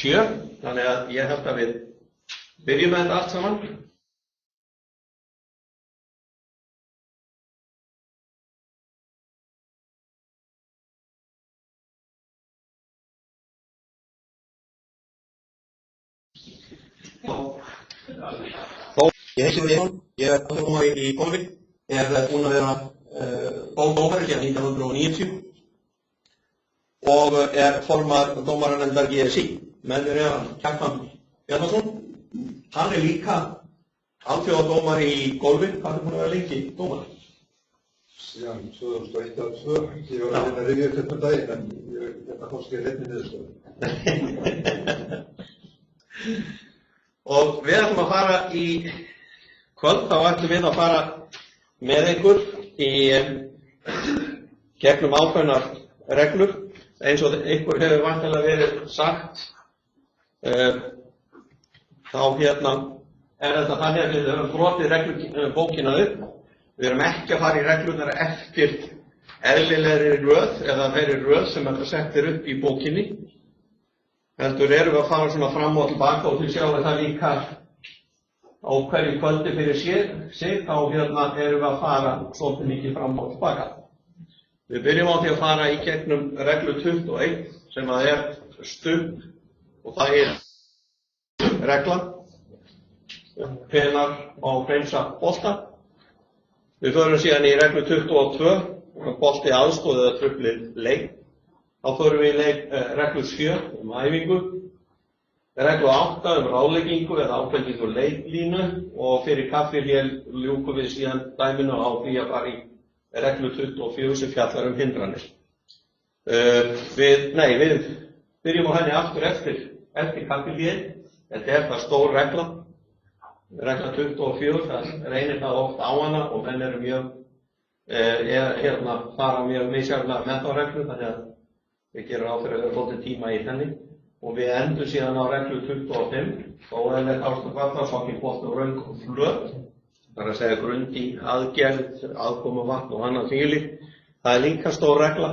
7, þannig að ég held að við byrjum með þetta allt saman. Ég heiti Jóhann, ég dómari í golfi, búinn að vera golfdómari síðan 1990 og formaður dómaranefndar GSI. Með mér Kjartan Bjarnason, hann líka alþjóðadómari í golfi. Hvað búinn að vera lengi dómari? Síðan 2001-2002, ég var að rifja upp þetta daginn, en ég komst ekki rétt með niðurstöðu. Og við ætlum að fara í kvöld, þá ætlum við að fara með ykkur í gegnum ákveðnar reglur. Eins og ykkur hefur væntanlega verið sagt, þá þetta þannig að við höfum brotið bókina upp. Við erum ekki að fara í reglurnar eftir eðlilegri röð eða þeirri röð sem settir upp í bókinni. Heldur erum við að fara svona fram og tilbaka og til sjáum við það líka á hverju kvöldi fyrir sig, þá erum við að fara svolítið mikið fram og tilbaka. Við byrjum á því að fara í gegnum reglu 21 sem stutt og það regla hvenær á hreinsa bolta. Við förum síðan í reglu 22 bolti aðstoð eða truflir leik. Þá förum við í reglu 7 æfingu, reglu 8 ráðleggingu eða ábendingu leiklínu og fyrir kaffivél ljúkum við síðan dæminu á því að fara í reglu 24 sem fjallar hindranir. Við byrjum á henni aftur eftir kaffivél. Þetta það stór regla. Regla 24, það reynir það oft á hana og menn eru mjög, fara mjög misjafnlega með þá reglu, þannig að við gerum áfyrir að vera svolítið tíma í henni. Og við endum síðan á reglu 25, og ástafvartarsokkin bótt og röng og flöt. Það að segja grundi, aðgerð, aðkomu vatn og annað þvílíkt. Það líka stór regla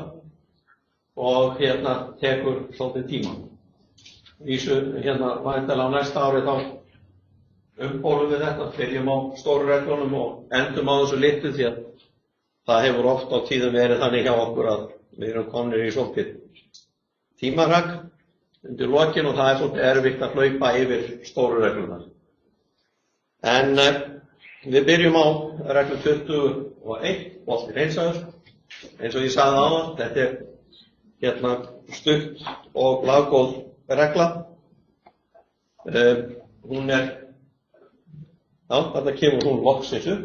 og tekur svolítið tíma. Vísu væntanlega á næsta ári þá umbólum við þetta, byrjum á stóru reglunum og endum á þessu litlu því að það hefur oft á tíðum verið þannig hjá okkur að við erum komnir í svolítið tímarhag undir lokin og það svolítið erfitt að hlaupa yfir stóru reglunar. En við byrjum á reglu 21, bolti hreinsaður. Eins og ég sagði áðan, þetta stutt og laggóð regla. Hún þarna kemur hún loksins upp.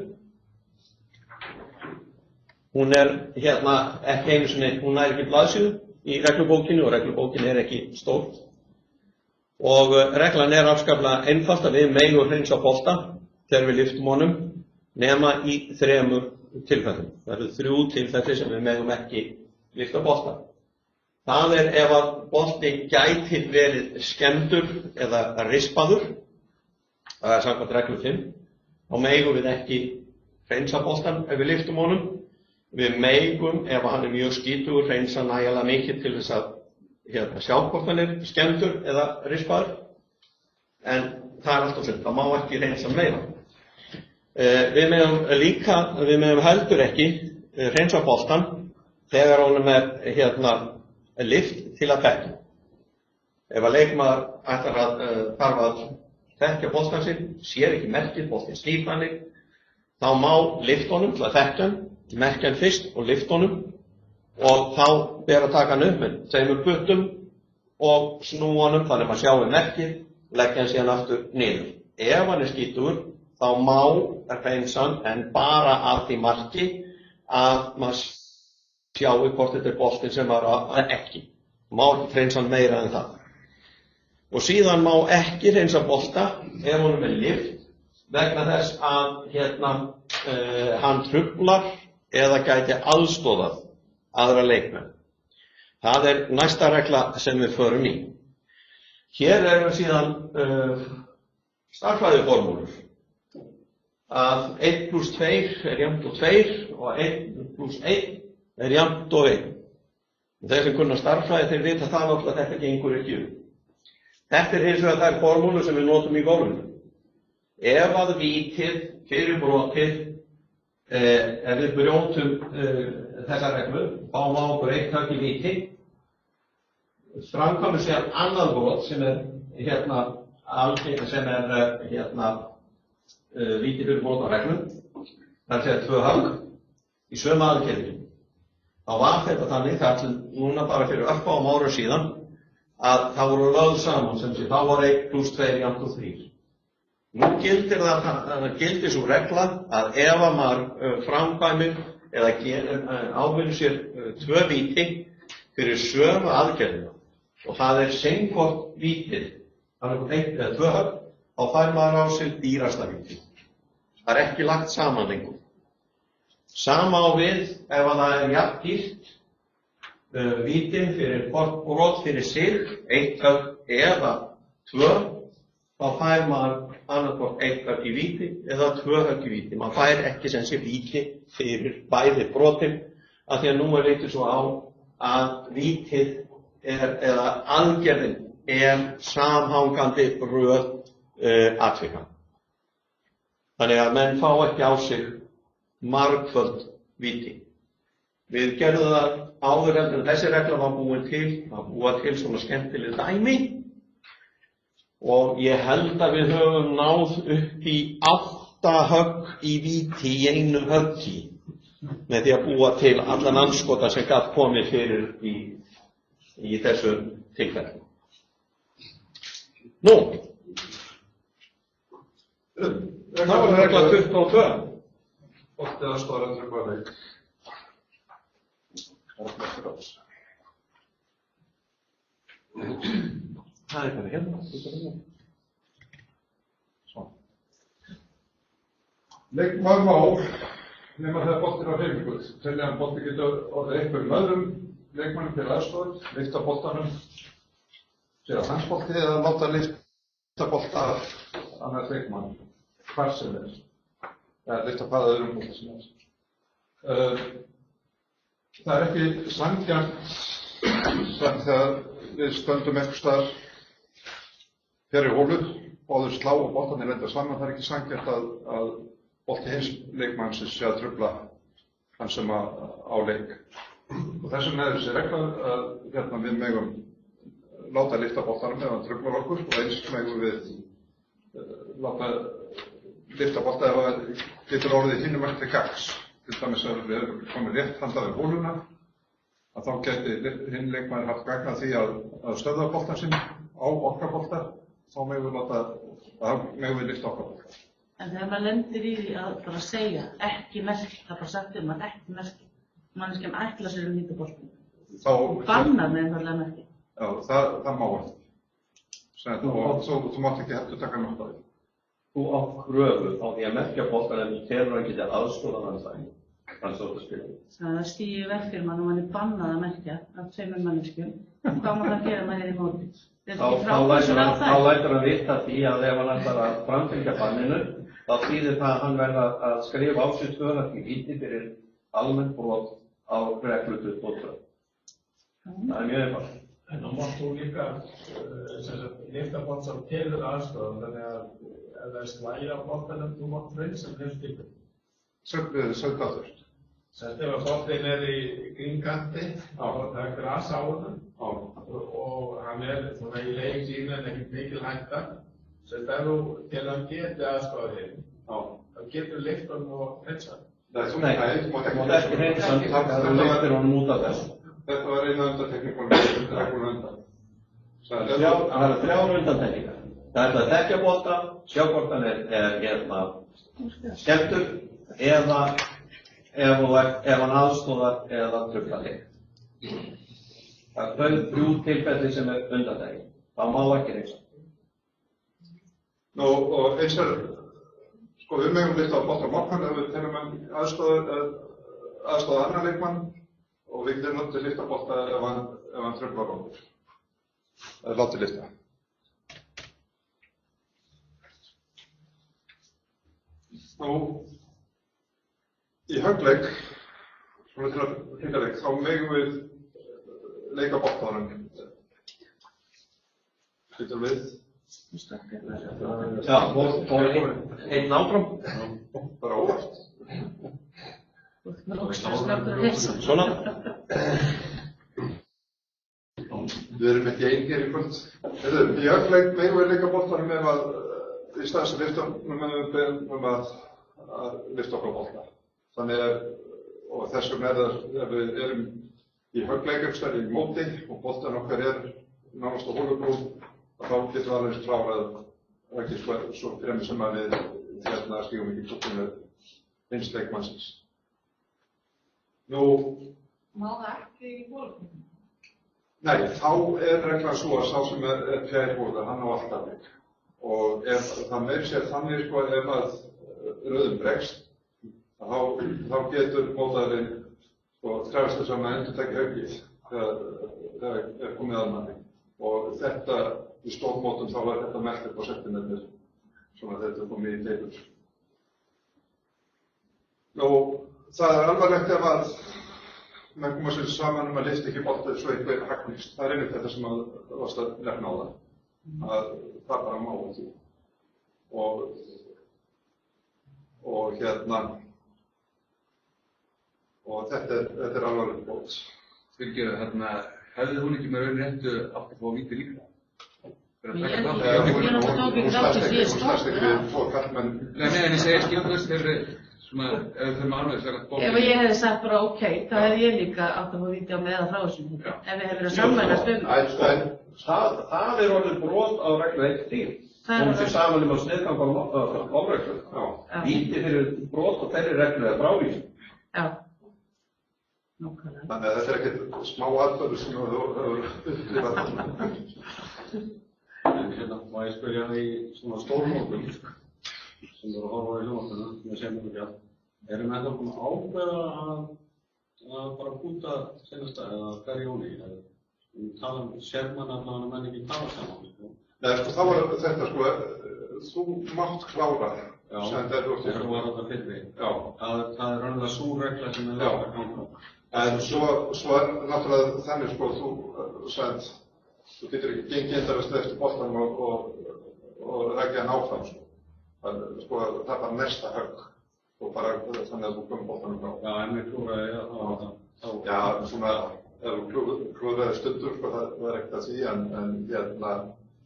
Hún ekki einu sinni, hún ekki blaðsíðu í reglubókinu og reglubókin ekki stórt. Og reglan afskaplega einfalt að við megum hreinsa bolta þegar við lyftum honum nema í 3 tilfellum. Það eru 3 tilfelli sem við megum ekki lyfta bolta. Það ef að bolti gæti verið skemmdur eða rispaður, það samkvæmt reglu 5, þá megum við ekki hreinsa boltan ef við lyftum honum. Við megum, ef hann mjög skítugur, hreinsa nægilega mikið til þess að sjá hvort hann skemmdur eða rispaður. En það alltaf sumt, það má ekki hreinsa meira. Við megum heldur ekki hreinsa boltan þegar honum lyft til að þekkja. Ef að leikmaður þarf að þekkja boltan sinn, sér ekki merkið, boltinn snýr þannig, þá má lyfta honum til að þekkja hann, merkja hann fyrst og lyfta honum og þá ber að taka hann upp með 2 puttum og snúa honum þannig að maður sjáum merkið, leggja hann síðan aftur niður. Ef hann skítugur, þá má hreinsa hann en bara að því marki að maður sjáu hvort þetta boltinn sem var ekki. Má ekki hreinsa hann meira en það. Og síðan má ekki hreinsa bolta ef honum lyft vegna þess að hann truflar eða gæti aðstoðað aðra leikmenn. Það næsta regla sem við förum í. Hér við síðan stærðfræðiformúlur. Að 1 + 2 jafnt og 2 og 1 + 1 jafnt og 1. Þeir sem kunna stærðfræði þeir vita það náttúrulega að þetta gengur ekki upp. Þetta hins vegar þær formúlur sem við notum í golfinu. Ef að vítið fyrir brotið, ef við brjótum þessa reglu, fáum á okkur 1 högg í víti, framkvæmum síðan annað brot sem víti fyrir brot á reglu, það er 2 högg í sömu aðgerðinni. Þá var þetta þannig, þar til núna bara fyrir örfáum árum síðan, að það voru lögð saman sem sé, þá var 1 + 2 = 3. Nú gildir sú regla að ef að maður framkvæmir eða ávinnur sér 2 víti fyrir sömu aðgerðina og það er seinnkvort vítið, það er 1 eða 2 högg, þá fær maður á sig dýrasta vítið. Það er ekki lagt saman lengur. Sama á við ef að það er jafn dýrt vítin fyrir hvort brot fyrir sig, 1 högg eða 2, þá fær maður annarkvort 1 högg í víti eða 2 högg í víti. Maður fær ekki sem sé víti fyrir bæði brotin, af því að nú er litið svo á að vítið eða aðgerðin samhangandi röð atvika. Þannig að menn fá ekki á sig margföld víti. Við gerðum það áður en þessi regla var búin til, að búa til svona skemmtileg dæmi og ég held að við höfum náð upp í 8 högg í víti í 1 höggi með því að búa til allan andskota sem gat komið fyrir í þessu tilfelli. Nú, það var regla 22. Bolti aðstoðar að trufla leik. Það er bara hérna. Leikmaður má, nema þegar boltinn á hreyfingu. Þannig að bolti getur orðið einhverjum öðrum leikmannum til aðstoð, lyfta boltanum, sér hans bolti eða láta lyfta bolta annars leikmann, hvar sem er. Eða lyfta hvaða öðrum bolta sem er. Það er ekki sanngjarnt þegar við stöndum einhvers staðar fyrir hólu og þau slá og boltarnir lenda saman. Það er ekki sanngjarnt að bolti hins leikmannsins sé að trufla hann sem á leik. Og þess vegna er þessi regla að við megum láta lyfta boltanum ef hann truflar okkur og eins megum við láta lyfta bolta ef það getur orðið hinum eftir gagns. Til dæmis að við erum komið rétt handa við hóluna, að þá geti hinn leikmaður haft gagn að því að stöðva boltann sinn á okkar bolta, þá megum við lyfta okkar bolta. En þegar maður lendir í því að bara segja ekki merki, það bara sagt maður ekki merki, manneskjan ætla sér nýta boltann. Bannar með einfallega merki. Já, það má ekki. Og þú mátt ekki heldur taka nátt á því. Þú á kröfu á því að merkja boltan en þú telur að geta aðstoðað andstæðing. Það stíði verð fyrir mann og mann er bannað að merkja af 2 manneskjum. Hvað má það gera maður í móti? Þá lætur hann vita því að ef hann ætlar að framfylgja banninu, þá þýðir það að hann verða að skrifa á sig 2 högg í víti fyrir almennt brot á reglu 22. Það er mjög einfalt. En þá mátt þú líka lyfta bolt sem telur aðstoðan, þannig að ef það er slægja á boltanum, þú mátt frelsa þessu típu. Sögðu aftur. Sett ef að boltinn er í kringkanti, það er gras á honum og hann er svona í leik sín en ekkert mikil hætta. Sett ef þú til að geti aðstoðað þig, þá getur lyft honum og frelsa. Nei, þú mátt ekki hreinsa hann taka að þú lyftir honum út af þessu. Þetta var eina undantekningunum undan. Það eru 3 undantekningar. Það er að þekkja bolta, sjá hvort hann er skemmtur eða ef hann aðstoðar eða truflar þig. Það er þau 3 tilfelli sem er undantekning. Það má ekki hreinsa. Nú, og eins við megum lyfta á boltanum okkar ef við telum aðstoða annan leikmann og við getum látið lyfta bolta ef hann truflar okkur. Látið lyfta. Nú, í höggleik, svona til að hringleik, þá megum við leika boltanum Getur við? Já, og einn áfram. Bara óvart. Svona. Við erum ekki einn hér í kvöld. Í höggleik megum við leika boltanum ef að í staðins að lyfta að lyfta okkur bolta. Þannig að, og þess vegna það ef við erum í höggleik einhverstaðar í móti og boltan okkar nánast á hólubrún, þá getum við alveg klárað ekki svo fremur sem að við stígum ekki klúttum með hins leikmannsins. Nú, Má það ekki í hólubrún? Nei, þá reglan svo að sá sem fjær hólu, hann á alltaf leik. Og ef það meir sér þannig sko ef að röðum bregst, þá getur mótæðurinn sko krefst þess að maður endurtaki höggið þegar komið að manni. Og þetta í stórmótum þá var þetta merkt upp á september, svona þetta komið í teitur. Nú, það alvarlegt ef að menn koma sér saman að lyfta ekki bolta svo einhver hagnist. Það einmitt þetta sem að varst að nefna á það. Að það bara má ekki. Og þetta er alvarlegt bót. Fyrirgeðu, hefði hún ekki með raun réttu átt að fá víti líka? Hún slast ekki við tvo kallmenn. Nei, en ég segi skilfust þegar ef þau mánuðis verið að bóka. Ef ég hefði sagt bara ok, þá hefði ég líka átt að fá víti á meða frá þessum. Ef við hefði verið að sammælast Það orðið brot á reglu 1.3. Hún sé saman að sniðganga ofreglu. Víti fyrir brot og þeirri reglu er frávísun. Já. Nákvæmlega. Þannig að þetta er ekkert smá aðferður sem þú hefur upplifað þarna. En má ég spyrja í svona stórmótum sem þú eru að horfa á í sjónvarpinu, sem ég sem ekki að, erum við ennþá búin að ákveða að bara búta seinasta eða hver jóni? Tala sér mann allavega menn ekki tala saman. Nei, sko, þá var þetta sko, þú mátt klára sem þetta er úr til. Það var þetta fyrri. Já. Það er raunlega sú regla sem er láta að ganga. En svo er náttúrulega þannig sko, þú getur ekki gengið endalaust eftir boltanum og rækja hann áfram sko. Það er bara næsta högg og bara þannig að þú komir boltanum frá. Já, en við klúraði þá. Já, svona, ef þú klúraði stundur sko, það er ekkert að því en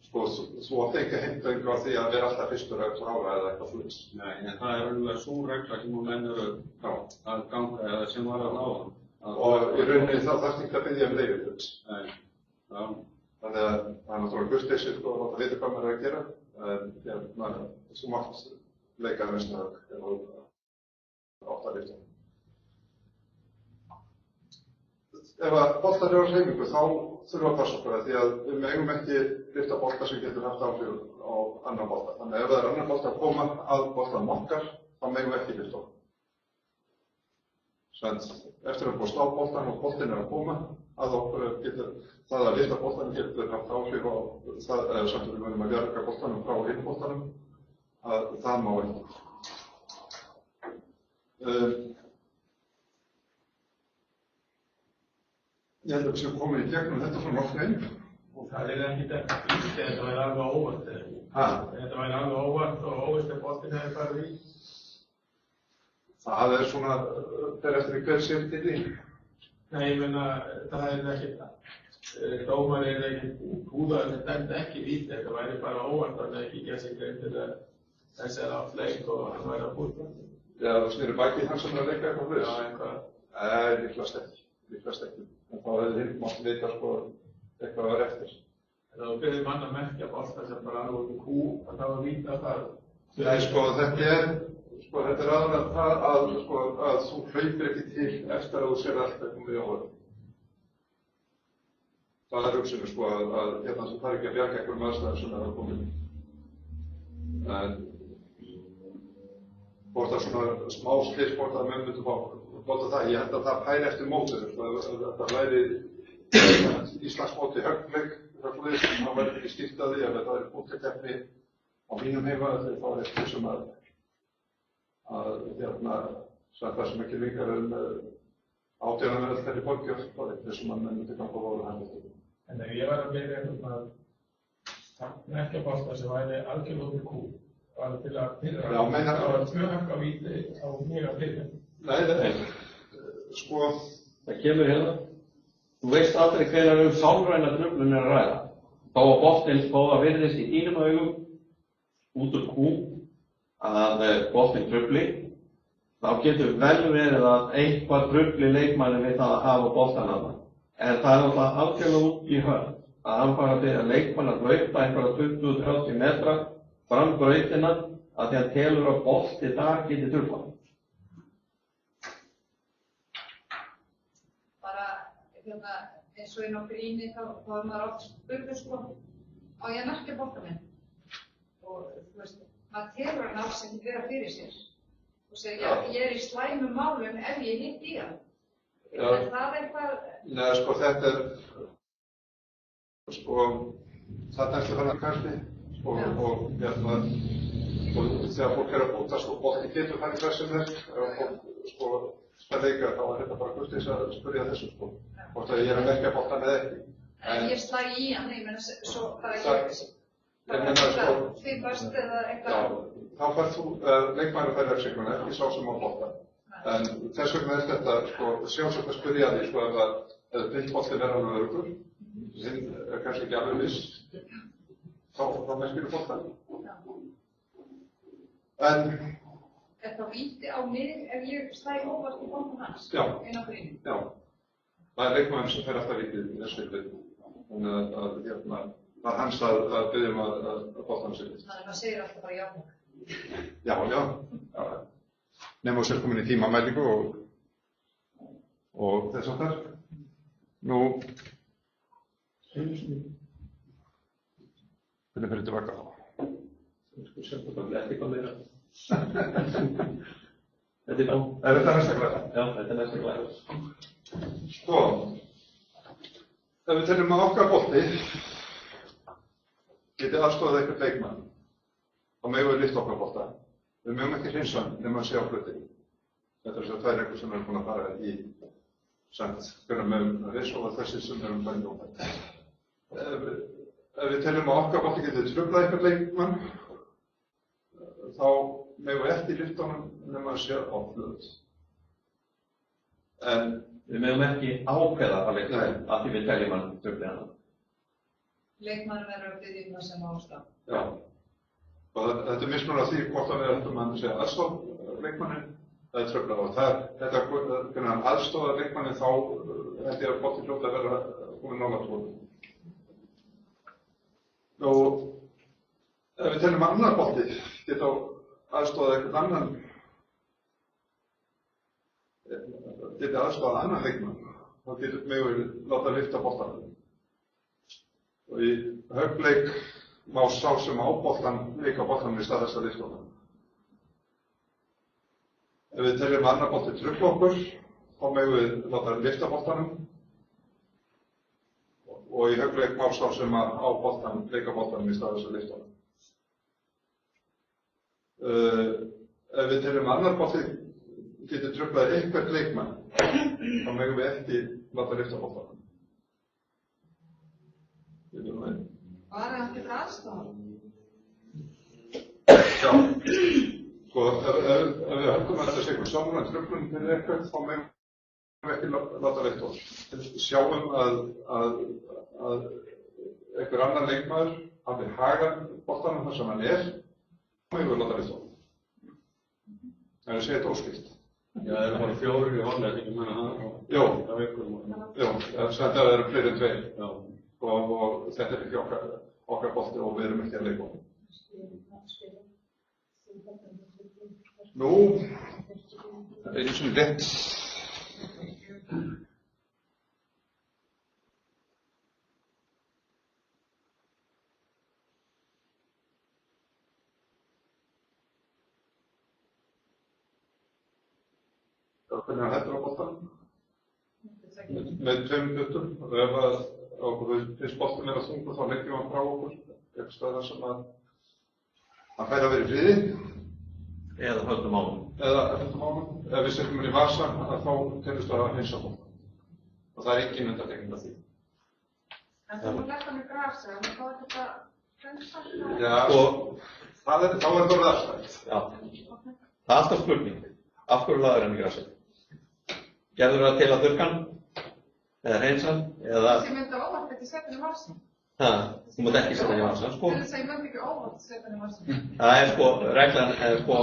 sko, þú átti ekki heimtöngu á því að vera alltaf fyrstur að klára eða eitthvað flutts. Nei, en það er raunlega sú regla sem hún menn eru að ganga eða sem var að láta. Og í rauninni þá þarfst ekki að biðja leyfi flutts. Nei, já. Þannig að það er náttúrulega kurteisi sko að láta vita hvað maður er að gera. En þú mátt leika næsta högg ef þú átt að lyfta. Ef að boltar eru á hreyfingu þá þurfum við að passa okkur því að við megum ekki lyfta bolta sem getur haft áhrif á annan bolta. Þannig að ef það er annan bolta að koma að boltanum okkar, þá megum við ekki lyfta okkur. Eftir að búið slá boltan og boltin er að koma, að okkur getur það að lyfta boltanum getur haft áhrif á það, eða samt að við munum að bjarga boltanum frá hinn boltanum, að það má ekki. Ég held að við séum komin í gegnum þetta svona oft einu. Og það er ekki þetta fínt, þetta væri alveg óvart. Þetta væri alveg óvart og óvist að boltinn hefði farið í. Það er svona, þegar eftir hver sér til því. Nei, ég meina, það er ekki það. Dómar er ekki húðað, þetta er ekki víti, þetta væri bara óvart að það ekki gera sig grein til þessi er átt leik og hann væri að búta. Já, það snýri bakið hann sem er að leika eitthvað hlutis. Já, eitthvað. Nei, líklegast ekki. En þá hefði hinn mátt vita sko eitthvað var eftir. En þá byrði mann að merkja bolta sem bara alveg um kú, að það var víta það. Nei, sko, þetta er aðeins það að þú hlaupir ekki til eftir að þú sér alltaf komið í áhverju. Það er hugsunni sko að hérna sem þarf ekki að bjarga einhverjum aðstæðum sem það er komið. En hvort það svona smá slys hvort að menn myndum á bóta það, ég held að það pæri eftir mótinu sko, ef þetta væri Íslandsmóti höggleik, þá væri ekki skipt að því ef þetta væri búntakeppni á mínum heima þegar þá er eftir sem að það sem ekki líkar átjánarverð þeirri borgjöf, þá er eftir sem að menn myndi ganga á voru hann eftir. En ef ég var að byrja að merkjabolta sem væri algjörlega út í kú. Bara til að pyrra. Já, meinar það. Það var 2 högg á víti á mig að pyrra. Nei, sko. Það kemur hérna. Þú veist aldrei hvenær sálræna truflun að ræða. Þá að boltinn spóða virðist í þínum augum út úr kú að boltinn trufli. Þá getur vel verið að eitthvað trufli leikmanni við það að hafa boltann að það. En það alltaf algjörlega út í höfn að hann bara fyrir að leikmann að hlaupa einhverja 20-30 metra fram brautina að því hann telur að bolti þar geti truflað. Bara eins og inn á gríni þá var maður oft spurður sko á ég að merkja bolta minn og þú veist, maður telur hann alls ekki vera fyrir sér og segja ég í slæmum málum ef ég hitt í hann. Er það eitthvað? Nei, sko þetta sko þetta eftir þannig kannski og þegar fólk að búta sko bolti getur þannig hvað sem ef fólk sko að leika þá þetta bara kurteis að spyrja þessu sko hvort að ég að merkja boltan eða ekki. En ég slæ í hann, ég meina svo bara ég því best eða eitthvað. Já, þá færð þú leikmæður fær refsinguna, ekki sá sem á boltan. En þess vegna þetta sko sjálfsagt að spyrja því sko ef piltbolti verður hann öruggur, hinn kannski ekki alveg viss, þá merkir boltan. En Þetta víti á mig ef ég slæ óvart í boltan hans? Já. Inn á gríni? Já. Það leikmaður sem fær alltaf vítið í þessu tilfelli. Þannig að það er hans að biðja að boltan sig. Þannig að maður segir alltaf bara jáfnveg. Já. Nefnum sér komin í tímamælingu og þess að þar. Nú, hvernig fyrir tilbaka á? Sko sem þetta er eitthvað meira. Þetta er nóg. Er þetta næsta glæða? Já, þetta er næsta glæða. Sko, ef við teljum að okkar bolti geti aðstofað eitthvað leikmann, þá megum við lyfta okkar bolta. Við mögum ekki hreinsa nema að sé á hluti. Þetta er þess að 2 reglur sem við erum búin að fara í samt hvernig mögum að hreinsa og þessi sem við erum búin að njóta. Ef við teljum að okkar bolti geti truflað eitthvað leikmann, þá megum við ekki lyfta honum nema að sé á hlut. En við megum ekki ákveða að leikmann að því við teljum hann trufli hana. Leikmaður verður að biðja það sem ástaf. Já. Og þetta er mismunur af því hvort að við ættum að segja aðstoð leikmannin eða trufla og þetta hvernig aðstofa leikmannin þá held ég að bolti hljóta að vera komið nálægt honum. Og ef við teljum að annar bolti geta aðstofað eitthvað annan geta aðstofað annan leikmann þá getur við láta lyfta boltanum. Og í höggleik má sá sem á boltan leika boltanum í stað þess að lyfta honum. Ef við teljum að annar bolti trufla okkur, þá megum við láta lyfta boltanum og í höggleik má sá sem á boltan leika boltanum í stað þess að lyfta honum. Ef við teljum að annar bolti getur truflað eitthvað leikmann, þá megum við ekki láta lyfta boltanum. Bara hann getur aðstofað? Já. Sko, ef við höldum að þetta sé einhver samræmd truflun fyrir eitthvað, þá megum við ekki láta lyfta honum. Sjáum að einhver annar leikmaður hafi hagað boltanum þar sem hann þá megum við láta lyfta honum. En við segja þetta óskilt. Já, það eru bara 4 í Holland, ekki meina það? Jó. Það veikum. Jó, þetta eru fleiri en 2. Já. Og þetta er ekki okkar bolti og við erum ekki að leika honum. Nú, það er eins og rétt. Hvernig hættur á boltanum? Með 2 hlutum. Og ef okkur finnst boltin vera þungur, þá leggjum við hann frá okkur. Eitthvað staðar sem að hann fær að vera í friði. Eða höldum á hann. Ef við setjum hann í vasan, þá teljumst að hreinsa boltan. Og það er engin undantekning af því. En þú lagt hann í grasi, þá er þetta Já, Og, þá er það orðið afstætt. já, það er alltaf spurning. Af hverju laður hann í grasið? Gerður það til að þurrka hann? Eða reynsa hann? Eða, Þessi myndi óvart ekki setja hann í vasan. þú mátt ekki setja hann í vasan, sko. Þessi myndi ekki óvart setja hann í vasan. Það er sko, reglan er sko,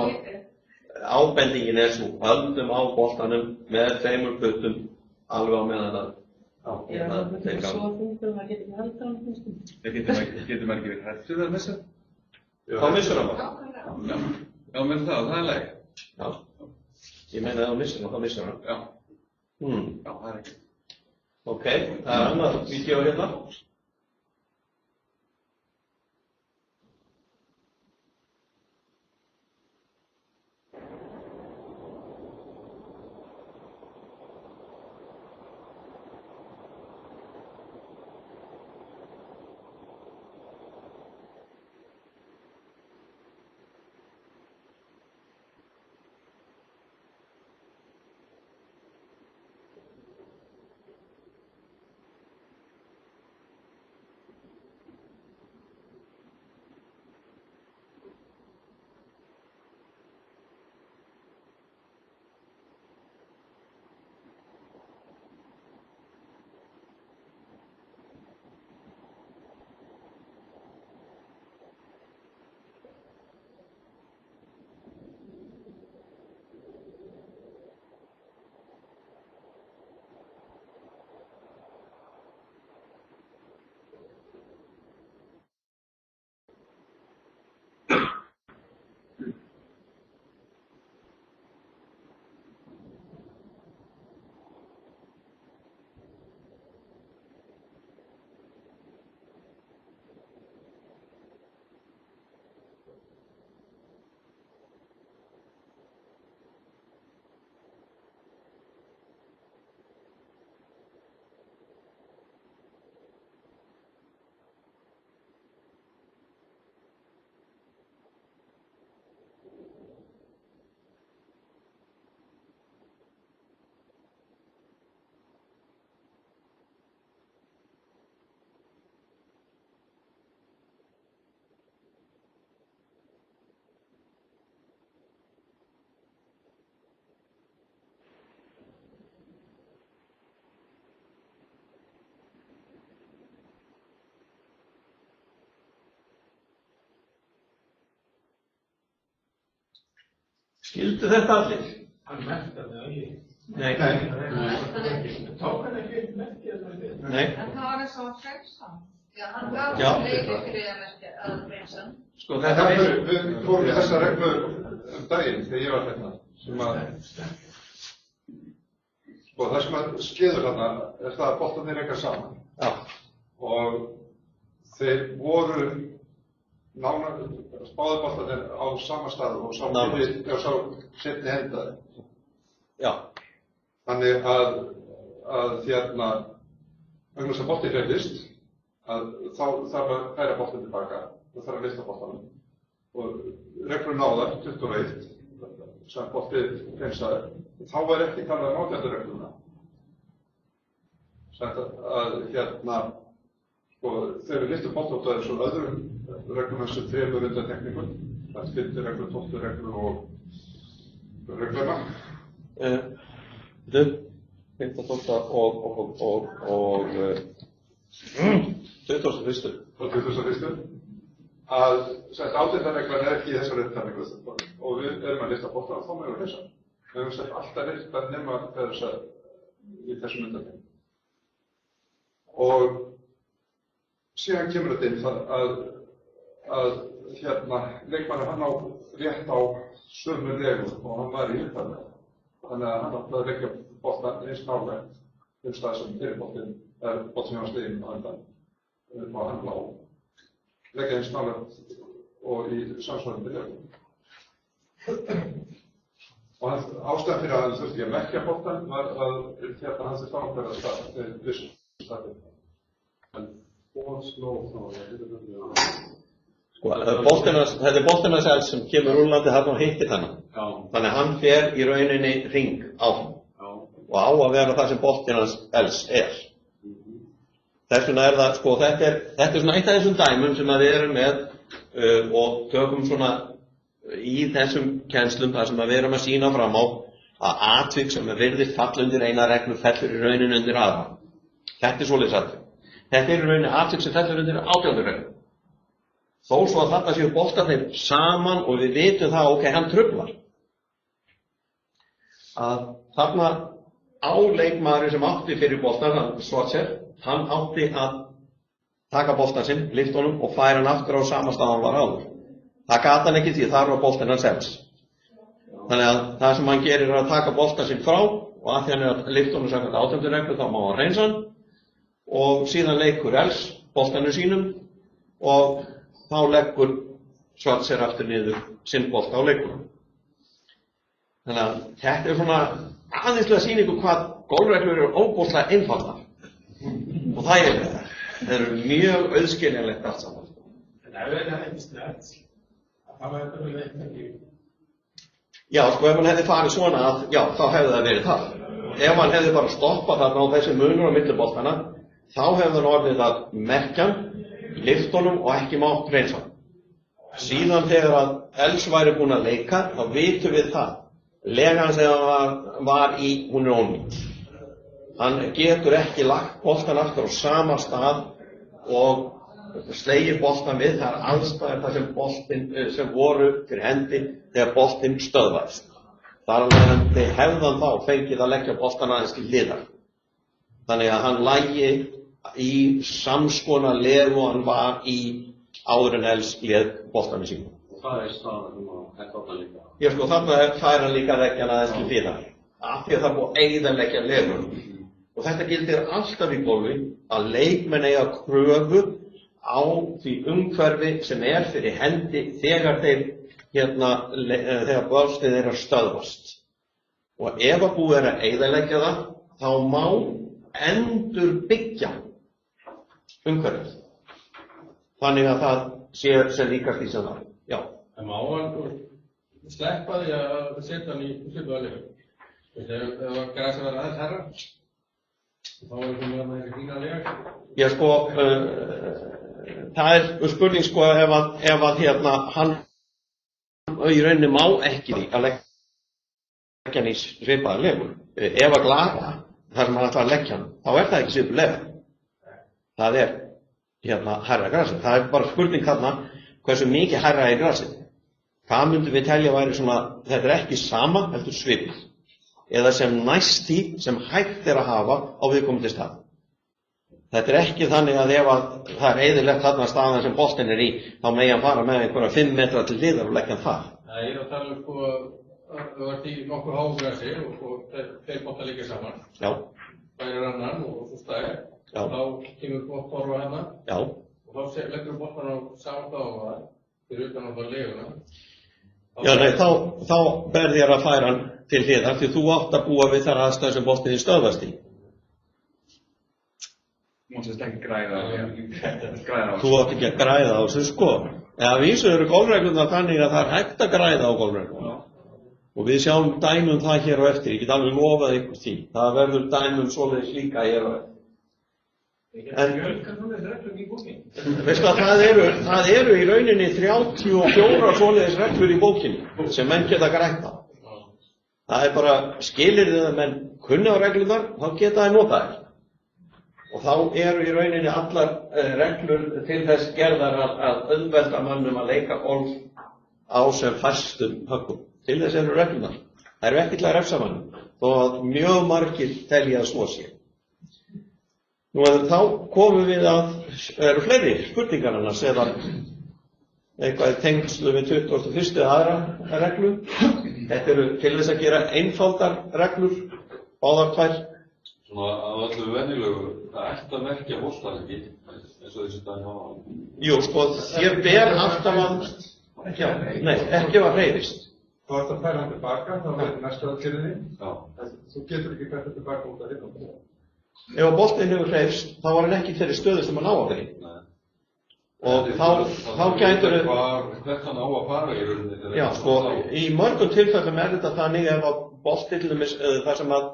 ábendingin er svo, höldum á boltanum með 2 puttum alveg á meðan að Já, það er svo þungur að maður getur ekki haldið á hann finnst mér. Getur maður ekki verið hrættur að missa? þá missur hann bara. Nákvæmlega. Já, menn það er leið. Já. Ég meina að þá missur hann, þá missur hann. Já, Hmm. já, það er ekki. Ok, það er annað vídeo hérna. Skildu þetta allir? Hann merkti hann eða ekki? Nei. Tók hann ekki upp merkið eða ekki? Nei. En það var eins og að frelsa hann. Já, hann gaf Já. leyfi fyrir að merkja að frelsa hann. Sko En þetta það er... við fórum í þessa reglu daginn þegar ég var hérna, sem að, sko það sem að skeður þarna er það að boltarnir reka saman Já. og þeir voru spáðu boltarnir á sama stað og sá setni hendaði. Já. Þannig að hérna, vegna þess að boltið hreyfist, að þá þarf að færa boltinn tilbaka, það þarf að lyfta boltanum. Og reglur náðar, 21, sem boltið hreinsaði, þá var ekki talað um átjándarregluna. Sem að hérna, sko, þegar við lyftum boltanum út af þessum öðrum reglum þessum 3 undantekningum, það er 5. reglu, 12. reglu og regluna. Þú, 15. og 21. Og 21. Að átjándarreglan er ekki í þessari upptalningu og við erum að lyfta boltanum, þá megum við hreinsa. Við höfum sett alltaf lyfta nema í þessum undantekningum. Og síðan kemur þetta inn að hérna, leikmannur hann á rétt á sömu legu og hann var í upptalningu. Þannig að hann átti að leggja boltan eins nálægt stað sem fyrir boltinn, eða bolt sem hann var sleginn á undan, og hann lá. Leggja eins nálægt og í samsvarandi legu. Og ástæðan fyrir að hann þurfti ekki að leggja boltan var að hérna hann þurfti ákveða stað, þegar vissum staðið. Og slóð þá, Sko, þetta er boltinn hans Els sem kemur rúllandi þarna og hittir þennan. Já. Þannig að hann fer í rauninni hring áfram. Já. Og á að vera það sem boltinn hans Els er. Þess vegna er það, sko, þetta er svona eitt af þessum dæmum sem við erum með og tökum svona í þessum kennslum þar sem við erum að sýna fram á að atvik sem virðist falla undir eina reglu fellur í rauninni undir aðra. Þetta er svoleiðis atvik. Þetta er í rauninni atvik sem fellur undir 18. reglu. Þó svo að þarna séu boltarnir saman og við vitum það, ok, hann truflar. Að þarna á leikmaðurinn sem átti fyrir boltan, Schwarzer, hann átti að taka boltan sinn, lyfta honum og færa hann aftur á sama stað hann var áður. Það gat hann ekki því þar var boltinn hans efs. Þannig að það sem hann gerir er að taka boltan sinn frá og að því hann er að lyfta honum samkvæmt 18. reglu þá má hann hreinsa hann og síðan leikur Els boltanum sínum og þá leggur Schwarzer aftur niður sinn bolta á leikunum. Þannig að þetta er svona aðeinslega sýningu hvað golfreglur eru óbúslega einfaldar og það eru mjög auðskiljanlegt allt saman. En ef það er ekki snett, það var þetta vel ekki. Já, sko, ef hann hefði farið svona að, já, þá hefði það verið það. Ef hann hefði bara stoppað þarna á þessi munur á milli boltana, þá hefði hann orðið að merkja hann, lyfta honum og ekki mátt hreinsa hann. Síðan þegar að Els væri búinn að leika, þá vitum við það. Legan sem hann var í, hún er ónýtt. Hann getur ekki lagt boltan aftur á sama stað og slegið boltan við þær aðstæður þar sem boltinn sem voru fyrir hendi þegar boltinn stöðvaðist. Þar alveg hefði hann þá fengið að leggja boltan aðeins til hliðar. Þannig að hann lægi í samskona legu og hann var í áður en Els lék boltanum sínum. Það er staðan og þetta var líka. Já, sko, þarna fær hann líka að leggja hann aðeins til hliðar. Af því að það búið að eyðileggja legunum. Og þetta gildir alltaf í golfi að leikmenn eiga kröfu á því umhverfi sem er fyrir hendi þegar þegar boltinn er að stöðvast. Og ef að búið er að eyðileggja það, þá má endurbyggja umhverfið. Þannig að það sé sem líkast í sem það. Já. En má hann sleppa því að setja hann í svipaða legu? Ef græsið var aðeins herra, þá er það með þessi fína lega. Já, sko, það er spurning, sko, ef að hann í rauninni má ekki því að leggja hann í svipaða legu. Ef að glata þar sem hann ætlar að leggja hann, þá er það ekki svipuð lega. Það er hærra grasið. Það er bara spurning þarna hversu mikið hærra er grasið. Hvað myndum við telja væri svona, þetta er ekki sama, heldur svipið. Eða sem næst því sem hægt er að hafa á viðkomandi stað. Þetta er ekki þannig að ef að það er eyðilegt þarna staðan sem boltinn er í, þá megi hann fara með einhverja 5 metra til hliðar og leggja hann það. Nei, ég er að tala sko að þú ert í nokkuð háu grasi og þeir boltar líka saman. Já. Færir annan og svo stæðir. Já. Þá kemur bort orfa hérna. Já. Og þá leggur boltan á saman stað á það, fyrir utan á það leguna. Já, nei, þá ber þér að færa hann til hliðar því þú átt að búa við þar aðstæður sem boltinn stöðvast í. Þú mátt ekki græða á. Þú átt ekki að græða á þessu, sko. Eða vísu eru golfreglurnar þannig að það er hægt að græða á golfreglurnar. Og við sjáum dæmum það hér á eftir, ég get alveg lofað ykkur því. Það verður dæmum svoleiðis líka hér á eftir. Veistu að það eru í rauninni 34 svoleiðis reglur í bókinni sem menn geta grætt á. Það er bara skilyrðið að menn kunna á reglurnar, þá geta þeir nota þær. Og þá eru í rauninni allar reglur til þess gerðar að auðvelda mönnum að leika golf á sem fæstum höggum. Til þess eru reglurnar. Það eru ekki til að refsa mönnum, þó að mjög margir telja að svo sé. Nú þá komum við að, eru fleiri spurningar annars eða eitthvað tengslu við 21. aðra reglu. Þetta eru til þess að gera einfaldar reglur, báðar tvær. Svona að öllu venjulegu, það ætti að merkja boltan ekki, eins og þessi dæmi hafa. Jú, sko, þér ber alltaf að, ekki að hreyfist. Þú ert að færa hann tilbaka, þá verður næstu aðgerðinni. Já. Þú getur ekki fært hann tilbaka út af hérna. Ef að boltinn hefur hreyfst, þá var hann ekki þeirri stöðu sem hann á að vera í. Og þá gætur þau... Hvert hann á að fara í rauninni? Já, sko, í mörgum tilfellum er þetta þannig ef að boltinn til dæmis, þar sem að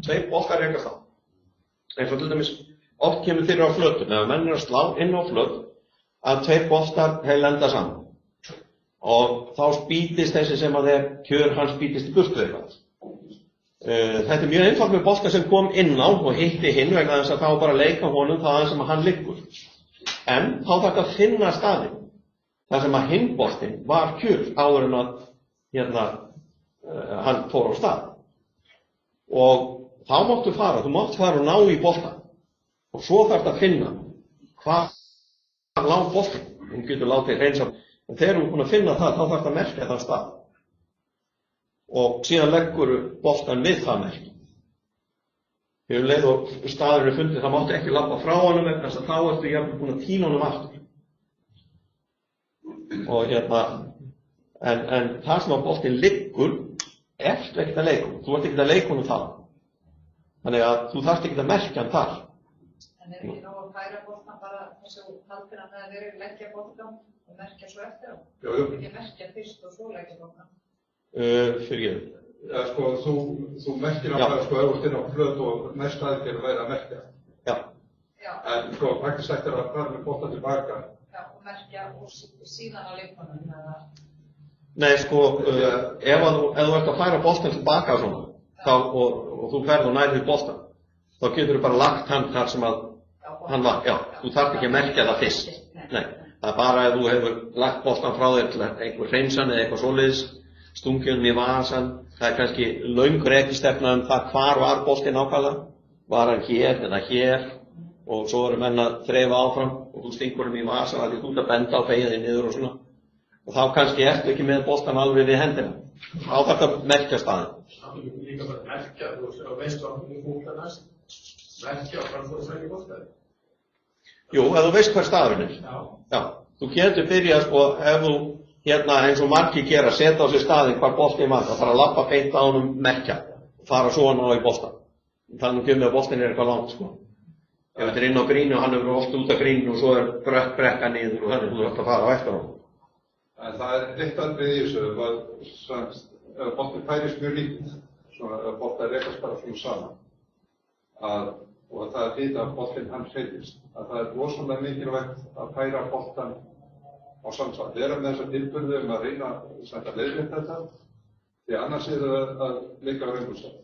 2 boltar rekast á. Eins og til dæmis oft kemur fyrir á flötum, ef menn að slá inn á flöt, að 2 boltar þeir lenda saman. Og þá spýtist þessi sem að kjör hans spýtist í burtu eitthvað. Þetta mjög einfalt með bolta sem kom inn á og hitti hinn vegna þess að þá bara leika honum það sem hann liggur. En þá þarf að finna staðinn. Það sem að hinn boltinn var kjör áður en að hann fór á stað. Og þá máttu fara, þú mátt fara og ná í bolta. Og svo þarf að finna hvað lá boltinn. Hún getur látið reynsa. En þegar hún er búin að finna það, þá þarf að merkja þann stað. Og síðan leggur boltan við það merki. Þegar leið og staðurinn er fundið, það mátti ekki labba frá honum vegna þess að þá ertu jafnvel búin að tína honum aftur. Og en það sem að boltinn liggur, ertu ekkert að leika honum. Þú ert ekkert að leika honum það. Þannig að þú þarft ekkert að merkja hann þar. En ekki nóg að færa boltan bara þessu haldir hann að vera leggja boltan og merkja svo eftir á? Jú. Ekki merkja fyrst og svo leggja boltan? Fyrir ég. Ja, sko, þú merkir að ef þú ert inn á flöt og næsta aðgerð væri að merkja. Já. En sko, faktisk eftir að fara með boltan tilbaka. Já, og merkja og síðan á leikunum eða? Nei, sko, ef þú ert að færa boltan tilbaka svona, og þú ferð og nærið boltan, þá getur þú bara lagt hann þar sem að hann var. Já, þú þarft ekki að merkja það fyrst. Nei, það bara ef þú hefur lagt boltan frá þér til einhver hreinsan eða eitthvað svoleiðis, stungið í vasan, það er kannski löng rekistefna það hvar var boltinn nákvæmlega, var hann hér eða hér, og svo eru menn að þreifa áfram og þú stingur í vasan að þú ert að benda á beygja þig niður og svona. Og þá kannski ertu ekki með boltan alveg við hendina. Þá þarf það að merkja staðinn. Það er líka bara að merkja, þú veist hvað hún fúklar næst, merkja og bara þú sækja boltaði. Jú, ef þú veist hver staðurinn er. Já. Þú getur byrjað, sko, ef þú eins og margir gera, setja á sér staðinn hvar boltinn var, það fara að labba beint á honum merkja, fara svona á í boltan. Þannig að að boltinn er eitthvað langt, sko. Ef þetta er inn á grínu og hann hefur oft út af grínu og svo er brött brekka niður og þannig þú ert að fara á eftir honum. En það er eitt atriði í þessu, ef boltinn færist mjög lítið, ef boltinn rekast bara svona saman, og það er því að boltinn hann hreyfist, að það er rosalega mikilvægt að færa boltann á samsvar. Við erum með þessa tilburði að reyna að leiðrétta þetta, því annars er það að leika á röngum stað.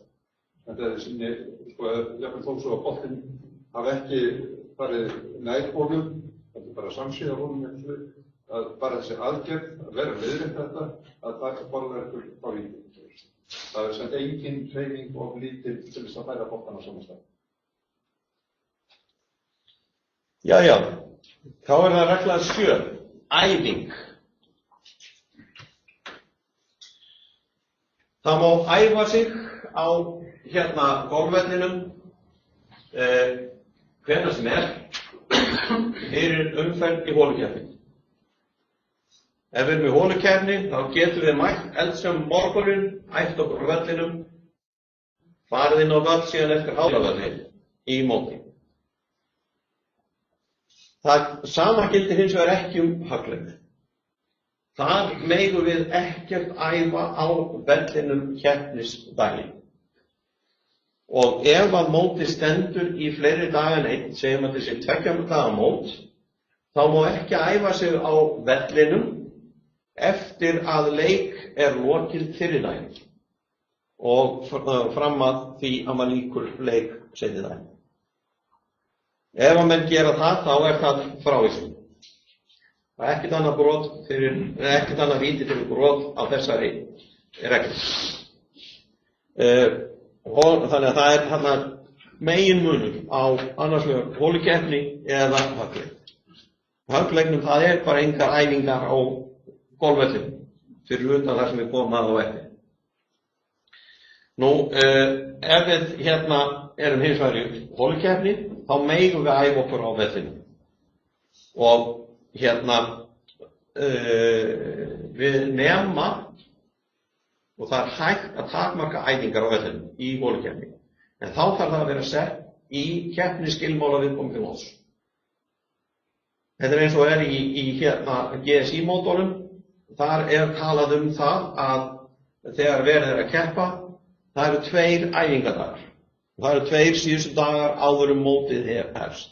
En það er sinni, sko, jafnvel þó svo að boltinn hafi ekki farið nær honum, þetta er bara samsíða honum, að bara þessi aðgerð, að vera leiðrétta þetta, að taka bollar eftir á víti. Það er sem engin hreyfing og lítil til þess að færa boltan á saman stað. Já, þá er það regla 7. Æfing. Það má æfa sig á golfvellinum hvenær sem er fyrir umferð í holukeppni. Ef við erum í holukeppni þá getum við mætt eldsum morguninn, æft okkur á vellinum, farið inn á völl síðan eftir hálfavöllin í móti. Það sama gildir hins vegar ekki höggleik. Þar megum við ekkert æfa á vellinum keppnisdaginn. Og ef að mótið stendur í fleiri daga en einn, segjum að þessi 2 daga mót, þá má ekki æfa sig á vellinum eftir að leik er lokið fyrir daginn og fram að því að maður lýkur leik seinni daginn. Ef að menn gera það, þá er það frávísun. Það er ekkert annað víti fyrir brot á þessari reglu. Og þannig að það er meginmunur á annars vegar holukeppni eða höggleik. Höggleiknum það er bara engar æfingar á golfvellinum fyrir utan það sem við komum að á eftir. Nú, ef við erum hins vegar í holukeppni, þá megum við æfa okkur á vellinum. Og við nema, og það er hægt að takmarka æfingar á vellinum í holukeppni. En þá þarf það að vera sett í keppnisskilmála viðkomandi móts. Þetta er eins og er í GSI-mótorum. Þar er talað það að þegar verið er að keppa, það eru 2 æfingadagar. Það eru 2 síðustu dagar áður mótið hefst.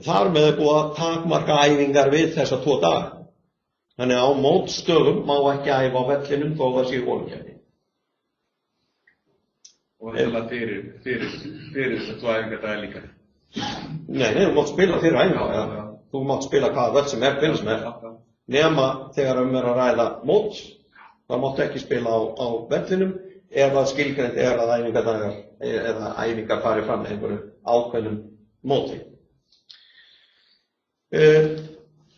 Þar með er búið að takmarka æfingar við þessa 2 daga. Þannig að á mótstöðum má ekki æfa á vellinum þó það sé holukeppni. Og þetta er fyrir þessar 2 æfingardagar líka. Nei, þú mátt spila fyrir æfingar, ja. Þú mátt spila hvaða völl sem er, hvenær sem er. Nema þegar er að ræða mót, þá máttu ekki spila á vellinum ef það skilgreint er að æfingardagar eða æfingar fari fram með einhverju ákveðnum móti.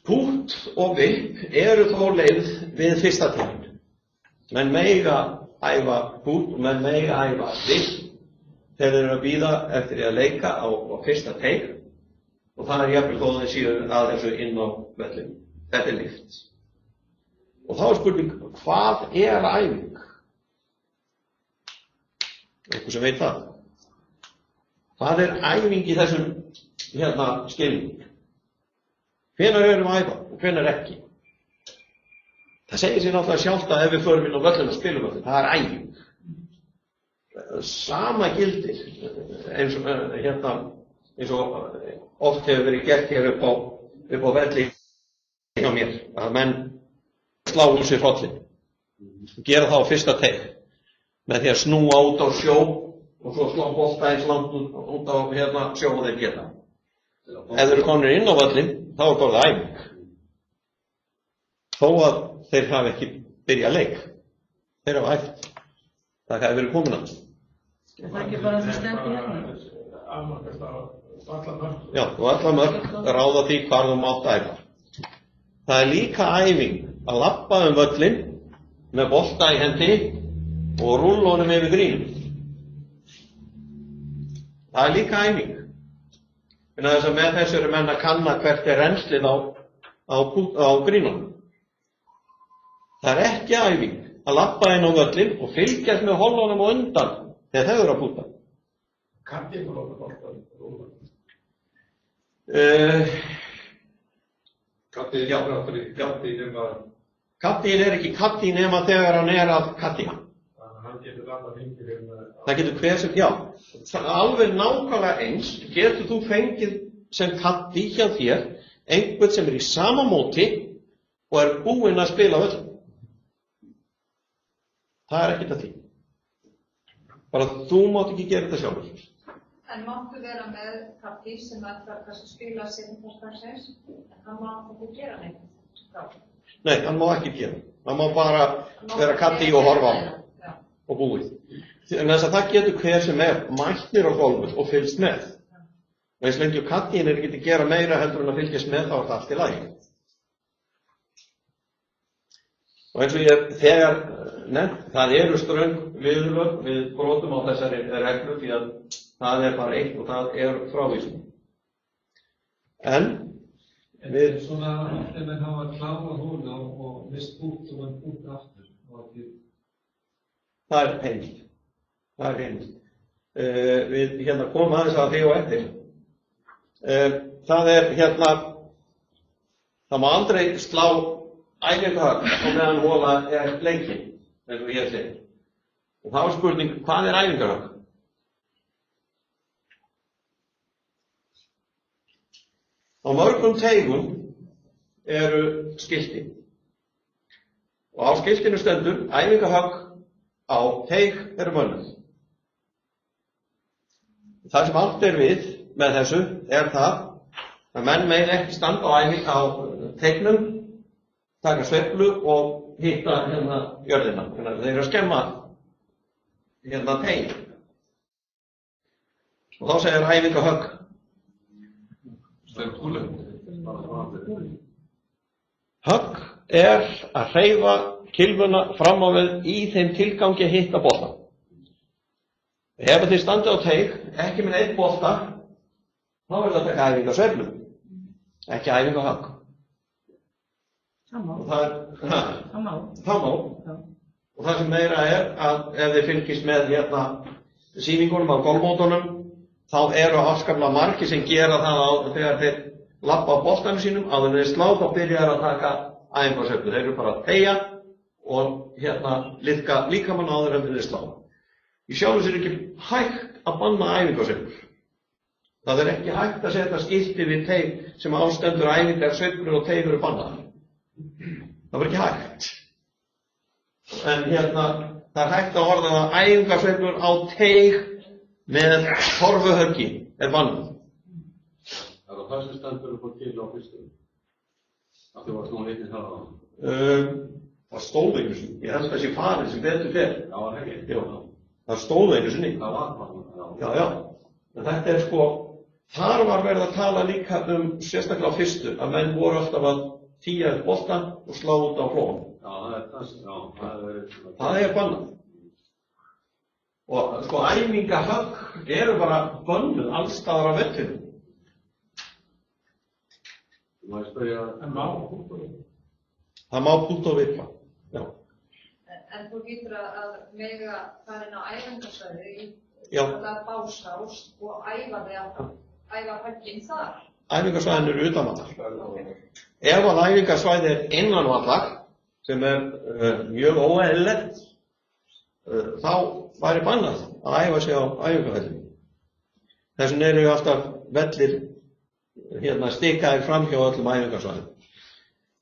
Pút og vipp eru þó leið við fyrsta tegund. Menn mega æfa pút og menn mega æfa vipp þegar þeir eru að bíða eftir að leika á fyrsta teig og það er jafnvel þó þeir séu að þessu inn á vellinu. Þetta er líkt. Og þá er spurning, hvað er æfing? Einhver sem veit það? Hvað er æfing í þessum skilning? Hvenær erum við að æfa og hvenær ekki? Það segir sér náttúrulega sjálft að ef við förum inn á völlin og spilum völlin, það er æfing. Sama gildir eins og oft hefur verið gert hér upp á velli hjá mér, að menn slá úr sér hrollinn og gera það á fyrsta teig með því að snúa út á sjó og svo slá bolta eins langt út á sjó og þeir geta. Ef þeir eru komnir inn á völlin, þá er það æfing. Þó að þeir hafi ekki byrjað leik. Þeir hafa æft. Það hefur verið komin að. Er það ekki bara það stendur hérna? Afmarkast á vallamörk. Já, vallamörk ráða því hvar þú mátt æfa. Það er líka æfing að labba völlin með bolta í hendi og rúlla honum yfir grínum. Það er líka æfing. Þannig að þess að með þessu eru menn að kanna hvert er rennslið á grínunum. Það er ekki æfing að labba inn á völlin og fylgjast með hollunum á undan þegar þau eru að púta. Kattín og rúla. Kattín er aftur í kattín nema... Kattín er ekki kattín nema þegar hann er að kattína. Hann getur alltaf hengið hérna. Það getur hver sem, já. Alveg nákvæmlega eins getur þú fengið sem kattí hjá þér einhvern sem er í sama móti og er búinn að spila völlin. Það er ekkert að því. Bara þú mátt ekki gera þetta sjálfur. En máttu vera með kattí sem ætlar kannski að spila seinnipartsdagsins, en hann má ekki gera neitt þá? Nei, hann má ekki gera. Hann má bara vera kattí og horfa á og búið. En þess að það getur hver sem er mætnir á gólfið og fylgst með. Og eins lengi og kattín er ekki að gera meira heldur en að fylgjast með, þá er það allt í lagi. Og eins og ég þegar nefnt, það eru ströng viðurlög við brotum á þessari reglu því að það er bara eitt og það er frávísun. En við svona ef menn hafa klárað húna og mist út og mann út aftur það er heimilt. Það er heimilt. Við komum aðeins að því og eftir. Það er það má aldrei slá æfingarhögg á meðan hola er lengi, eins og ég segi. Og þá er spurning, hvað er æfingarhögg? Á mörgum teigum eru skilti. Og á skiltinu stendur æfingarhögg á teig eru mönnuð. Það sem allt er við með þessu er það að menn megi ekki standa á æfing á teignum, taka sveiflu og hitta jörðina. Þeir eru að skemma teig. Og þá segir æfingarhögg. Högg er að hreyfa kylfuna fram á við í þeim tilgangi að hitta bolta. Ef þið standið á teig, ekki með einn bolta, þá er það að taka æfingu á sveiflu, ekki æfingu á högg. Það má. Það má. Og það sem meira er að ef þið fylgist með sýningunum á golfmótunum, þá eru afskaplega margir sem gera það þegar þeir labba á boltanum sínum, áður en þeir slá þá byrjar að taka æfingu á sveiflu. Þeir eru bara að teygja og liðka líkamann áður en þeir slá. Í sjálfu sér ekki hægt að banna æfingu á sveiflur. Það er ekki hægt að setja skilti við teig sem ástendur æfingar, sveiflur og teigur eru bannaðar. Það var ekki hægt. En það er hægt að orða að æfingarsveiflur á teig með torfuhöggi er bannað. Er það sem stendur upp á til á fyrstu? Að þið var svona litið það á það? Það stóð einu sinni. Ég held að þessi farið sem betur fer. Já, það er ekki. Já, það stóð einu sinni. Það var það. Já. En þetta er þar var verið að tala líka sérstaklega á fyrstu, að menn voru alltaf að tía upp boltann og slá út á flóan. Já, það er bannað. Og æfingahögg eru bara bönnuð alls staðar á vellinum. Má ég spyrja, Það má púta og vippa. Já. En þú getur að mega fara inn á æfingarsvæði í básás og æfa högginn þar. Æfingarsvæðin eru utan vallar. Ef að æfingarsvæði er innan vallar, sem er mjög óeðlilegt, þá væri bannað að æfa sig á æfingavellinum. Þess vegna eru alltaf vellir stikaðir fram hjá öllum æfingarsvæðum.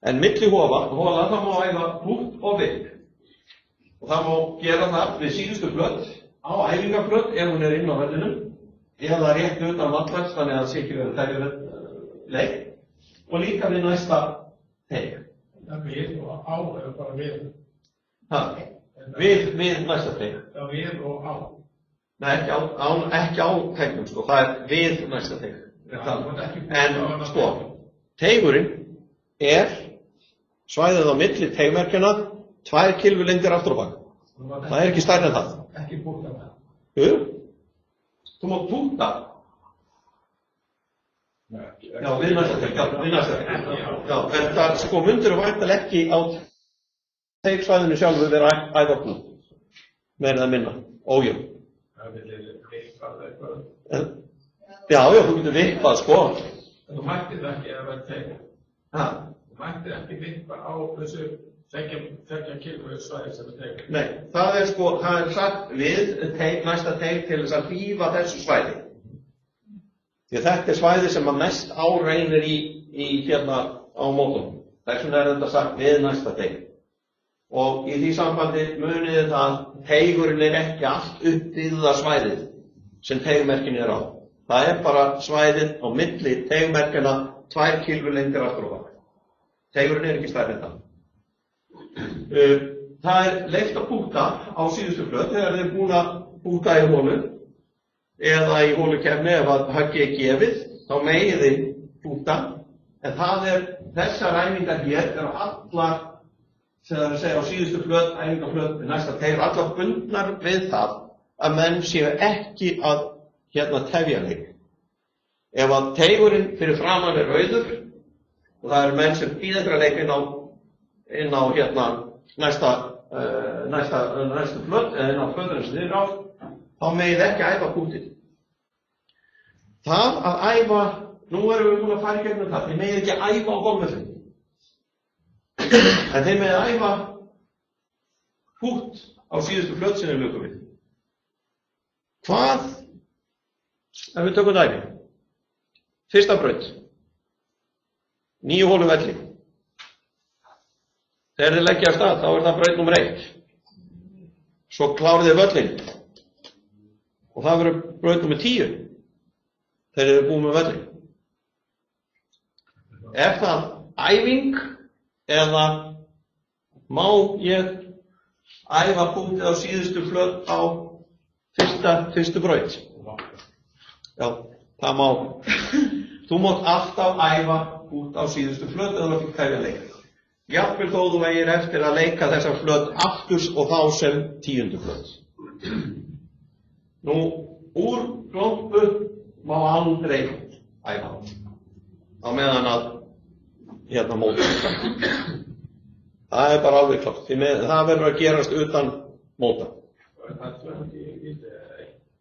En milli hóla, það má æfa pútt og vipp. Og það má gera það við síðustu flöt, á æfingarflöt ef hún er inn á vellinum, eða rétt utan vallar, þannig að það sé ekki verið tefjulegt leik, og líka við næsta teig. Það við og á eða bara við? Við næsta teig. Já, við og á. Nei, ekki á teignum, það er við næsta teig. En teigurinn er svæðið á milli teigmerkjana 2 kylfulengdir aftur á bak. Það er ekki stærri en það. Ekki púta það? Jú, þú mátt púta. Já, við næsta teig. Já, en það mundur væntanlega ekki á teigsvæðinu sjálfu vera að æfa pút. Meira eða minna, ójöfn. Það vil vippað eitthvað. Já, þú getur vippað, Þú mættir það ekki að vera teig. Þú mættir ekki vippa á þessu 2 kylfu svæði sem er teig. Nei, það er sagt við næsta teig til þess að hlífa þessu svæði. Því að þetta er svæði sem að mest áreynir í á mótunum. Þess vegna er þetta sagt við næsta teig. Og í því sambandi munið það teigurinn er ekki allt uppbyggða svæðið sem teigmerkin er á. Það er bara svæðið á milli teigmerkjana 2 kylfulengdir aftur á bak. Teigurinn er ekki stærri en það. Það er leyft að púta á síðustu flöt þegar þið er búin að púta í hólu eða í hólukefni ef að höggi er gefið, þá megið þið púta. En þessar æfingar hér eru allar, sem það er að segja á síðustu flöt, æfingarflöt, næsta teig, allar bundnar við það að menn séu ekki að tefja leik. Ef að teigurinn fyrir framan er rauður og það eru menn sem bíða eftir að leika inn á næstu flöt eða inn á flöturinn sem þið eru á, þá megið ekki æfa pútið. Það að æfa, nú erum við búin að fara í gegnum það, þið megið ekki æfa á golfvellinum. En þið megið æfa pút á síðustu flöt sem þið lukum við. Hvað? Ef við tökum dæmi. Fyrsta braut. 9 hólu velli. Þegar þið leggja af stað, þá er það braut númer 1. Svo klárið þið völlin. Og það verður braut númer 10. Þegar þið búið með völlin. Er það æfing eða má ég æfa punktið á síðustu flöt á fyrstu braut? Já, það má. Þú mátt alltaf æfa út á síðustu flöt eða þú ekki tefja leik. Jafnvel þó þú eigir eftir að leika þessa flöt afturs og þá sem 10. flöt. Nú, úr klompu má aldrei æfa á meðan að móta. Það er bara alveg klárt. Það verður að gerast utan móta.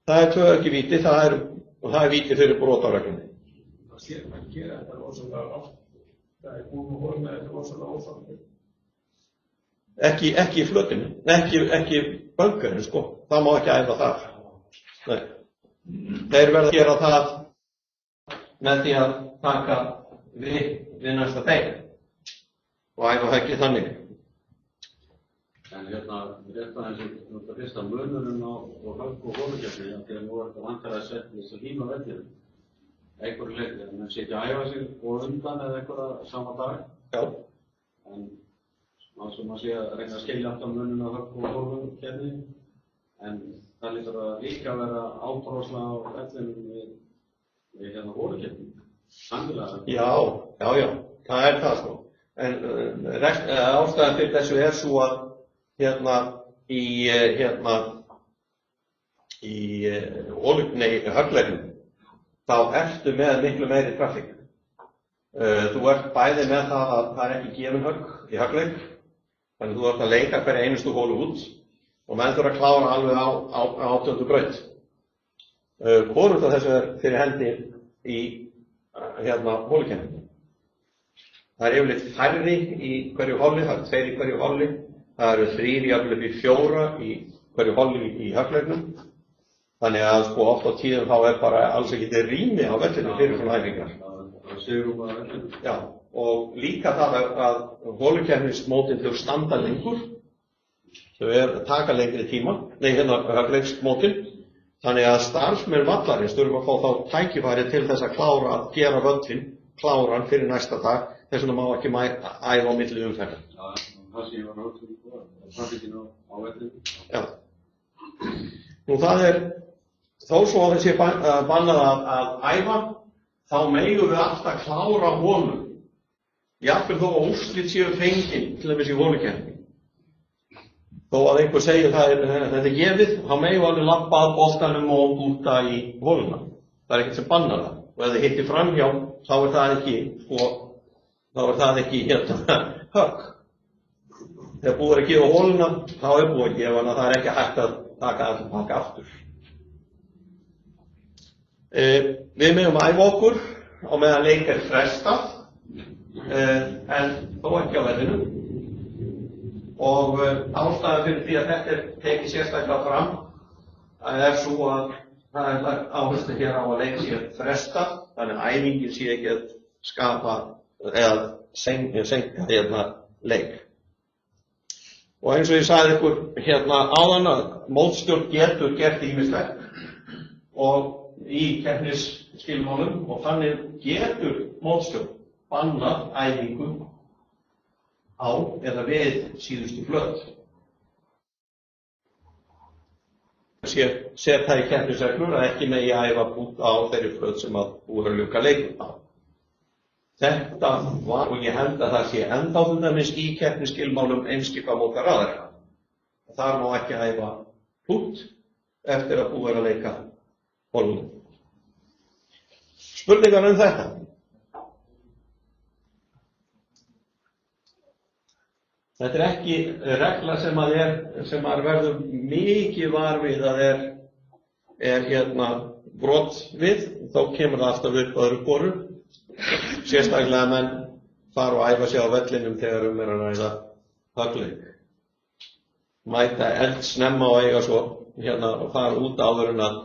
Það er 2 ekki víti, og það er víti fyrir brot á reglunni. Það sér maður gera þetta rosalega oft. Það er búin að hóla með þetta rosalega ósamlega. Ekki í flötinu, ekki böngarinn, það má ekki æfa þar. Nei. Þeir verða að gera það með því að taka við næsta teik og æfa höggið þannig. En hérna, rétt aðeins þetta fyrsta munurinn á högg og holukeppni, því að nú er þetta vantar að setja þess að líma vellinum. Einhverju leyti, en menn sé ekki að æfa sig og undan eða einhverja sama dag. Já. En maður sé að reyna að skilja alltaf munurinn á högg og holukeppni, en það lítur að líka vera ábróðsla á vellinum við hérna holukeppni. Samfélaga. Já, það er það sko. En ástæðan fyrir þessu er svo að í höggleiknum þá ertu með miklu meiri trafík. Þú ert bæði með það að það er ekki gefin högg í höggleik, þannig þú ert að leika hverja einustu hólu út og menn þurfa að klára alveg á 8. braut. Hvorugt af þessu er fyrir hendi í holukeppninni. Það er yfirleitt færri í hverju holli, það eru 2 í hverju holli, það eru 3, jafnvel upp í 4 í hverju holli í höggleiknum. Þannig að sko oft á tíðum þá er bara alls ekki rými á vellinu fyrir svona æfingar. Það séu bara vellinu. Já, og líka það að holukeppnismótin þau standa lengur, þau taka lengri tíma, höggleiksmótin, þannig að starfsmenn vallarins þurfa að fá þá tækifæri til þess að klára að gera völlin kláran fyrir næsta dag. Þess vegna má ekki æfa á milli umferðar. Já, það sé ég var trafikinn á vellinu. Já. Nú það er, þó svo að þessi bannað að æfa, þá megum við alltaf klára holu. Jafnvel þó að úrslit séu fengin, til dæmis í holukeppni. Þó að einhver segir þetta er gefið, þá megum við alveg labba að boltanum og búta í holuna. Það er ekkert sem bannar það. Og ef þið hittir framhjá, þá er það ekki högg. Þegar búið að gefa holuna, þá er búið að gefa hana, það er ekki hægt að taka aftur. Við megum æfa okkur á meðan leik er frestað, en þó ekki á vellinu. Og ástæðan fyrir því að þetta er tekið sérstaklega fram, það er svo að það er lagt áherslu hér á að leik sé frestað, þannig að æfingin sé ekki að skapa eða senka leik. Og eins og ég sagði ykkur áðan að mótstjórn getur gert ýmislegt og í keppnisskilmálum og þannig getur mótstjórn bannað æfingu á eða við síðustu flöt. Setja í keppnisreglur að ekki megi æfa út á þeirri flöt sem að búið að ljúka leikum á. Þetta var, og ég held að það sé ennþá til dæmis í keppnisskilmálum einskipamóta raðarka. Þar má ekki æfa út eftir að búið að leika holunum. Spurningar þetta? Þetta er ekki regla sem maður verður mikið var við að er brot við, þá kemur það alltaf upp öðru hvoru. Sérstaklega menn fara og æfa sig á vellinum þegar er að ræða höggleik. Mæta eldsnemma og eiga svo og fara út áður en að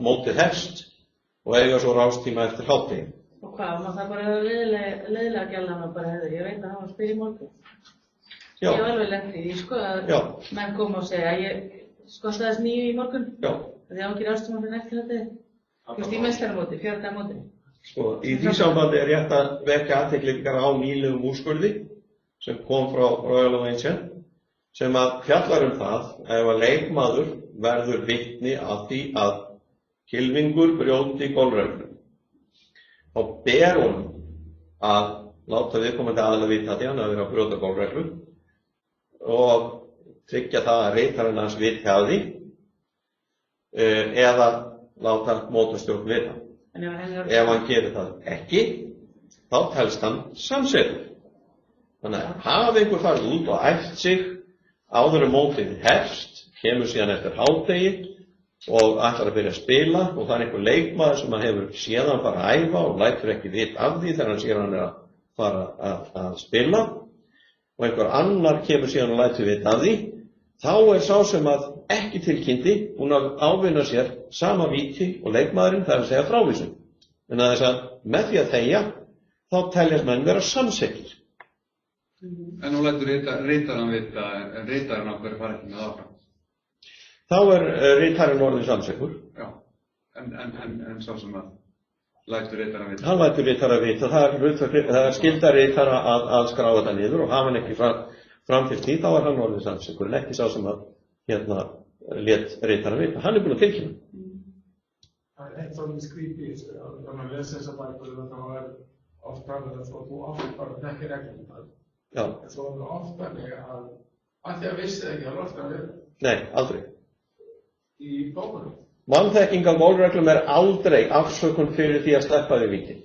mótið hefst og eiga svo rástíma eftir hádegi. Og hvað, maður það bara leiðilega gæla bara ég reyndi að hafa spil í morgun. Já. Ég var alveg lent í því að menn koma og segja ég skostaðist 9 í morgun. Já. Það var ekki rástíma fyrir eftir þetta. Þú veist, í meistaramóti, 4. daga móti. Í því sambandi er rétt að vekja athygli á nýlegum úrskurði sem kom frá Royal Ancient sem að fjallar það ef að leikmaður verður vitni að því að kylfingur brjóti golfreglum. Þá ber honum að láta viðkomandi aðila vita að því hann hafi verið að brjóta golfreglum og tryggja það að ritarinn hans viti af því eða láta mótorstjórn vita. Ef hann gerir það ekki, þá telst hann samsettur. Þannig að hafi einhver farið út og æft sig áður en mótið hefst, kemur síðan eftir hádegi og ætlar að byrja að spila og það er einhver leikmaður sem hefur síðan fara að æfa og lætur ekki vita af því þegar hann sér hann að fara að spila og einhver annar kemur síðan og lætur vita af því, þá er sá sem að ekki tilkynnti búinn að ávinna sér sama víti og leikmaðurinn, það er að segja frávísun. En að þess að með því að þegja, þá teljast menn vera samsekir. En nú lætur ritarann vita, en ritarinn á hverju fara ekki með áfram. Þá ritarinn orðinn samsekur. Já, en sá sem að lætur ritarann vita. Hann lætur ritara vita, það er skylda ritara að skrá þetta niður og hafa hann ekki framfylgt því, þá er hann orðinn samsekur, en ekki sá sem að lét ritara vita. Hann er búinn að tilkynna. Það er eitt svona skrítið, þegar maður lesa þessar bækur, þá oft talað að þú oft bara þekkir reglum. Já. En svo er það oft þannig að því að vissið ekki að lofta við. Nei, aldrei. Í bókunum. Vanþekking á gólfreglum er aldrei afsökun fyrir því að sleppa við víti.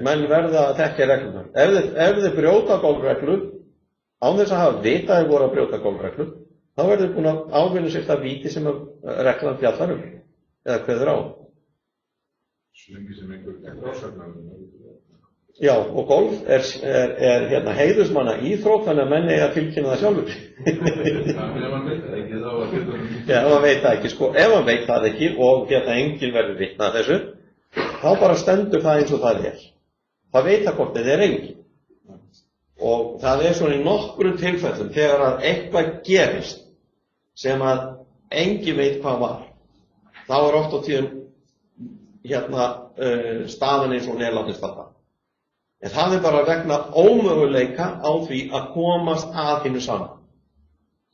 Menn verða að þekkja reglunar. Ef þið brjóta gólfreglu, án þess að hafa vitað að þið voru að brjóta gólfreglu, þá verður búin að ávinna sér það víti sem reglan fjallar eða kveður á. Slengi sem einhver rósagnar. Já, og golf er heiðursmanna íþrótt, þannig að menn eiga að tilkynna það sjálfur. Ef hann veit það ekki, þá var þetta. Já, ef hann veit það ekki, sko, ef hann veit það ekki og enginn verður vitni að þessu, þá bara stendur það eins og það er. Það veit það hvort þetta er enginn. Og það er svona í nokkrum tilfellum þegar að eitthvað gerist sem að enginn veit hvað var. Þá er oft á tíðum staðan eins og neðlátist þarna. En það er bara vegna ómöguleika á því að komast að hinnu saman.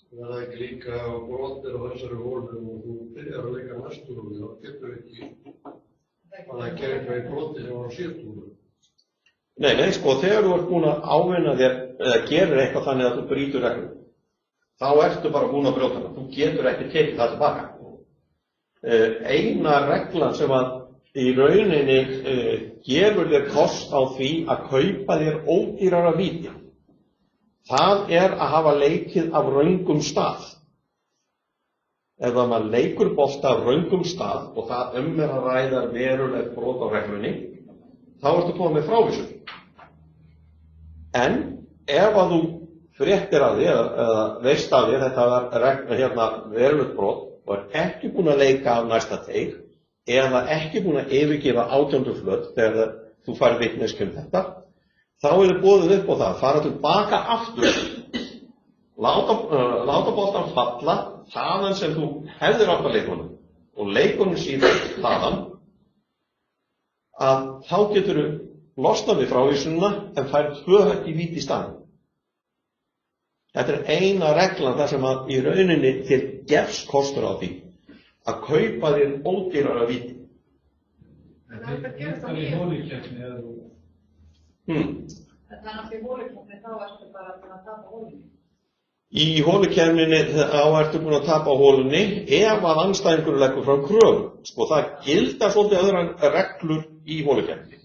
Það er ekki líka á brotir á þessari holu og þú byrjar að leika næstu holu, þá getur ekki að gera eitthvað í broti sem var á síðustu holu. Nei, sko, þegar þú ert búin að ávinna þér eða gerir eitthvað þannig að þú brýtur reglum, þá ertu bara búin að brjóta hana. Þú getur ekki tekið það tilbaka. Eina reglan sem að í rauninni gefur þér kost á því að kaupa þér ódýrara víti. Það er að hafa leikið af röngum stað. Ef maður leikur bolta af röngum stað og það er að ræða verulegt brot á reglunni, þá ertu komið með frávísun. En ef að þú fréttir af því eða veist af því þetta var verulegt brot og er ekki búin að leika af næsta teig, eða ekki búin að yfirgefa 18. flöt þegar þú fær vitneskju þetta, þá er þið boðið upp á það að fara tilbaka aftur, láta boltan falla þaðan sem þú hefðir átt að leikunum og leikunum síðan þaðan, að þá getur þú losnað við frávísununa en fær 2 högg í víti í staðinn. Þetta er eina reglan þar sem að í rauninni þér gefst kostur á því að kaupa þér ódýrara víti. En það gerist á í nýjum. holukeppni eða þú. Þannig að í holukeppni þá ertu bara búin að tapa holunni. Í holukeppninni þá ertu búin að tapa holunni ef að andstæðingur leggur fram kröfu. Sko, það gilda svolítið öðrar reglur í holukeppninni.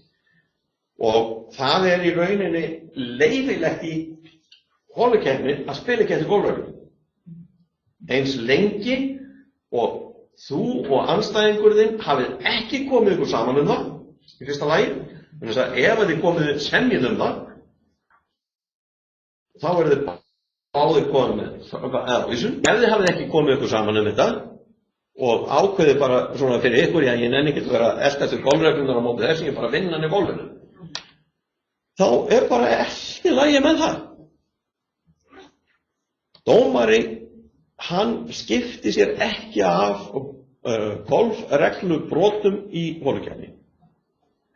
Og það er í rauninni leyfilegt í holukeppni að spila ekki eftir gólfreglum. Eins lengi og þú og andstæðingur þinn hafið ekki komið ykkur saman það, í fyrsta lagi, en þess að ef þið komið semjið það, þá er þið báðir komið með frávísun. Ef þið hafið ekki komið ykkur saman þetta og ákveðið bara svona fyrir ykkur, ég nenni ekki að vera elta eftir gólfreglunar á móti þess, ég bara vinna hann í gólfinu, þá er bara ekki lagi með það. Dómari, hann skipti sér ekki af golfreglubrotum í holukeppni.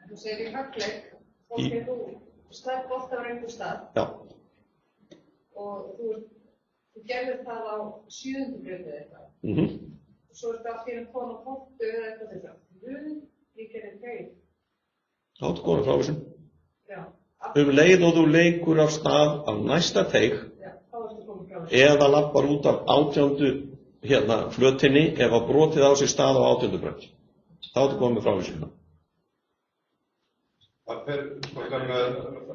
En þú segir í höggleik, fólk er þú stærð bolta á einhver stað. Já. Og þú gerðir það á 7. breytið eitthvað. Og svo er þetta allt í einu konu á 8 eða eitthvað þetta. Ég gerði þeir. Þá ertu komin frávísun. Já. Leið og þú leikur af stað á næsta teig, Já, þá ertu komin frávísun. eða lappar út af 18. flötinni ef að brotið á sér stað á 18. braut. Þá ertu komið með frávísunina. Það fer, sko, það með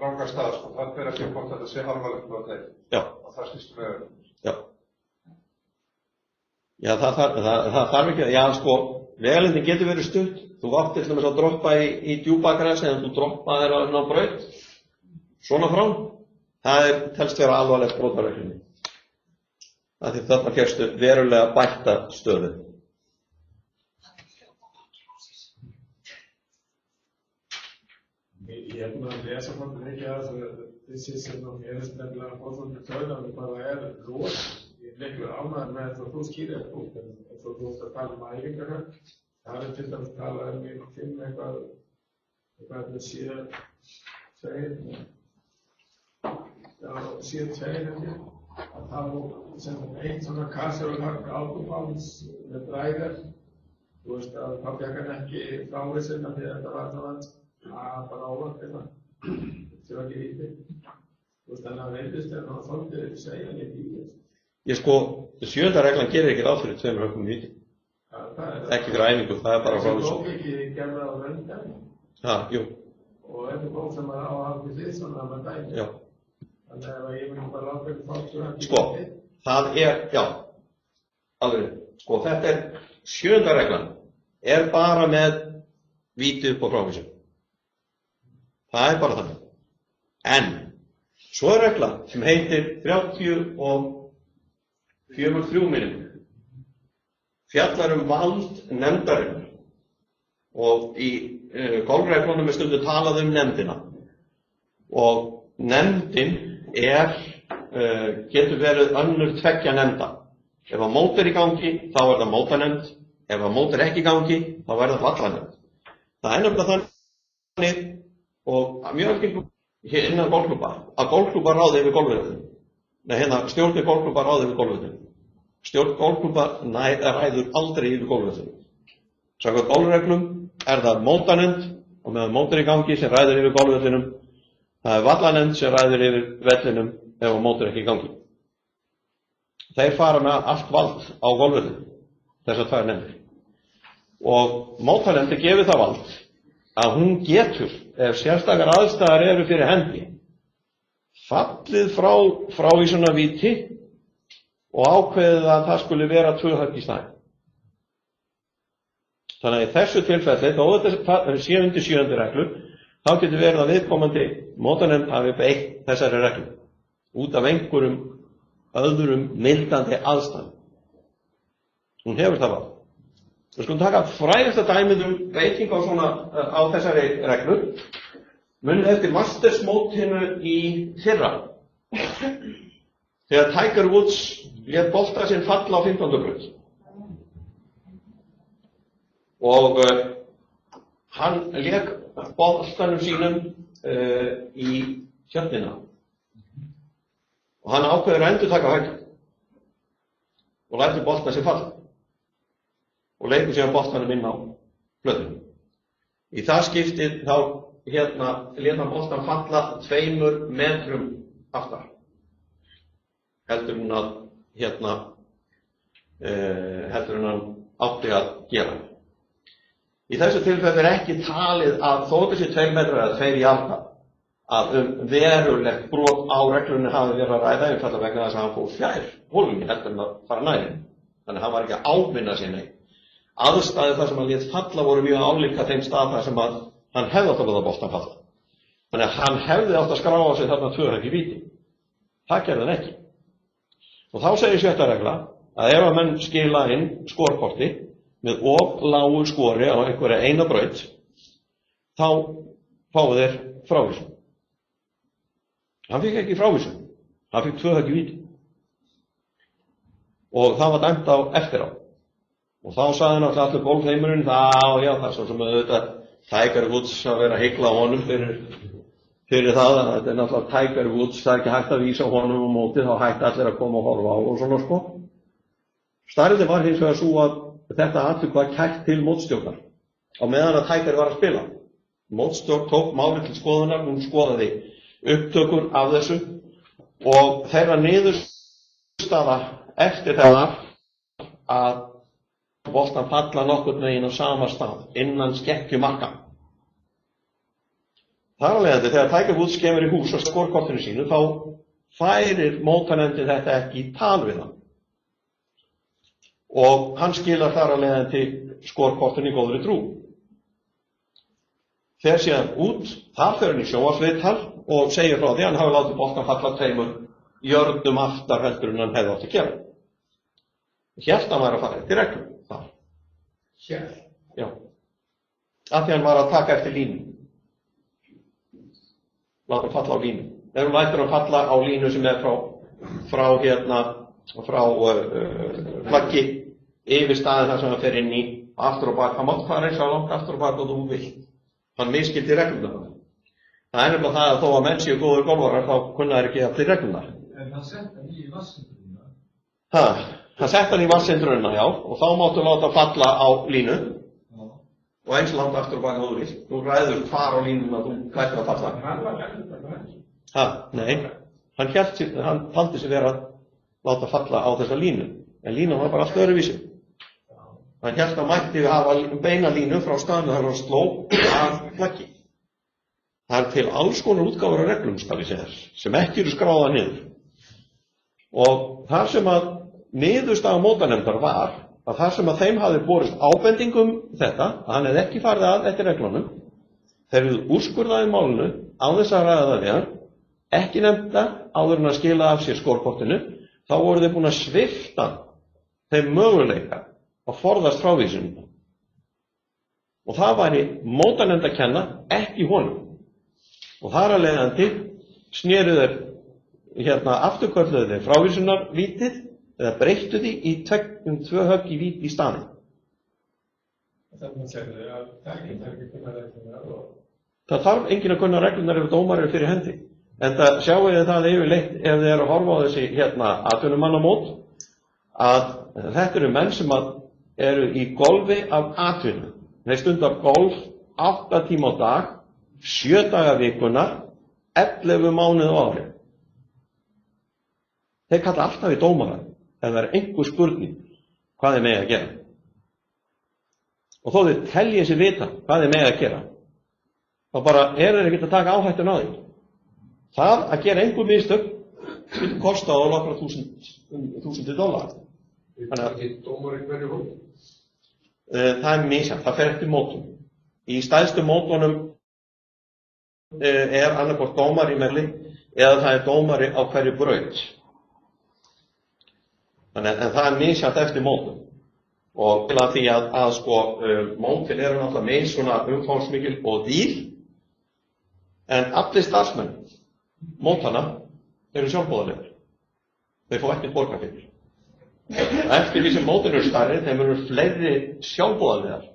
ranga stað, sko, það fer ekki hvort þetta sé alvarlegt á þeir. Já. Og það snýst með. Já. Já, það þarf ekki, já, sko, vegalengdin getur verið stutt. Þú átt til dæmis að droppa í djúpagræs eða þú droppaðir á braut. Svona frá. Það telst vera alvarlegt brot á reglunni. Þarna fékkstu verulega bætta stöðu. Ég er búinn að lesa svolítið mikið af þessi sem gerist nefnilega á svolítið tauganum bara rosa. Ég er miklu ánægður með þetta og þú skýrir þetta út, en þú ert að tala æfingarhögg. Það til dæmis talað í film eitthvað þetta C2 að þá sem eitt svona casual-högg autobáns með dræðir. Þú veist að þá fékk hann ekki frávísina því að þetta var svona bara óvægt það. Þetta var ekki víti. Þú veist þannig að veitist en hann þótti segja hann ekki víti. Ég sko, 7. reglan gerir ekki ráð fyrir 2 höggum víti. Ekki fyrir æfingu, það er bara frávísina. Þessi bók ekki gerða á röndar. Jú. Og þetta er bók sem maður á að hafa til því svona að maður dæmi. Já. Þannig að ég myndi bara láta ekki fólk svo ekki sko, það já, alveg, sko, þetta er 7. reglan, er bara með víti upp á frávísun. Það er bara þannig. En, svo er regla sem heitir 34 minnum, fjallar vald nefndarinnar og í golfreglunum er stundum talað nefndina og nefndin getur verið önnur 2 nefnda. Ef að mót í gangi, þá er það mótanefnd. Ef að mót ekki í gangi, þá er það vallanefnd. Það er nefnilega þannig og mjög algengt innan golfklúbba að golfklúbbar ráði yfir golfvellinum. Stjórnir golfklúbbar ráði yfir golfvellinum. Stjórn golfklúbba ræður aldrei yfir golfvellinum. Samkvæmt golfreglum er það mótanefnd og meðan mót í gangi sem ræður yfir golfvellinum. Það er vallanefnd sem ræður yfir vellinum ef að mót ekki í gangi. Þeir fara með allt vald á golfvellinu, þessar 2 nefndir. Og mótanefndi gefur það vald að hún getur, ef sérstakar aðstæður eru fyrir hendi, fallið frá frávísunarvíti og ákveðið að það skuli vera 2 högg í staðinn. Þannig að í þessu tilfelli, þó þetta sé undir 7. reglu, þá getur verið að viðkomandi mótanefnd hafi beitt þessari reglu út af einhverjum öðrum mildandi aðstæðum. Hún hefur það vald. Við skulum taka frægasta dæmið beiting á þessari reglu. Munið eftir Masters-mótinu í fyrra. Þegar Tiger Woods lét bolta sinn falla á 15. braut. Og hann lék boltanum sínum í tjörnina. Og hann ákveður að endurtaka höggið og lætur boltan sig falla og leikur síðan boltanum inn á flötunum. Í það skiptið þá lét hann boltan falla 2 metrum aftar heldur en hann átti að gera. Í þessu tilfelli er ekki talið að þó þessi 2 metrar eða 2 jarðar að verulegt brot á reglunni hafi verið að ræða einfaldlega vegna þess að hann fór fjær hólunni heldur en að fara nærri. Þannig að hann var ekki að ávinna sér neitt. Aðstæður þar sem hann lét falla voru mjög álíka þeim stað þar sem hann hefði átt að láta boltann falla. Þannig að hann hefði átt að skráa sig þarna 2 högg í víti. Það gerði hann ekki. Og þá segir 7. regla að ef að menn skila inn skorkorti með of lágu skori á einhverja eina braut, þá fáu þeir frávísun. Hann fikk ekki frávísun, hann fikk 2 högg í víti. Og það var dæmt á eftir á. Og þá sagði náttúrulega allur golfheimurinn, já, það er svo sem auðvitað Tiger Woods að vera að hygla á honum fyrir það að þetta er náttúrulega Tiger Woods, það er ekki hægt að vísa honum á móti, þá hægt allir að koma og horfa á og svona sko. Staðreyndin var hins vegar svo að þetta atvik var kært til mótstjórnar á meðan að Tiger var að spila. Mótstjórn tók málið til skoðunar, hún skoðaði upptökur af þessu og þeirra niðurstaða eftir það að boltan falla nokkurn veginn á sama stað innan skekkjumarka. Þar af leiðandi þegar Tiger Woods kemur í hús á skorkortinu sínu þá færir mótanefndin þetta ekki í tal við hann. Og hann skilar þar af leiðandi skorkortinu í góðri trú. Fer síðan út, þar fer hann í sjónvarpsviðtal og segir frá því að hann hafi látið boltan falla 2 jörðum aftar heldur en hann hefði átt að gera. Hélt hann var að fara eftir reglum þar. Hélt? Já. Af því hann var að taka eftir línu. láta hann falla á línu. Ef þú lætur hann falla á línu sem er frá flaggi yfir staðinn þar sem hann fer inn í, aftur og bak, hann mátt fara eins og langt aftur og bak og þú vilt. Hann misskildi reglurnar. Það er nefnilega það að þó að menn séu góður golfarar þá kunna þær ekki allir reglurnar. En hann sett hann í vatnsendruna? Hann sett hann í vatnsendruna, já, og þá máttu láta falla á línu og eins langt aftur og bak og þú vilt. Þú ræður hvar á línuna þú lætur að falla. Nei, hann taldi sig vera að láta falla á þessa línu, en línan var bara allt öðruvísi. Hann hélt að mætti hafa beina línu frá staðnum þar hann sló af flaggi. Það er til alls konar útgáfur af reglum, skal ég segja þess, sem ekki eru skráðar niður. Og þar sem að niðurstaða mótanefndar var að þar sem að þeim hafði borist ábendingum þetta, að hann hefði ekki farið að eftir reglunum, þeir hefðu úrskurðaði málinu á þess að ræða það við hann, ekki nefnda áður en að skila af sér skórkortinu, þá voru þeir búin að svipta þeim möguleika að forðast frávísunum. Og það væri mótanefnd að kenna, ekki honum. Og þar að leiðandi sneru þeir afturkölluðu þeir frávísunarvítið eða breyttu því í 2 högg í víti í staðinn. Það þarf enginn að kunna reglunar ef dómar eru fyrir hendi. En það sjáu þið það yfirleitt ef þið eru að horfa á þessi atvinnumannamót að þetta eru menn sem eru í golfi af atvinnu. Þeir stundar golf 8 tíma á dag, 7 daga vikunar, 11 mánuði á ári. Þeir kalla alltaf í dómara ef það er einhver spurning hvað þeir mega að gera. Og þó þeir telji sig vita hvað þeir mega að gera, þá bara þeir ekki að taka áhættun á því. Það að gera einhver mistök getur kostað á nokkra þúsundir dollara. Það er ekki dómar í hverju hóp? Það er misjafnt, það fer eftir mótum. Í stærstu mótunum er annarkvort dómari í melli eða það er dómari á hverju braut. En það er misjafnt eftir mótum. Og til að því að mótin eru náttúrulega meins svona umfangsmikil og dýr, en allir starfsmenn mótana eru sjálfboðaliðar. Þeir fá ekki borga fyrir. Eftir því sem mótin eru stærri, þeim eru fleiri sjálfboðaliðar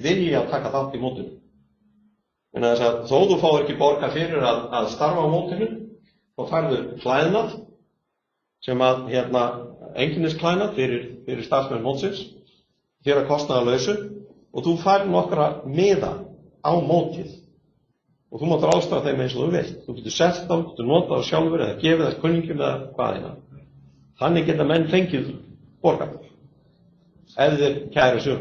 vilja að taka þátt í mótinu. En þess að þó þú fáir ekki borga fyrir að starfa á mótinu, þá færðu klæðnað sem einkennisklæðnað fyrir starfsmenn mótsins, fyrir að kostnaðarlausu, og þú færð nokkra miða á mótið. Og þú mátt ráðstafa þeim eins og þú vilt. Þú getur selt þá, getur notað þá sjálfur eða gefið þess kunningjum eða hvaðina. Þannig geta menn fengið borgað ef þeir kæra sig.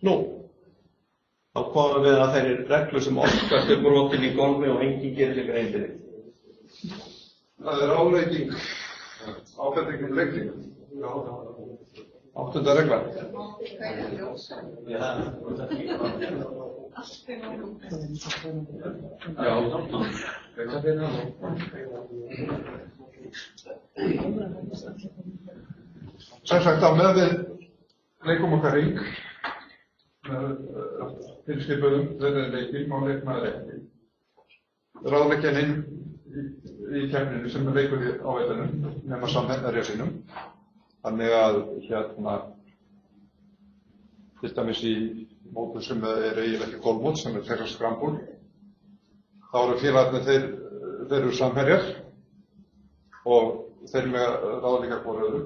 Nú, þá komum við að þeirri reglu sem oftast er brotin í golfi og enginn gerir sig grein fyrir. Það er álegging, ábendingum leikling. 8. regla. Sem sagt á með við leikum okkar ring með tilskipunum þeirri leikil má leikmaður ekki. Ráðleggjaninn í keppninu sem leikur á vellinum nema samherja sínum. Þannig að til dæmis í mótum sem er eiginlega ekki golfmót, sem er Texas Scramble, þá eru félagarnir þeir eru samherjar og þeir með ráðleika hvort öðru.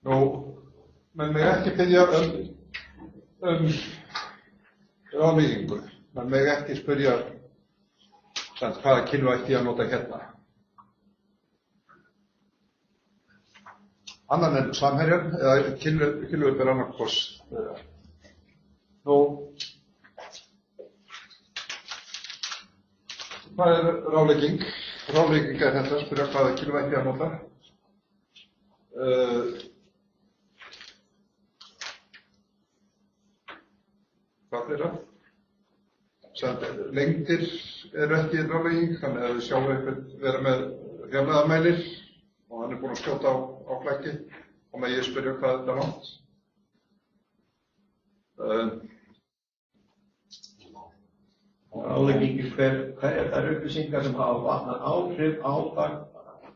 Nú, menn meg ekki biðja ráðleggingu. Menn meg ekki spyrja hvaða kylfu ætti ég að nota hérna. Annan en samherjar eða kylfu ber annarkvors. Nú, hvað er ráðlegging? Ráðlegging er þetta að spyrja hvaða kylfu ætti ég að nota. Hvað er það? Lengdir eru ekki ráðlegging, þannig að við sjáum einhvern vera með fjarlægðarmælir og hann búinn að skjóta á flekki og með ég spyrja hvað þetta er langt. Ráðleggingi hver er þær upplýsingar sem hafa áhrif á það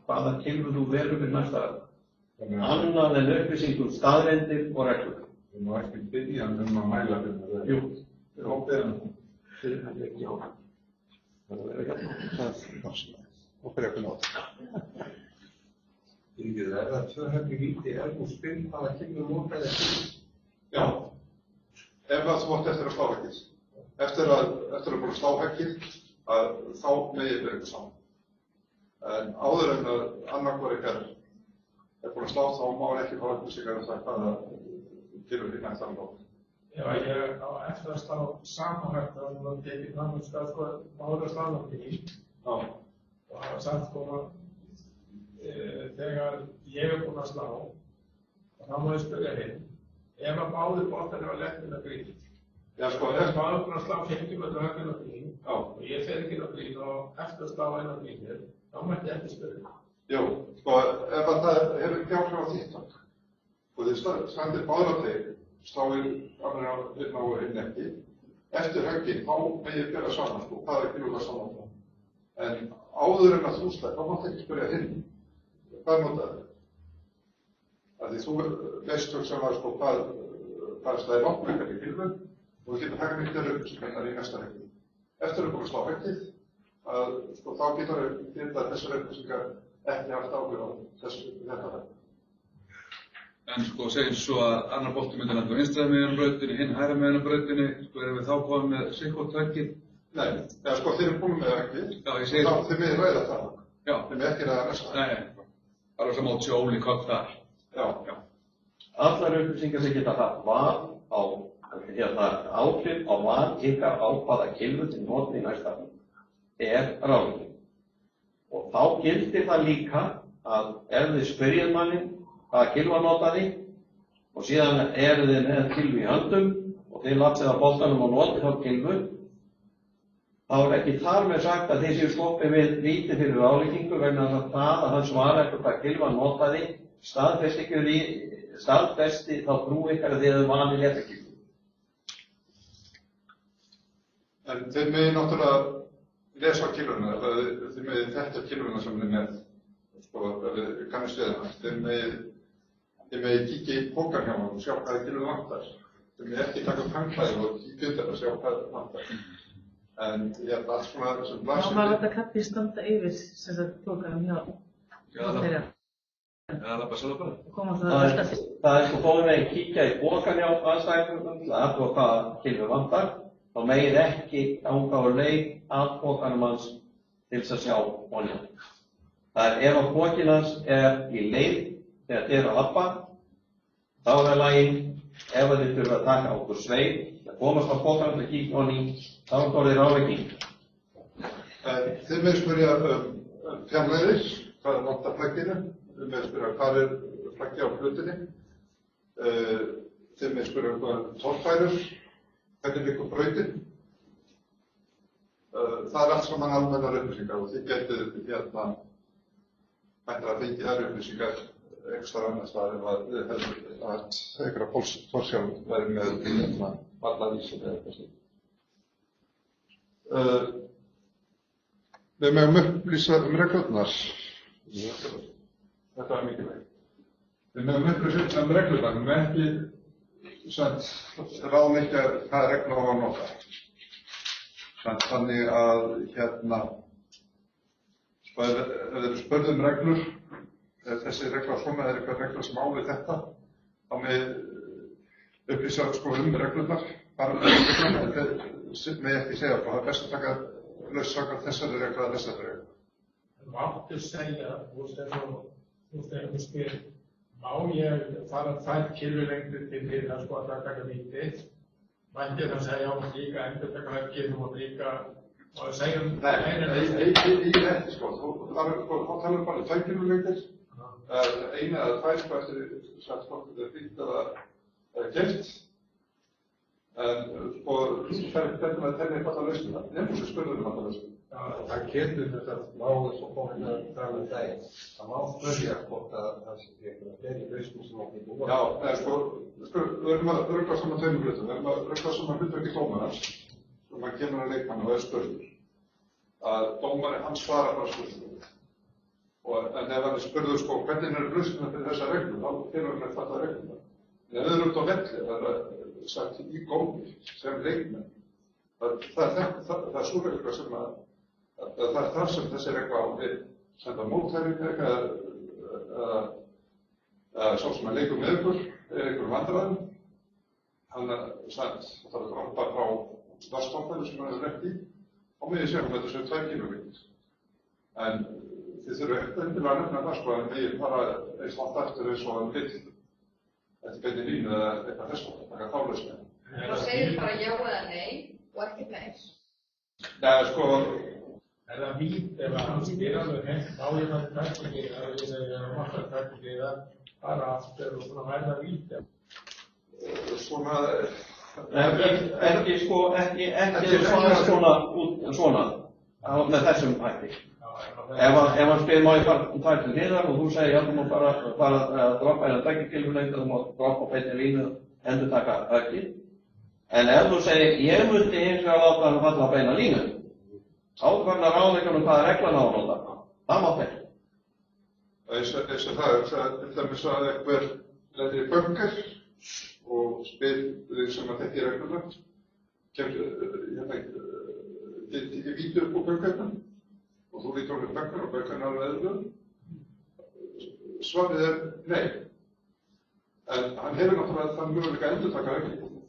hvaða kylfu þú velur við næsta annað en upplýsingum staðreyndir og reglur. Við má ekki byrja að mæla fyrir það. Jú. Fyrir hann ekki á. Það er og fyrir ekki nót. Er það 2 höfni víti og spil hvaða kylfu notaði ekki? Já. Ef að þú átt eftir að slá hekkið. Eftir að búin að slá hekkið, þá megið verið eitthvað saman. En áður en að annarkvar ykkar er búin að slá, þá má ekki fá upplýsingar það hvaða kylfu þín ætlar að nota. Já, ég á eftir að slá samanhægt að það tekið fram um stað áður að sláðandi Já. og hafa sagt þegar ég búinn að slá þá má ég spyrja hinn ef að báðir boltarnir var lettir að grín Já, ef báðir búinn að slá 50 metra höggin á grín og ég fer ekki á grín og eftir að slá einn á grínir þá mætti ég ekki spyrja. Jú, ef að það hefur ekki áhrif á þitt og þið standir báðir á þeir sláir annar á hinn og hinn ekki. Eftir höggin þá megið bera saman hvað er kylfu það saman. En áður en að þú slæð, þá mátt ekki spyrja hinn. Hvað notaði? Því þú veist hugsanlega hvað slæði langt með ekki kylfu og þú getur hægt þér upplýsingar í næsta höggi. Eftir að búin að slá höggið, þá getur þessar upplýsingar ekki haft áhrif á þetta högg. En segjum svo að annar bolti myndi landa vinstra megin á brautinni, hinn hægra megin á brautinni, erum við þá komið með sikkvort höggið? Nei, þeir eru búin með höggið, þá þið megið ræða það. Já. Þið megið ekki ræða næsta. Nei, bara sem átt sér ólík högg þar. Já. Allar upplýsingar sem geta haft áhrif á val ykkar á hvaða kylfu til notið í næsta ráðlegging. Og þá gildir það líka að ef þið spyrjið manninn hvaða kylfu hann notaði og síðan eru þið með kylfu í höndum og þið lappið á boltanum og notið þá kylfu, þá er ekki þar með sagt að þið séu sloppið við víti fyrir ráðleggingu vegna þess að það að hann svara eitthvað hvað kylfu hann notaði staðfesti þá trú ykkar að þið hefðu vanið léttakylfu. En þið megið náttúrulega lesa á kylfuna, þið megið þetta kylfuna sem þið með, ef þið kannist við það. Þið megið kíkja í pókan hjá hann og sjá hvaða kylfu vantar. Þið megið ekki taka upp handklæði og kíkja undir að sjá hvað vantar. En ég held allt svona sem blasir við. Má maður láta kaffið standa yfir sem sagt pókanum hjá þeirra? Já, það bara sjálf bara. Það er bóðið meginn kíkja í pókan hjá aðstæðingum til að athuga hvaða kylfu vantar. Þá megið ekki ganga á leið að pókanum hans til þess að sjá honum. Það er ef að pókinn hans er í leið þegar þið eru að labba, þá er það laginn. Ef þið þurfa að taka okkur sveig, að komast á pókanum til að kíkja honum, þá er það ráðlegging. Þið megið spyrja fjarlægðir, hvað er langt af flekkinu. Þið megið spyrja hvað er flekki á hlutinni. Þið megið spyrja hvað er torfærur. Hvernig liggur brautin? Það er allt saman almennar upplýsingar og þið getið bættir að fengið þær upplýsingar einhvers staðar annars staðar ef að þið hefðu að einhverja forsjálf væri með vallavísir eða eitthvað slíkt. Við megum upplýsa reglurnar. Þetta var mikilvægt. Við megum upplýsa reglurnar, við megum ekki ráðleggja hvaða reglur á að nota. Þannig að ef þið spurðum reglur, þessi regla svona er eitthvað regla sem á við þetta, þá með upplýsa reglurnar, bara reglurnar, með ekki segja frá, það er best að taka lausakar þessari regla eða þessari regla. Þú áttu segja, þú spyr, má ég fara þær kylfulengdir til því að taka víti? Mætti það segja á líka endur taka höggið og líka og segja Nei, ekki þá talar bara 2 kylfulengdir, eina eða 2 eftir hvort þetta er frítt eða keypt. En sko, þú fer ekki þetta með að telja eitthvað að lausna, nefnum sem spurðum alla lausna. Já, það getur þetta máli svo fólk að tala daginn. Það má spyrja hvort að það sé eitthvað fleiri lausnum sem átti búið. Já, við erum að rugla saman tveimur hlutum. Við erum að rugla saman hlutverki dómarans, sem hann kemur að leikmanni og er spurður. Að dómari, hann svarar bara spurningu. En ef hann er spurður sko, hvernig er lausnum fyrir þessa reglu, þá finnur hann að fatta regluna. En ef þau eru út á velli, það er sagt í gómi sem leikmenn. Það er svo regla sem það er það sem þessi regla á við senda móttæringu eða sá sem að leikur með ykkur einhverjum vandræðum. Hann það er að hoppa frá vassstofnæðu sem hann er lent í og miður séum þetta sem 2 kílómetrar. En þið þurfum ekkert endilega að nefna það sko en við fara eins langt eftir eins og hann vill eftir beinni línu eða eitthvað þess að taka þá lausnir. Þá segir bara já eða nei og ekkert meir. Nei, sko. Er það vítt ef hann spyr alveg hengt á ég þannig tækningi að við segjum margar tækningi að fara aftur og svona væri það vítt? Svona. Ekki svona með þessum hætti. Ef hann spyr má ég fara til hliðar og þú segir já þú má bara droppa eða tæknikilfurleik þú má droppa beinni línu og endurtaka höggið. En ef þú segir ég myndi hins vegar láta hann falla á beina línu ákvarðnar ráðleikunum hvaða reglan á að nota. Það mátt ekki. Eins og það er til dæmis að einhver lendir í bunker og spyr þig sem að þetta er regluna. Get ekki vítu upp úr bunkerinn og þú lítur á bunker og bunkerinn er alveg eðlum. Svarið er nei. En hann hefur náttúrulega þann möguleika að endurtaka regluna.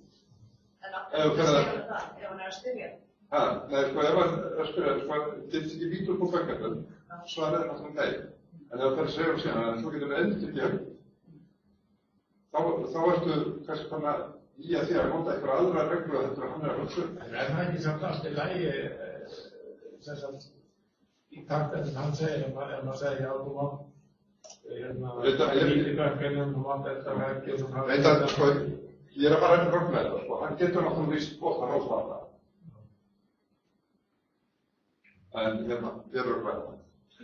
En af hverju segir hann það ef hann er að spyrja? Nei, sko, ef hann er að spyrja, sko, get ekki vítu upp úr bunkerinn, svarið er náttúrulega nei. En ef það er að segja síðan að þú getur endurtekið höggið, þá ertu kannski þannig að í að því að nota einhverja aðra reglu að þetta hann er að hugsa. En er það ekki samt allt í lagi í takt eftir hann segir ef maður segir já þú mátt víti bökkunum, þú mátt þetta höggið og svona. Reyndar, sko, ég er að fara eftir með það, sko, hann getur náttúrulega víst gott að ráðsvara það. En hérna, ég er að það.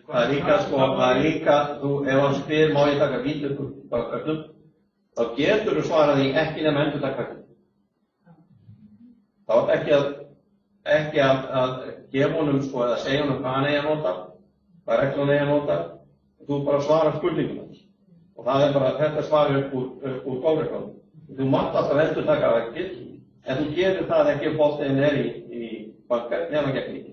Það er líka, ef hann spyr má ég taka víti upp úr bökkunum, þá getur þú svarað því ekki nema endurtaka höggið. Þá er ekki að gefa honum sko eða segja honum hvað hann eigi að nota, hvað reglun eigi að nota, þú bara svarar spurningum hans. Og það er bara þetta svar upp úr góðreglunum. Þú mátt alltaf endurtaka höggið, en þú gerir það ekki ef boltinn er í bunker nema gegn víti.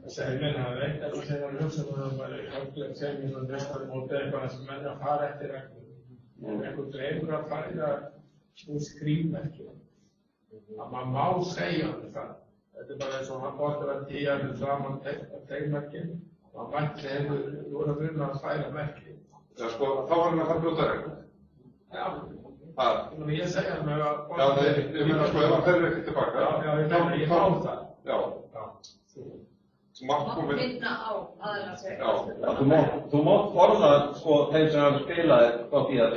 Segir mér að eitt af það sem var hugsun og það var hálflegt segir mér svona nestaði mótið eitthvað sem menn að fara eftir reglum. Einhvern dreifur að færa úr skrýmmerkjum. Að maður má segja hann það. Þetta er bara eins og hann bortur að tíja við saman tegnmerkjum og hann vænti hefur voru að bruna að færa merkjum. Já, sko, þá var hann að fara brjóta reglum. Já, ég segja hann með að Já, ég meina sko, ef hann ferður ekki tilbaka. Já, ég meina, ég fá það. Já. Þú mátt komið minna á aðeins að segja. Já, þú mátt forða sko þeim sem hann spilaði frá því að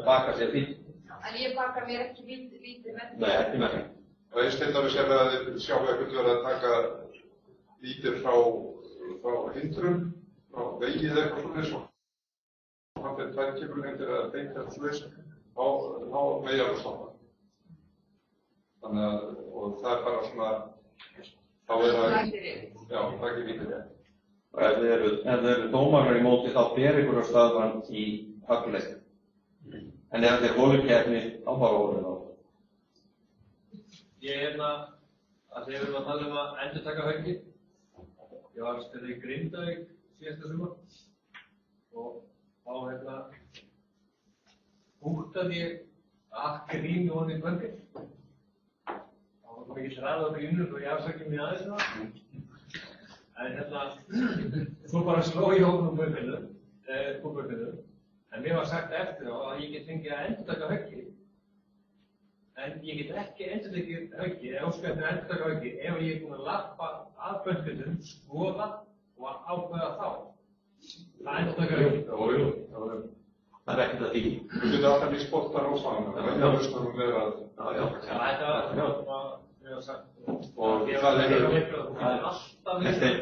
baka sér víti. En ég baka mér ekki víti með því. Nei, ekki með því. Og eins til dæmis ef þið sjáu eitthvað verið að taka vítir frá hindrun, frá vegið eða eitthvað svona eins og hann fyrir 2 kílómetrar eða 5 eða svoleiðis, þá megi alveg stoppa. Þannig að, og það er bara svona, þá er það, já, það er ekki vítir rétt. Og ef þið eru dómarar í móti þá ber ykkur á staðvann í hagleik. En ef þið er holukeppni, þá bara orðið á. Ég að þegar við erum að tala að endurtaka höggið. Ég var að spila í Grindavík síðasta sumar og þá bútaði ég að grínu honni í böngir. Það var svo mikið hraði á grínu svo ég afsakið mér aðeins það. En svo bara sló ég hóknum bönginu. En mér var sagt eftir á að ég get fengið að endurtaka höggið. En ég get ekki endurtekið höggið, eða óskar eftir að endurtaka höggið, ef ég er búinn að lappa að bönkunum, skoða og ákveða þá. Það endurtaka höggið. það er ekkert að því. Þú getur alltaf nýtt boltar á svanum, það er ekki að hlusta um vera að... Já. Og það er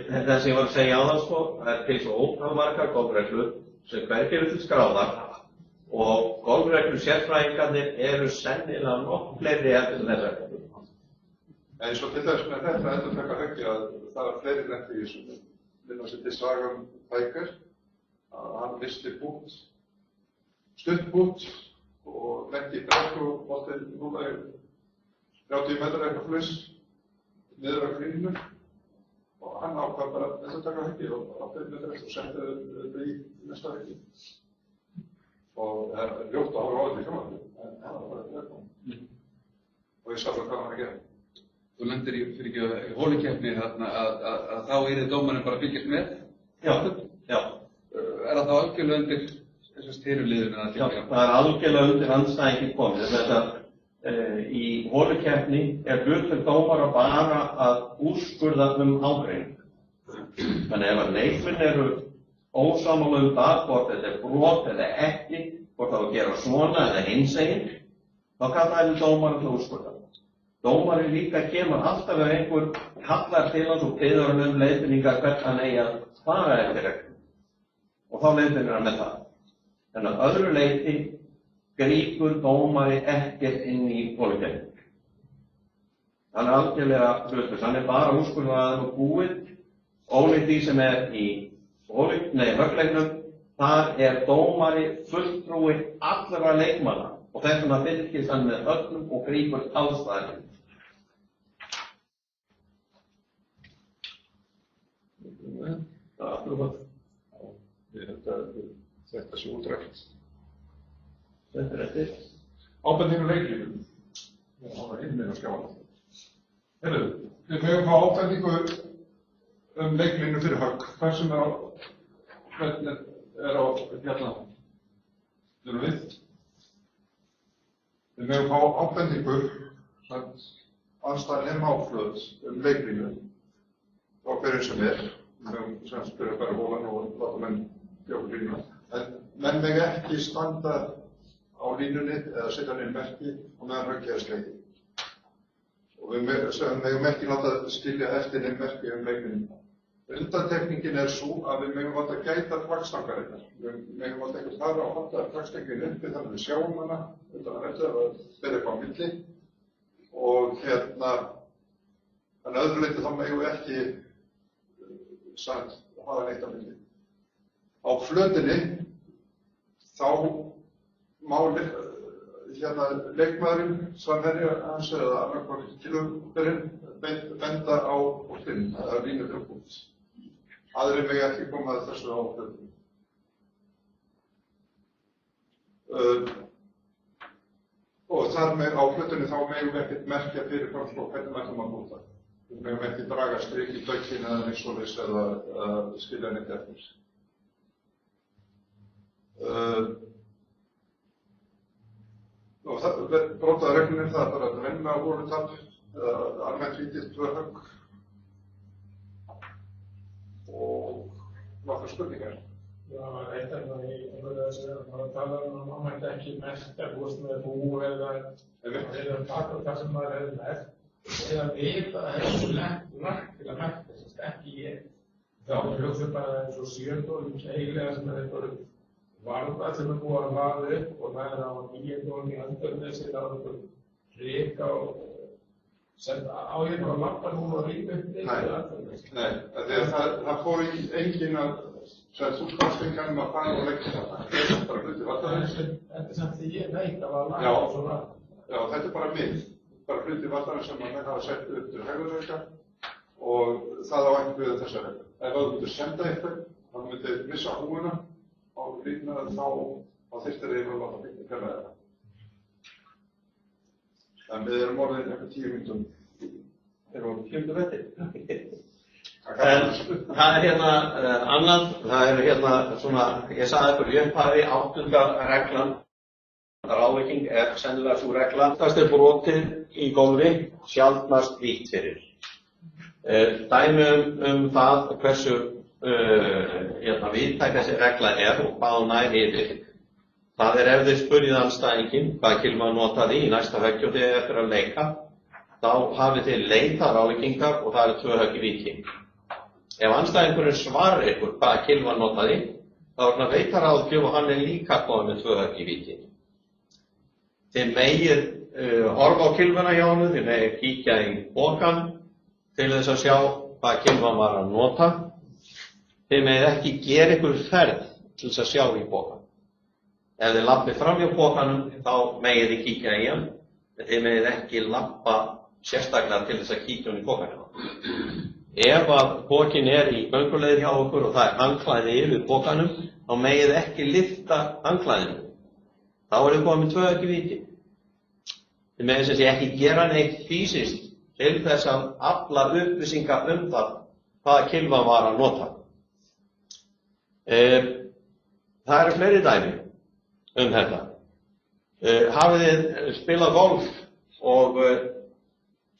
Þetta sem ég var að segja áðan sko, það er til svo ótal margar golfreglur sem hvergi eru til skráðar og golfreglur sérfræðingarnir eru sennilega nokkuð fleiri eftir þessar reglur. En svo til þess með þetta endur taka höggja að það er fleiri lendi í þessu. Minna sér til Sagan Tiger, að hann misti bút, stutt bút og lendi í brekku og boltinn núna í 30 metrar eitthvað fluss niður á gríninu og hann ákvað bara að þetta taka höggja og átti með þetta og setti þetta í næsta höggja. Og það er ljótt að horfa á þetta í sjónvarpi, en það var bara velkomin. Og ég sá það hvað hann að gera. Þú lendir í, fyrir ekki að holukeppni þarna að þá yrði dómarinn bara að fylgjast með? Já. Er það þá algjörlega undir þessast tiruliðinu að Já, það er algjörlega undir andstæðingin komið. Í holukeppni er hlutverk dómara bara að úrskurða ágreining. Þannig ef að leikmenn eru ósammála það hvort þetta er brot eða ekki, hvort það á að gera svona eða hinsegin, þá kallar dómara til úrskurða. Dómarinn líka kemur alltaf ef einhver kallar til hans og biður hann leiðbeiningar hvert hann eigi að fara eftir reglum. Og þá leiðbeinir hann með það. En að öðru leyti grípur dómari ekkert inn í holukeppni. Hann er algjörlega hlutlaus. Hann er bara úrskurðaður og búinn. Ólíkt því sem er í höggleiknum, þar er dómari fulltrúi allra leikmanna og þess vegna fylgist hann með öllum og grípur alls staðar. Þetta sé útrækt. Þetta er eftir. Ábendingu leiklinum. Það var innminn að skjála. Heyrðu, við mögum fá ábendingu leiklinu fyrir högg. Hvað sem er á hérna. Erum við? Við mögum fá ábendingu andstæðan áflöð leiklinu á hverju sem er. Við mögum sem spyrja bara hólan og láta menn bjóða línuna. En menn megi ekki standa á línunni eða setja hann inn merki og meðan höggið er slegið. Og við megum ekki láta skilja eftir inn merki leiklinum. Undantekningin er svo að við megum láta gæta flaggstangarinnar. Við megum láta eitthvað fara og halda flaggstangin uppi þannig að við sjáum hana undan að velja að vera eitthvað á milli. Og en öðru leyti þá megum við ekki hafa neitt á milli. Á flötinni þá má leikmaðurinn, samherja hans eða annarkvæmt kilóberinn benda á boltinn eða línu upp út. Aðrir megi ekki koma að þessu á flötinni. Og þar með á flötinni þá megum við ekkert merkja fyrirfram hvernig við ætlum að búta. Við megum ekki draga strik í döggin eða neitt svoleiðis eða skilja neitt eftir. Og brotaða reglunum það bara að venna á holutap eða almennt vítið 2 högg og nokkrar spurningar. Já, eitt af það í þessu að tala að maður mætti ekki merkja með bú eða taka það sem maður hefði merkt eða vita að það er lagt til að merkja, ekki ég. Þá hljóðum bara eins og sjöndólum keilega sem er eitthvað varða sem er búið að hlaða upp og það er á nýjendólum í Andörnesi, það er eitthvað hrika og senda á hérna að lappa núna og ríka upp Andörnesi. Nei, það fór í enginn að þú skapst engan að fara og leggja þetta. Þetta er bara hluti vallarins. Þetta er samt því ég veit að var laga og svona. Já, þetta er bara mið. Bara hluti vallarins sem menn hafa sett upp til hegðurreika og það á ekki við þessa reglu. Ef þú myndir senda eitthvað, þá myndir missa húuna á línuna þá þyrftir þeir að láta byggja fjarlæga þetta. En við erum orðin eitthvað 10 mínútum. Þeir eru 40 metri. En það er annað, það er svona, ég sagði ykkur í upphafi, 8. reglan. Ráðveiking er sennilega sú regla. Það er brotið í golfi, sjaldnast vítt fyrir. Dæmi það hversu víðtæk þessi regla er og hvað hún nær yfir. Það ef þið spurðið andstæðinginn hvað Kilman notaði í næsta höggju og þið eftir að leika, þá hafið þið leitað ráðleggingar og það eru 2 högg í víti. Ef andstæðingurinn svarar ykkur hvað Kilman notaði, þá er hann að veita ráðgjöf og hann líka komið með 2 högg í víti. Þið megið horfa á Kilmana hjá honum, þið megið kíkja í pokann til þess að sjá hvað Kilman var að nota. Þið megið ekki gera ykkur ferð til þess að sjá í pokann. Ef þið lappið fram hjá pokanum, þá megið þið kíkja í hann, en þið megið ekki lappa sérstaklega til þess að kíkja hann í pokanum. Ef að pokin í gönguleið hjá okkur og það handklæði yfir pokanum, þá megið þið ekki lyfta handklæðinu. Þá þið komið 2 högg í víti. Þið megið sem sé ekki gera neitt fysiskt til þess að afla upplýsingar það hvað Kilman var að nota. Það eru fleiri dæmi þetta. Hafið þið spilað golf og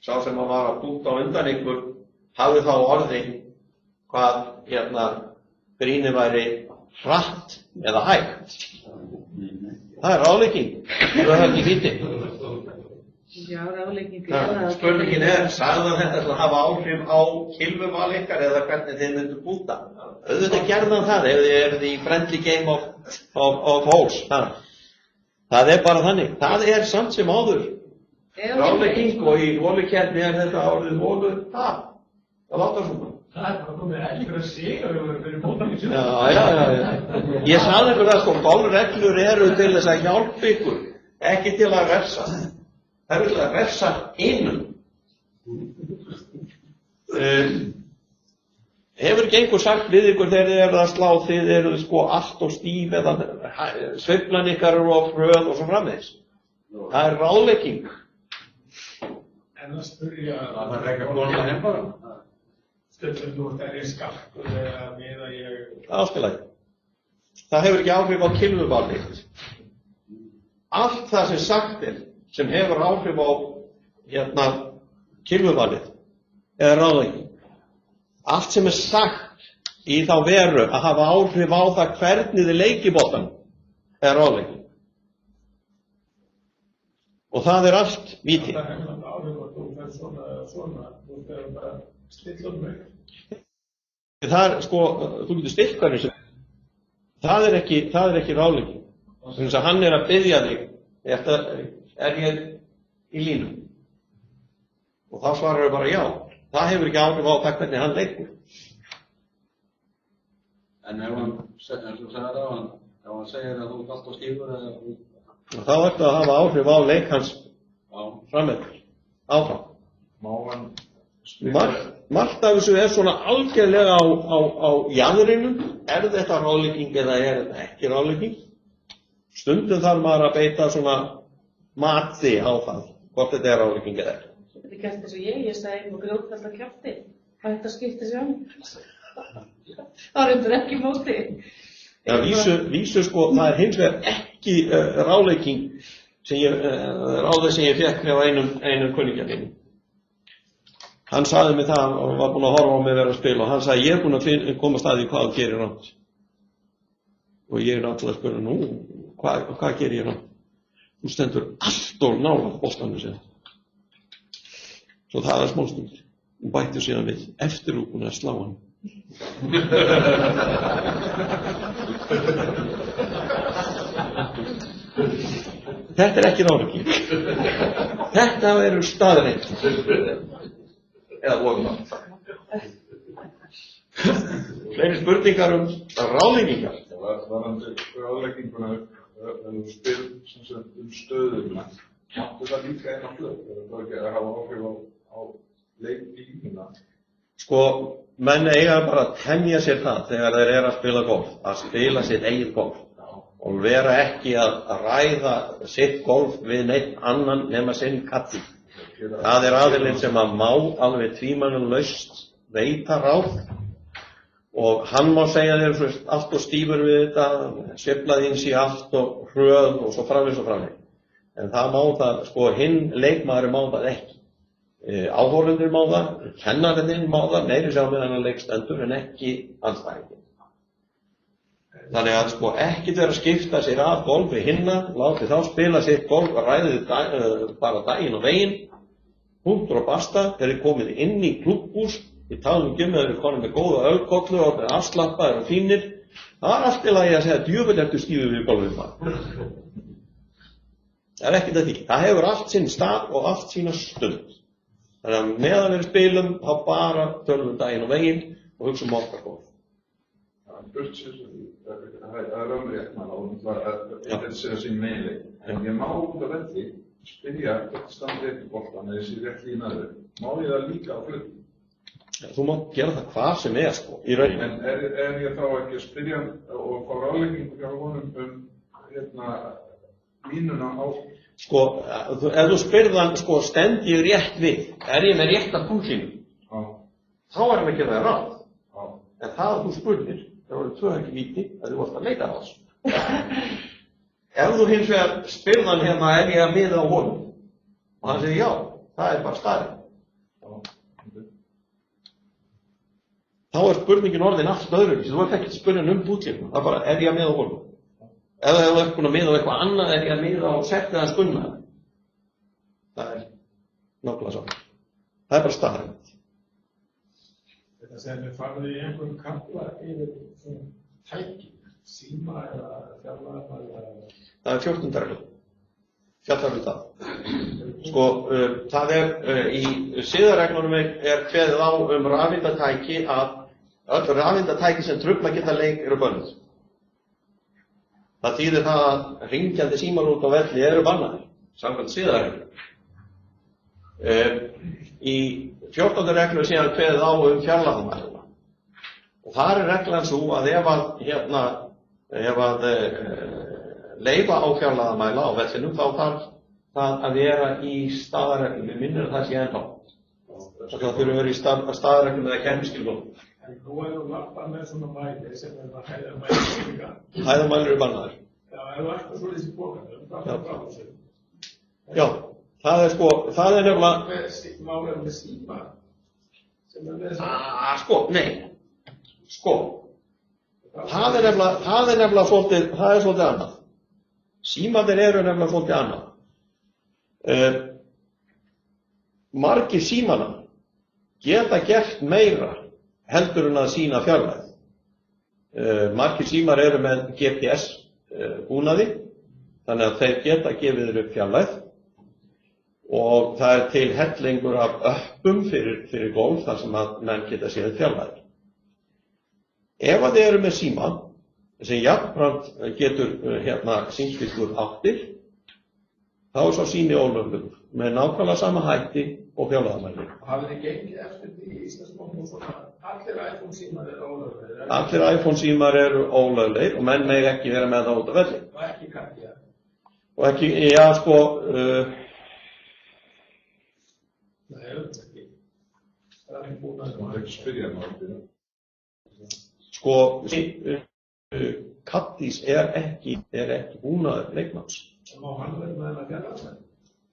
sá sem var að búta á undan ykkur hafði þá orði hvað grínið væri hratt eða hægt. Það ráðlegging. 2 högg í víti. Já, ráðlegging. Spurningin sagði hann þetta til að hafa áhrif á kilvuval ykkar eða hvernig þið myndu búta? Auðvitað gerði hann það ef þið eruð í friendly game of holes. Það bara þannig. Það samt sem áður ráðlegging og í holukeppni þetta orðið holu það láta svona. Það bara komið elgur að siga fyrir bótanum síðan. Já. Ég sagði ykkur það golfreglur eru til þess að hjálpa ykkur, ekki til að refsa. Það til að refsa hinum. Hefur ekki einhver sagt við ykkur þegar þið eruð að slá, þið eruð allt og stíf eða sveiflan ykkar eru of hröð og svo framvegis? Það ráðlegging. En að spyrja Það reyka konuna heim bara. Stundum þú skakkur eða miða ég... Áskilæg. Það hefur ekki áhrif á kilvuvalið. Allt það sem sagt sem hefur áhrif á kilvuvalið eða ráðlegging. Allt sem sagt í þá veru að hafa áhrif á það hvernig þið leiki boltann er ráðlegging. Og það allt víti. Það hefur áhrif að þú fer svona, þú fer bara stilla mig. Það þú getur stilt hvernig sem. Það ekki ráðlegging. Þannig að hann að biðja þig, ég í línu? Og þá svarar bara já. Það hefur ekki áhrif á það hvernig hann leikur. En ef hann, eins og sagði það, ef hann segir að þú alltaf stífur eða... Þá það að hafa áhrif á leik hans framöver, áfram. Má hann Margt af þessu svona algjörlega á jaðrinum. Þetta ráðlegging eða þetta ekki ráðlegging? Stundum þarf maður að beita svona mati á það, hvort þetta ráðlegging eða ekki. Þetta gert eins og ég sagði og grjót alltaf kjafti. Það skipti sig Það reyndur ekki móti. Já, vísu það hins vegar ekki ráðlegging ráðið sem ég fékk hjá einum kunningja mínum. Hann sagði mér það og var búinn að horfa á mig vera að spila og hann sagði ég búinn að komast að því hvað þú gerir rangt. Og ég náttúrulega að spura hvað gerir ég rangt? Þú stendur allt og nálægt boltanum sinni. Svo það smástund. Hún bætti síðan við eftir þú búinn að slá hann. Þetta ekki ráðlegging. Þetta eru staðreyndir. Eða vorum það. Fleiri spurningar ráðleggingar. Varðandi ráðlegginguna spil stöðuna. Máttu það líka einn á flög? Það ekki að hafa áhrif á leiklínuna? Menn eiga bara að temja sér það þegar þeir eru að spila golf, að spila sitt eigið golf og vera ekki að ræða sitt golf við neitt annan nema sinn katti. Það aðilinn sem að má alveg tvímælalaust veita ráð og hann má segja þér allt og stífur við þetta, sveiflaði inn sér allt og hröð og svo framvegis og framvegis. En það má það, hinn leikmaður má það ekki. Áhorfendur má það, kennarinn má það, meiri sjá með hann leikstendur en ekki andstæðinginn. Þannig að sko ekkert vera að skipta sér af golfi hinna, láti þá spila sitt golf og ræðið bara daginn og veginn, punktur og basta, þeir eru komið inn í klúbbhús, við talum ekki þeir eru konum með góða ölkollu og með afslappaðir og fínir, það allt í lagi að segja djöfull ertu stífur við golfið maður. Það ekkert að því, það hefur allt sinn stað og allt sína stund. Þannig að meðan við spilum, þá bara tölum daginn og veginn og hugsa okkar golf. Það er ömrétt maður þetta segja sín meðleik. En ég má út af velli spyrja hvort standi eitt í boltan eða þessi rétt línaður. Má ég það líka á flutt? Þú mátt gera það hvað sem sko, í rauninni. En er ég þá ekki að spyrja og fá ráðleggingu hjá honum línuna á? Sko, ef þú spyrðan, sko, stend ég rétt við, ég með rétta púlsinu? Þá hann að gera það ráð. En það að þú spurðir, það voru 2 ekki víti að þú varst að leita á þessu. Ef þú hins vegar spyrðan hérna ég að miða á honum og hann segir já, það bara staðinn. Þá spurningin orðin allt öðruvísi, þú ert ekki að spyrja hann bútlífuna, það bara ég að miða á honum. Ef þú ert búin að miða á eitthvað annað ég að miða á settið hans gunna. Það nákvæmlega saman. Það bara staðinn. Þetta sem við farið í einhverjum kafla yfir svona tæki, síma eða fjarlægðar eða... Það 14. reglu. Fjallar það. Sko, það í siðareglunum kveðið á rafeindatæki að öll rafeindatæki sem trufla geta leik eru bönnuð. Það þýðir það að hringjandi símar út á velli eru bannaðir, samkvæmt siðareglunum. Í 14. reglu síðan kveðið á fjarlægðarmælana. Og þar reglan svo að ef að leyfa á fjarlægðarmæla á vellinum þá þarf það að vera í staðarreglum. Við minnum það sé ennþá. Það þurfi að vera í staðarreglum eða kerfiskilgólum. En nú þú lappað með svona mæli sem hæðarmæli líka. Hæðarmæli eru bannaðir. Já, þú ætti svo lýst í bókanum, það er frá þessu. Já. Það er nefnilega... Málega með síma sem með þess að... Sko. Það er nefnilega svolítið annað. Símarnir eru nefnilega svolítið annað. Margir símana geta gert meira heldur en að sýna fjarlægð. Margir símar eru með GPS búnaði, þannig að þeir geta gefið þér upp fjarlægð. Og það er til hellingur af öppum fyrir golf þar sem að menn geta séð fjarlægðir. Ef að þið eru með síma sem jafnframt getur sýnstilkur áttir, þá er svo sýni ólöglegur með nákvæmlega sama hætti og fjarlægðarmæli. Hafið þið gengið eftir því í Íslandsmótinu svona allir iPhone símar eru ólöglegir? Allir iPhone símar eru ólöglegir og menn mega ekki vera með það út af velli. Og ekki kannski, ja? Og ekki, já sko... Nei, ekki. Það er ekki búin að Það er ekki spyrja maður. Sko, kattís er ekki búnaður leikmanns. Má hann vera með hennar fjarlægðarmæli?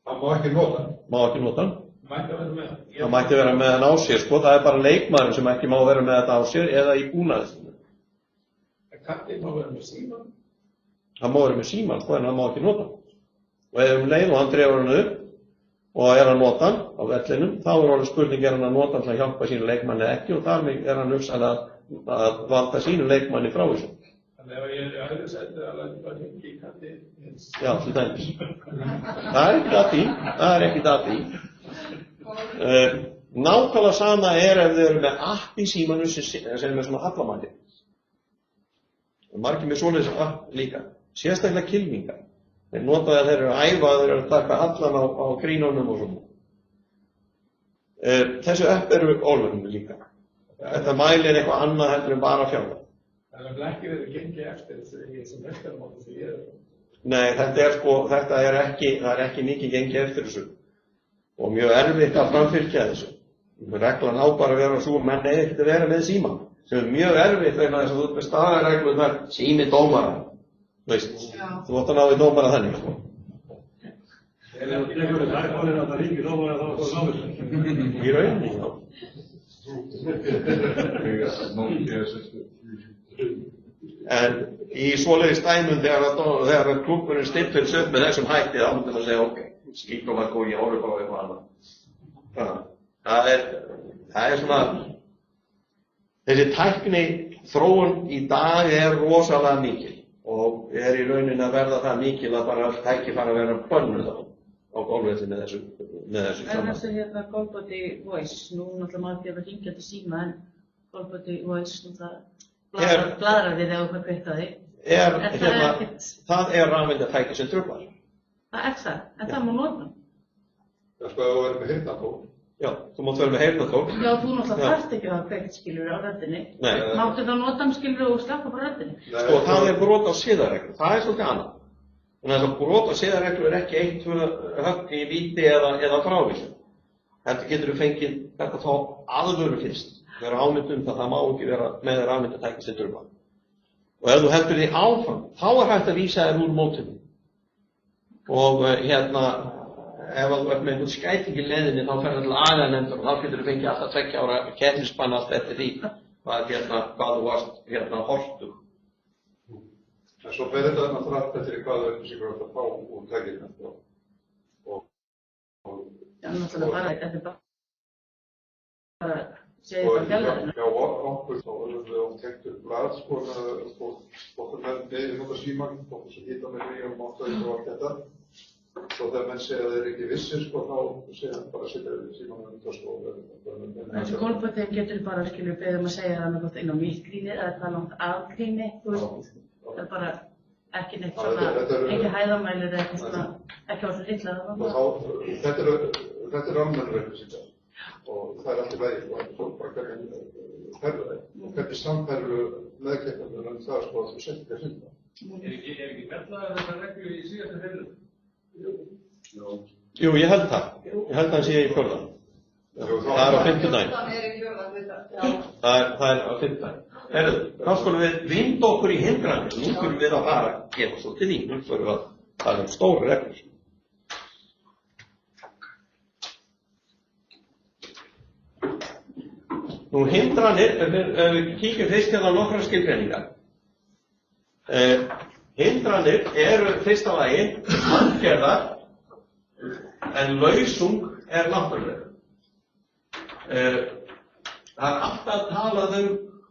Hann má ekki nota hann. Má ekki nota hann. Mætti vera með hann? Það mætti vera með hann á sér, sko. Það er bara leikmaðurinn sem ekki má vera með þetta á sér eða í búnaði sinni. Kattið má vera með síman? Hann má vera með síman, sko, en hann má ekki nota hann. Og ef leið og hann drefur hann upp og að nota hann á vellinum, þá orðið spurning hann að nota hann til að hjálpa sínu leikmanni ekki og þar með hann hugsanlega að valda sínu leikmanni frá þessu. Þannig ef ég er aðeins setið að læta bara hengi í kattið hins. Já, til dæmis. Það er ekki að því. Nákvæmlega sama ef þið eru með app í símanu sem er svona hallamæli. Margir með svoleiðis app líka. Sérstaklega kylfingar. Þeir nota þeir eru að æfa, þeir eru að taka allan á grínunum og svona. Þessu app eru ólöglegir líka. Þetta mælir eitthvað annað heldur en bara fjarlægð. Það er ekki verið að gengja eftir þessu meistarmóti sem ég er. Nei, það er ekki mikið gengið eftir þessu. Og mjög erfitt að framfylgja þessu. Reglan á bara að vera svo, menn eða ekkert að vera með síman. Sem er mjög erfitt vegna þess að þú ert með staðarreglunar sími dómara. Þú veist, þú átt að ná í dómara þannig. Í rauninni, já. En í svoleiðis dæmum þegar klúbburinn stimpils upp með þessum hætti, þá myndi maður segja, ok, skýt og lakk og ég horfi bara á eitthvað annað. Það er svona, þessi tækni þróun í dag er rosalega mikil og er í rauninni að verða það mikil að bara tækifæri að vera bönnuð á golfvelli með þessu En þessu golfbóti voice, nú náttúrulega maður ekki að hringja til síma en golfbóti voice, bladrar þið þegar þú fær kveikt á því. Það er rafeindatæki sem truflar. Það er það, en það má nota. Það sko að þú verður með heyrnartól. Já, þú mátt vera með heyrnartól. Já, þú náttúrulega þarft ekki að hafa kveikt skilur á röddinni. Nei. Máttu þá nota hann skilur og slappa bara röddinni. Sko, það er brot á siðareglu. Það er svolítið annað. Þannig að brot á siðareglu er ekki 1-2 högg í víti eða frávísun. Þetta getur fengið þetta þá alvöru fyrst. Vera ámynd það má ekki vera með rafeindatæki sem truflar. Og ef þú heldur því áfram, þá er hægt að vísa þér úr mótinu. Og ef þú ert með einhvern skæting í leiðinni, þá fer það til aganefndar og þá getur þú fengið alltaf 2 ára keppnisbann allt eftir því hvað þú varst hortug. En svo fer þetta náttúrulega eftir hvaða upplýsingar þú ert að fá úr tækinu. Já, náttúrulega þetta er bara segir það fjöldarinn. Já, okkur þá erum við tengt upp blað, okkur menn beðið nota símann, okkur sem hýta með því og máttaði og allt þetta. Svo þegar menn segja að þeir ekki vissir, þá segja hann bara að setja símann Þessi golfbóti getur bara beðið að segja það annað inn á mýtgríni eða hvað langt af gríni, það er bara ekki neitt svona, ekki hæðamælir eða eitthvað svona, ekki á svo litla. Þetta er almennur upplýsingar. Og það er allt í lagi, svo bara hvernig samferðu meðkeppendur það að þú sett ekki að finna. Er ekki mellaður þetta reglu í síðasta heilu? Jú, ég held það. Ég held það sé í fjórðan. Það er á 5. Það er á 5. Herðu, þá skulum við vinda okkur í hindranir. Nú skulum við að fara að gefa svolítið í. Nú skulum við að fara stóra reglur. Nú hindranir, við kíkjum fyrst hérna á nokkrar skilgreiningar. Hindranir eru fyrsta lagi manngerðar en lausung er náttúruleg. Það er alltaf talað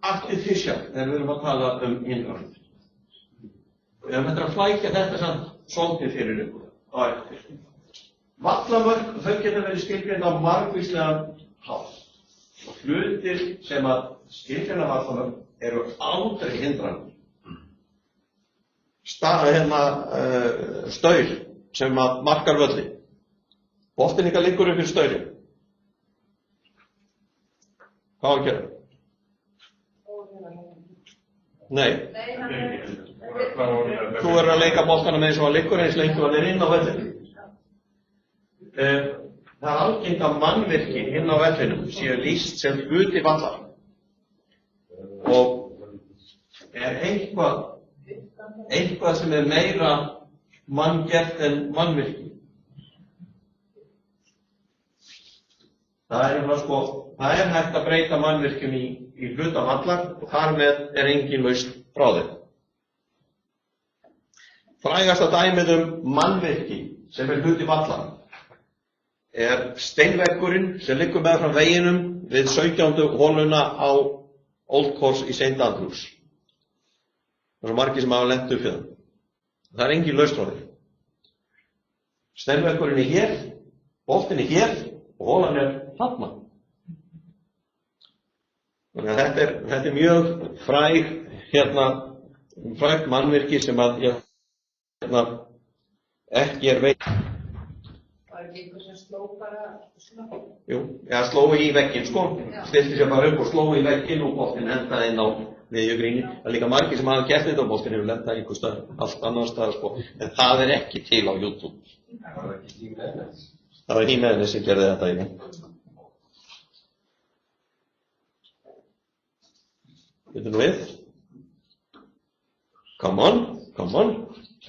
artificial þegar við erum að tala hindranir. Við erum að flækja þetta samt svolítið fyrir ykkur á eftir. Vallamörk, þau geta verið skilgreind á margvíslegan hátt. Og hlutir sem að skilgreina vallamörk eru aldrei hindranir. Staur sem að markar völli. Boltinn ykkar liggur upp í staurinn. Hvað á að gera? Nei. Þú verður að leika boltanum eins og að liggur eins lengi og hann inn á völlinu. Það er algengt að mannvirki inn á vellinum séu lýst sem hluti vallar. Og er eitthvað sem er meira manngert en mannvirki. Það er hægt að breyta mannvirkjum í hluta vallar og þar með er engin lausn frá þeim. Frægasta dæmið mannvirki sem er hluti vallar er steinveggurinn sem liggur meðfram veginum við 17. holuna á Old Course í St. Andrews. Það er svo margir sem hafa lent upp í það. Það er engin lausn frá þeim. Steinveggurinn er hér, boltinn er hér og holan er þarna. Þannig að þetta er mjög frægt mannvirki sem að ekki er veit. Var ekki einhver sem sló bara svona? Jú, sló í vegginn stilti sér bara upp og sló í vegginn og boltinn endaði inn á miðjugríni. Það er líka margir sem hafa gert þetta og boltinn hefur lendað einhver stað, allt annar stað en það er ekki til á YouTube. Það var Hímenes sem gerði þetta í mig. Getur nú við? Come on.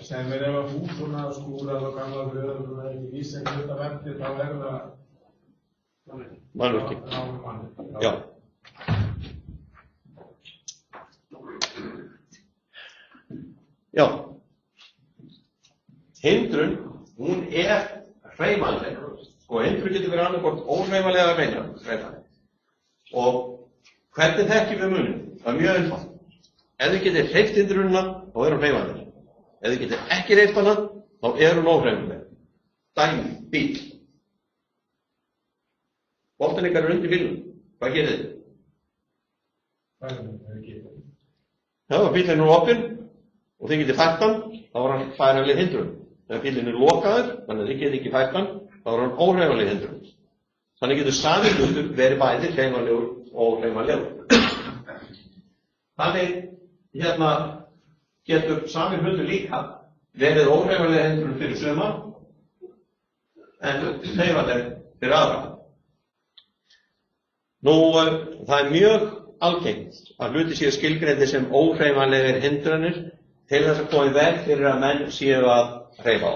Sem ef að húsuna skúrað og gamla röður og ekki vísa einhvern hluta verði, þá er það mannvirki. Já. Já. Hindrun, hún hreyfanleg. Hindrun getur verið annarkvort óhreyfanlega hreyfanleg. Og hvernig þekkjum við muninn? Það er mjög einfalt. Ef þið getið hreyft hindrunina, þá er hún hreyfanleg. Ef þið getið ekki hreyft hana, þá er hún óhreyfanleg. Dæmi, bíl. Boltinn ykkar undir bílnum. Hvað gerir þið? Já, bílinn opinn og þið getið fært hann, þá er hann færanleg hindrun. Ef bílinn lokaður, þannig að þið getið ekki fært hann, þá er hann óhreyfanleg hindrun. Þannig getur sami hlutur verið bæði hreyfanlegur og óhreyfanlegur. Þannig getur sami hlutur líka verið óhreyfanleg hindrun fyrir suma en hreyfanleg fyrir aðra. Nú, það er mjög algengt að hluti séu skilgreindir sem óhreyfanlegir hindranir til þess að koma í veg fyrir að menn séu að hreyfa á.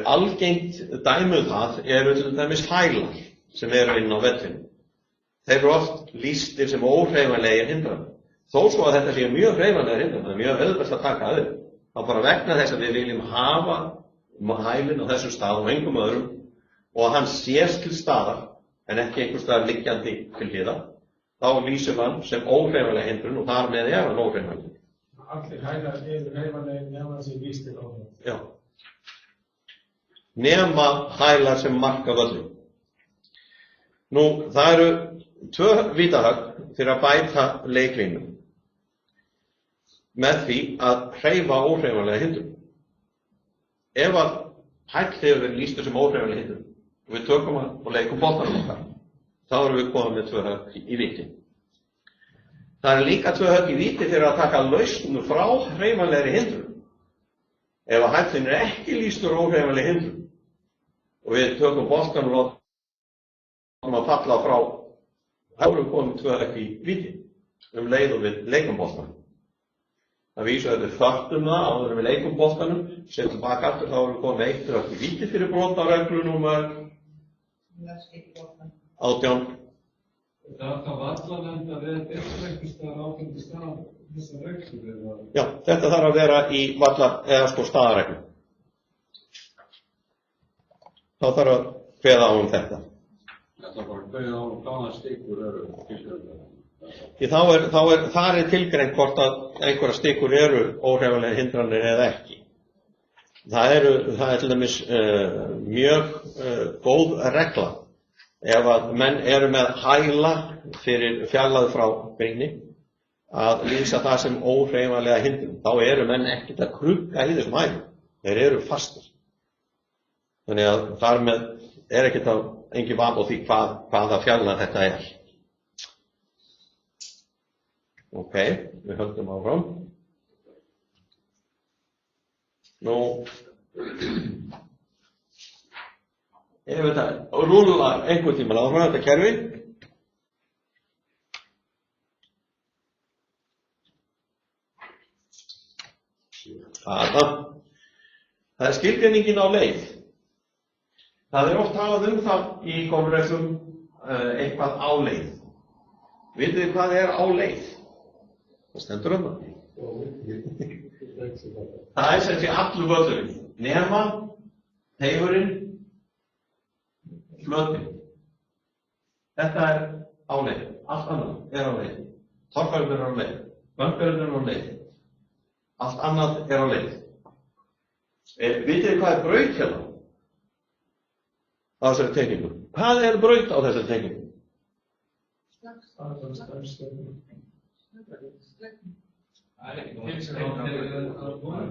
Algengt dæmi það eru til dæmis hælar sem eru inn á vellinum. Þeir eru oft lýstir sem óhreyfanlegir hindranir. Þó svo að þetta séu mjög hreyfanlegir hindranir, það er mjög auðvelt að taka það upp. Það bara vegna þess að við viljum hafa hælinn á þessum stað og engum öðrum og að hann sést til staðar en ekki einhvers staðar liggjandi til hliðar, þá lýsum hann sem óhreyfanleg hindrun og þar með hann óhreyfanleg. Allir hælar eru hreyfanlegir nema þessi lýstir óhreyfanlegir. Já. Nema hælar sem marka völlinn. Nú, það eru 2 vítahögg fyrir að bæta leiklínum með því að hreyfa óhreyfanlega hindrun. Ef að hæll hefur verið lýstur sem óhreyfanleg hindrun og við tökum hann og leikum boltanum okkar, þá erum við komið með 2 högg í víti. Það eru líka 2 högg í víti fyrir að taka lausn frá hreyfanlegri hindrun. Ef að hællin er ekki lýstur óhreyfanleg hindrun og við tökum boltanum og látum að falla frá, þá erum við komið 2 högg í víti leið og við leikum boltanum. Það vísu að við föttum það áður en við leikum boltanum, setjum baka aftur, þá erum við komið 1 högg í víti fyrir brot á reglu númer 18. Það var allavega að vera einhverstaðar áfengi stað þessar reglur? Já, þetta þarf að vera í staðarreglu. Þá þarf að kveða á þetta. Þetta bara kveða á hvaða stikur eru tilgreindar. Því þar er tilgreint hvort að einhverja stikur eru óhreyfanlegir hindranir eða ekki. Það er til dæmis mjög góð regla. Ef að menn eru með hæla fyrir fjarlægð frá beini að lýsa það sem óhreyfanlega hindrun, þá eru menn ekkert að krukka í þessum hælum. Þeir eru fastir. Þannig að þar með er ekkert engin vafi á því hvaða fjarlægð þetta er. Ok, við höldum áfram. Nú, ef þetta rúlar einhvern tímann áfram þetta kerfi, það er skilgreiningin á leið. Það er oft talað það í golfreglum eitthvað á leið. Vitið þið hvað er á leið? Það stendur það. Það er sem sé allur völlurinn, nema teigurinn, flötinn. Þetta er á leið. Allt annað er á leið. Torfærinn er á leið. Böngurinn er á leið. Allt annað er á leið. Vitið þið hvað er braut hérna? Á þessari teikningu. Hvað er braut á þessari teikningu?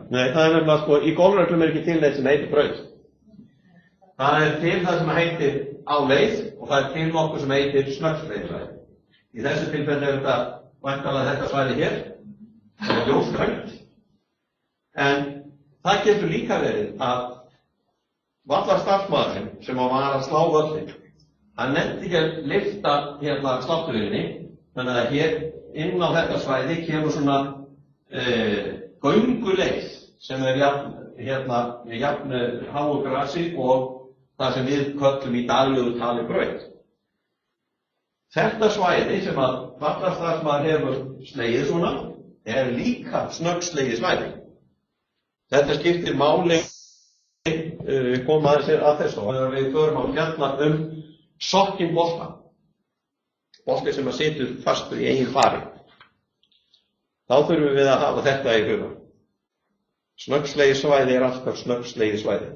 Nei, það er nefnilega í golfreglum er ekki til neitt sem heitir braut. Það er til það sem heitir á leið og það er til nokkuð sem heitir snöggreiðsvæði. Í þessu tilfelli er þetta væntanlega þetta svæði hér, það er ljósgrænt. En það getur líka verið að vallarstarfsmaðurinn sem var að slá völlinn, hann nefndi ekki að lyfta hérna sláttuvélinni, þannig að hér inn á þetta svæði kemur svona gönguleið sem er jafn háu grasi og það sem við köllum í daglegu tali braut. Þetta svæði sem að vallarstarfsmaður hefur slegið svona er líka snöggslegið svæði. Þetta skiptir máli, koma að þessu, og þegar við förum að fjalla sokkinn bolta, bolti sem að situr fastur í eigin fari, þá þurfum við að hafa þetta í huga. Snöggslegið svæði er alltaf snöggslegið svæði.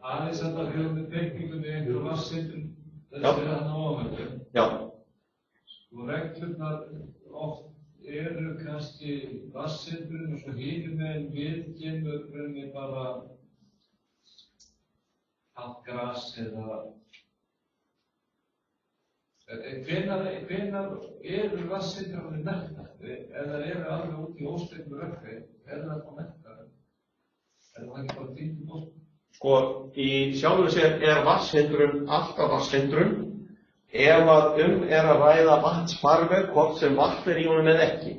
Aðeins að það hefur með tengingunni einhverju vassindun þessi að náðanverðu. Já. Og reglurnar oft eru kannski vassindun og svo hinum en við kemur rauninni bara allt gras eða hvenær eru vassindunarnir merktar? Ef það eru alveg út í óstefnu rökkri, það þá merktar? Það ekki bara dýndu bótt? Sko, í sjálfu sér er vatnshindrun alltaf vatnshindrun ef að er að ræða vatnsfarveg, hvort sem vatn er í honum eða ekki.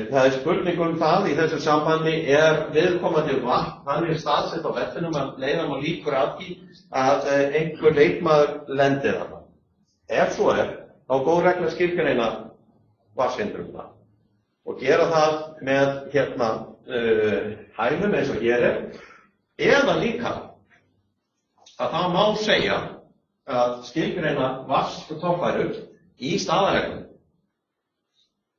Það er spurning það í þessu sambandi er viðkomandi vatn, hann er staðsett á vellinum að leiða má líkur að því að einhver leikmaður lendir þarna. Ef svo þá góð regla skilgreina vatnshindrunna og gera það með hælum eins og hér eða líka að það má segja að skilgreina vatnstorfæru í staðarreglum.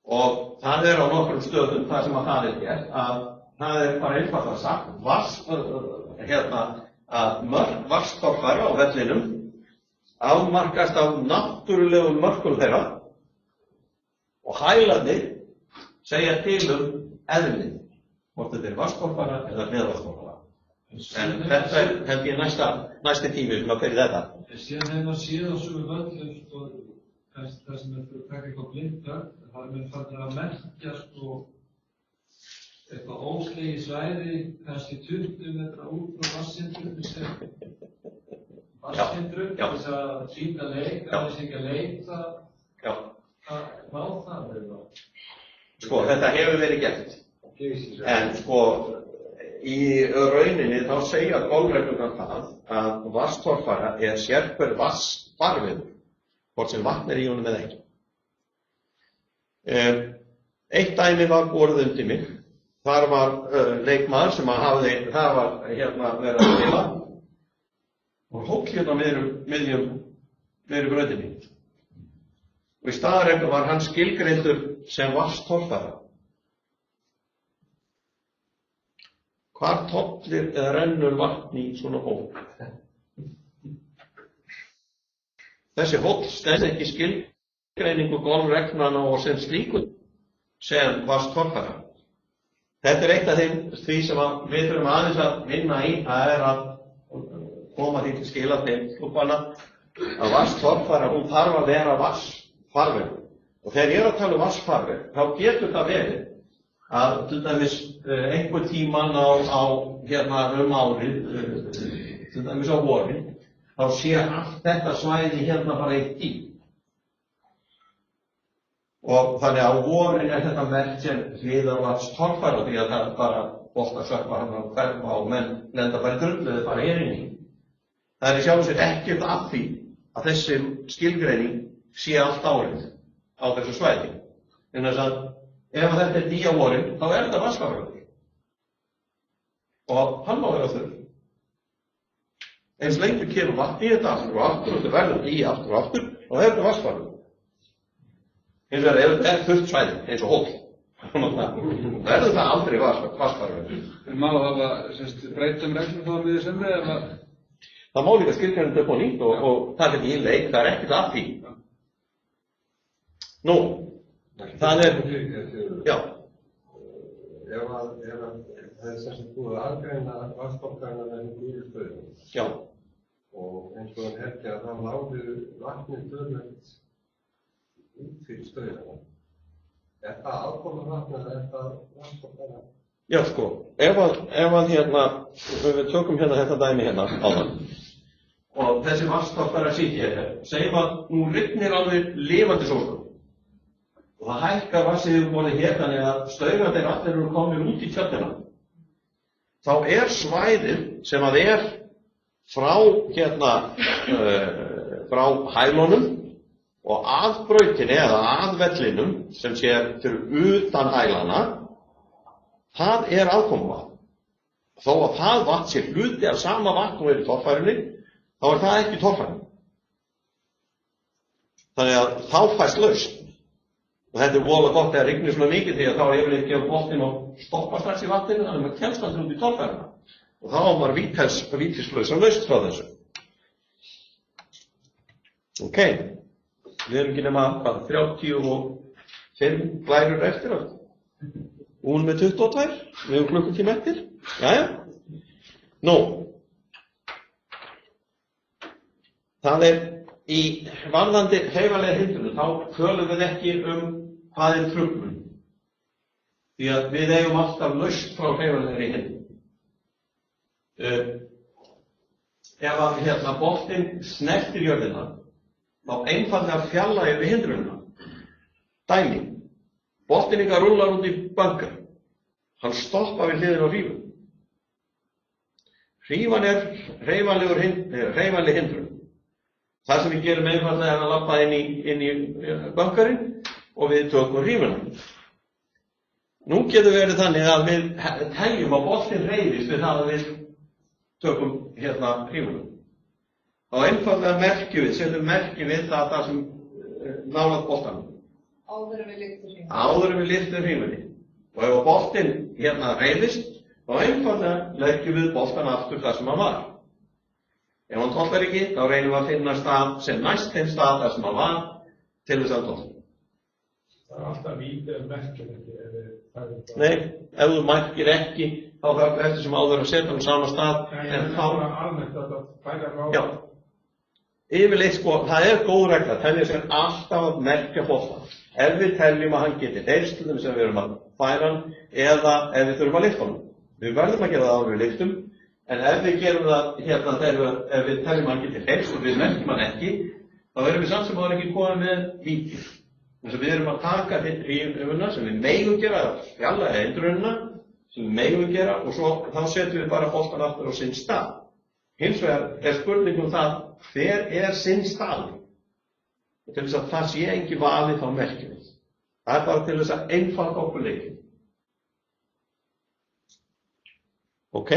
Og það á nokkrum stöðum þar sem að það er gert, að það er bara einfaldlega sagt, að mörk vatnstorfæru á vellinum afmarkast af náttúrulegum mörkum þeirra og hælarnir segja til eðlið, hvort þetta er vatnstorfæra eða hliðarvatnstorfæra. En þetta er held ég næsti tími sem að fyrir þetta. Síðan hefur maður séð á sömu völlum, það sem er fyrir að taka eitthvað blindar, það er með farnir að merkja eitthvað óslegið svæði, kannski 20 metra út frá vatnshindrun sem vatnshindrun, þess að sýna leik, aðeins ekki að leita að ná það eða? Sko, þetta hefur verið gert. En sko, í rauninni þá segja golfreglurnar það að vatnstorfæra er sérhver vatnsfarvegur, hvort sem vatn er í honum eða ekki. Eitt dæmi var borið undir mig. Þar var leikmaður sem verið að spila og hóll miðjum brautinni. Og í staðarreglum var hann skilgreindur sem vatnstorfæra. Hvar tollir eða rennur vatn í svona hól? Þessi hóll stendur ekki skilgreiningu golfreglnanna og sem slíku sem vatnstorfæra. Þetta er eitt af því sem við þurfum aðeins að vinna í, það er að koma því til skila til klúbbana að vatnstorfæra, hún þarf að vera vatnsfarveg. Og þegar ég er að tala um vatnsfarveg, þá getur það verið að til dæmis einhver tíman árið, til dæmis á vorin, þá sé allt þetta svæði bara eitt í. Og þannig að á vorin er þetta merkt sem hliðarvatnstorfæra því að það bara boltasökkva hann á hverfa og menn lenda bara í drullu eða bara inn í. Það er í sjálfu sér ekkert af því að þessi skilgreining sé allt árið á þessu svæði. En þess að ef þetta er dý á vorin, þá er þetta vatnsfarvegur. Og hann má vera þurr. Eins lengur kemur vatn í þetta aftur og aftur og þetta verður dý aftur og aftur og það er þetta vatnsfarvegur. Hins vegar ef þetta er þurrt svæði, eins og hóll, verður það aldrei vatnsfarvegur. En má hafa breyta reglum þá við sem eða? Það má líka skilgreina þetta upp á nýtt og það er í leik, það er ekkert af því. Nú, það er, já. Ef það er sem búið að aðgreina vatnstorfæruna með gulu stöðum. Já. Og eins og helgi að það láði vatnið tölvöld út fyrir stöðuna. Er það aðkomið vatn eða er það vatnstorfæra? Já sko, ef við tökum þetta dæmi áðan og þessi vatnstorfæra segjum að nú rignir alveg lifandi sólstöð. Og það hækkar vassið yfirborðið þannig að staugandi allir eru komin út í tjörnina. Þá er svæðið sem að er frá frá hælunum og að brautinni eða að vellinum sem sé fyrir utan hælana, það er aðkomuvatn. Þó að það vatn sé hluti af sama vatn og í torfærunni, þá er það ekki torfæran. Þannig að þá fæst lausn. Og þetta er voðalega gott þegar rignir svona mikið því að þá er yfirleitt ekki boltinn og stoppa strax í vatninu, þannig að maður kemst alltaf út í torfæruna. Og þá var maður vítislausa lausn frá þessu. Ok, við erum ekki nema 35 glærur eftir allt. Hún með 22, við erum klukkutíma eftir. Jæja. Nú, það er í varðandi hreyfanlega hindrun, þá tölum við ekki hvað er truflun. Því að við eigum alltaf lausn frá hreyfanlegri hindrun. Ef að boltinn snertir jörðina, þá einfaldlega fjarlægir við hindrunina. Dæmi. Boltinn ykkar rúllar út í bunker. Hann stoppar við hliðina á hrífu. Hrífan er hreyfanleg hindrun. Það sem við gerum einfaldlega er að labba inn í bunkerinn og við tökum hrífuna. Nú getur verið þannig að við teljum að boltinn hreyfist við það að við tökum hrífuna. Þá einfaldlega setjum merki við það sem nálægt boltanum. Áður en við lyftum hrífunni. Áður en við lyftum hrífunni. Og ef boltinn hreyfist, þá einfaldlega leggjum við boltan aftur þar sem hann var. Ef hann tollar ekki, þá reynum við að finna stað sem næst þeim stað þar sem hann var til þess að tolla. Það er alltaf vítið merkjum ekki. Nei, ef þú merkir ekki, þá þarf eftir sem áður að setja hann á sama stað. En þá er almennt að það færa frá. Já. Yfirleitt það er góð regla, telja sér alltaf að merkja boltan. Ef við teljum að hann geti heyrst til þess að við erum að færa hann eða ef við þurfum að lyfta hann. Við verðum að gera það áður við lyftum. En ef við gerum það ef við teljum að hann geti heyrst og við merkjum hann ekki, þá erum við samt sem áður ekki komið með víti. Þess að við erum að taka hrífuna sem við megum gera, fjarlæga hindrunina sem við megum gera og þá setjum við bara boltan aftur á sinn stað. Hins vegar er spurningum það hver er sinn stað. Og til þess að það sé ekki valið þá merkjum við. Það er bara til þess að einfalda okkur leikinn. Ok?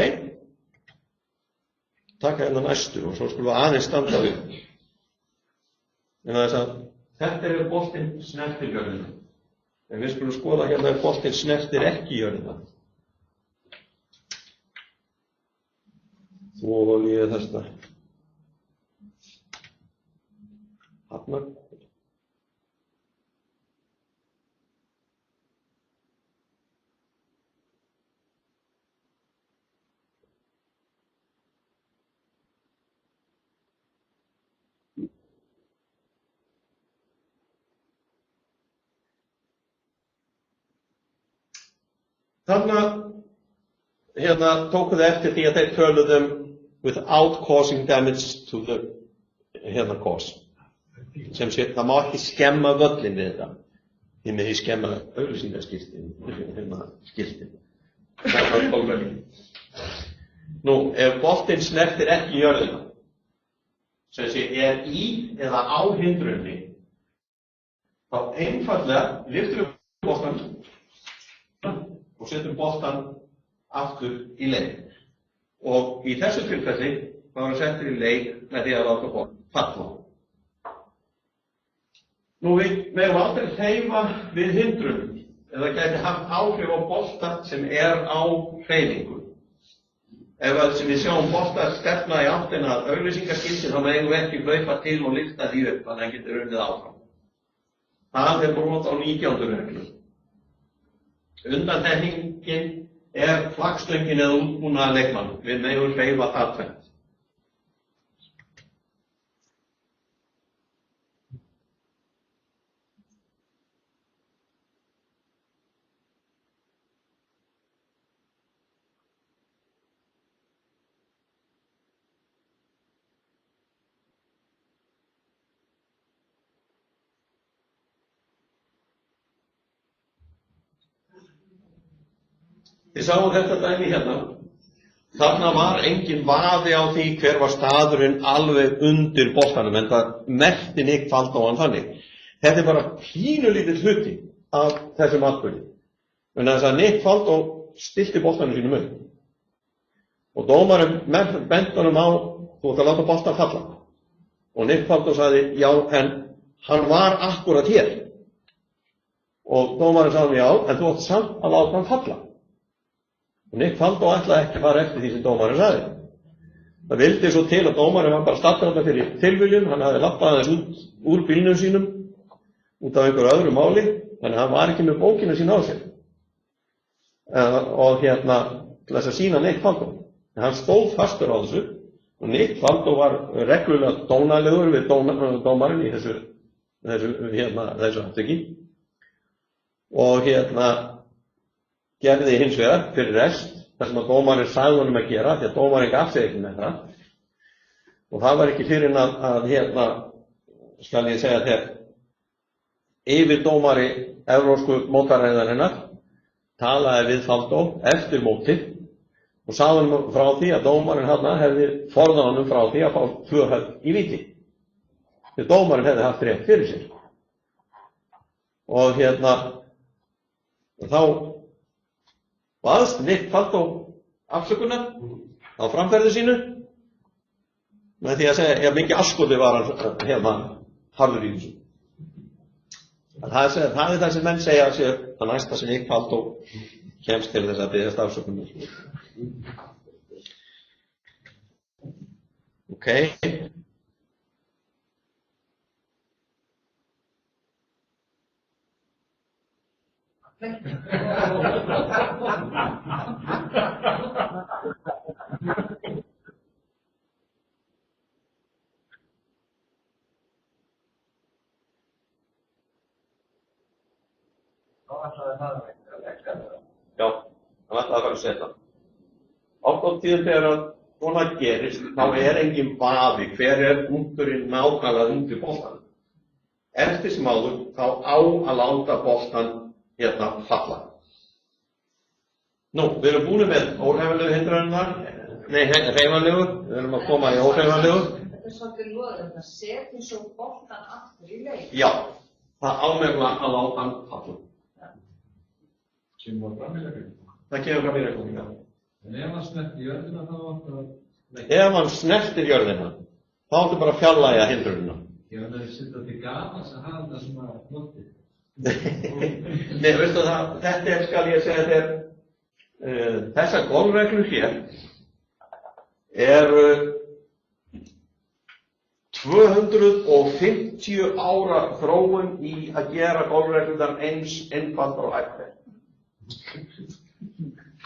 Taka hérna næstu og svo skulum við aðeins standa upp. En þess að þetta er boltinn snertir jörðina. En við skulum skoða hérna ef boltinn snertir ekki jörðina. Þú og ég þesta. Hafnar. Hérna tóku þið eftir því að þeir töluðu without causing damage to the course. Sem sé, það má ekki skemma völlin við þetta. Þið með því skemma auglýsingaskiltin. Það var tókvæli. Nú, ef boltinn snertir ekki jörðina, sem sé, í eða á hindrunni, þá einfaldlega lyftum við boltan og setjum boltan aftur í leik. Og í þessu tilfelli þá er settur í leik með því að láta boltan falla. Nú við megum aldrei hreyfa við hindrunum eða gæti haft áhrif á bolta sem er á hreyfingu. Ef við sjáum bolta stefna í áttina að auglýsingaskiltin þá megum við ekki hlaupa til og lyfta því upp þannig að hann getur unnið áfram. Það er brot á 19. reglu. Undantekningin er flaggstöngin eða útbúnaður leikmann. Við megum hreyfa það tvennt. Þið sáum þetta dæmi hérna. þarna var engin vafi á því hver var staðurinn alveg undir boltanum, en það merkti Nick Faldo hann þannig. Þetta bara pínulítill hluti af þessum atburði. En þess að Nick Faldo stilti boltanum sínum upp. Og dómarinn benti honum á, þú ætti að láta boltan falla. Og Nick Faldo sagði, já, en hann var akkurat hér. Og dómarinn sagði, já, en þú ætti samt að láta hann falla. Og Nick Faldo ætlaði ekki að fara eftir því sem dómarinn sagði. Það vildi svo til að dómarinn var bara staddur þetta fyrir tilviljun, hann hafði lappað aðeins út úr bílnum sínum, út af einhverju öðru máli, þannig að hann var ekki með bókina sína á sér. Og til þess að sýna Nick Faldo. En hann stóð fastur á þessu, og Nick Faldo var reglulega dónalegur við dómarinn í þessu atviki. Og gerði hins vegar fyrir rest þar sem að dómarinn sagði honum að gera, því að dómarinn gaf sig ekki með það. Og það var ekki fyrir að skal ég segja þegar yfirdómari evrópsku mótarræðarinnar talaði við Faldo eftir mótið og sagði honum frá því að dómarinn hefði forðað honum frá því að fá 2 högg í víti. Því dómarinn hefði haft rétt fyrir sér. Og þá baðst Nick Faldo afsökunar á framferði sínu með því að segja, já, mikið askoti var hann harður í þessu. Það er það sem menn segja sér að næsta sem Nick Faldo kemst til þess að biðjast afsökunar. Ok. Já, hann ætlaði að fara að setja. Oft á tíðum þegar svona gerist, þá er engin vafi hver punkturinn nákvæmlega undir boltanum. Eftir sem áður, þá á að láta boltan falla. Nú, við erum búin með óhreyfanlegu hindranirnar, hreyfanlegu, við erum að koma í óhreyfanlegu. Þetta er svolítið loðið, það setjum svo boltan aftur í leik. Já, það ámegla að láta hann falla. Kemur fram í reglum. Það kemur fram í reglum, já. En ef hann snertir jörðina þá áttu að... Ef hann snertir jörðina, þá áttu bara að fjarlægja hindrunina. Já, en það er sitt að þið gamans að hafa það svona flottir. Nei, veistu það, þetta skal ég segja þér, þessar golfreglur hér eru 250 ára þróun í að gera golfreglurnar eins einfaldar og hægt er.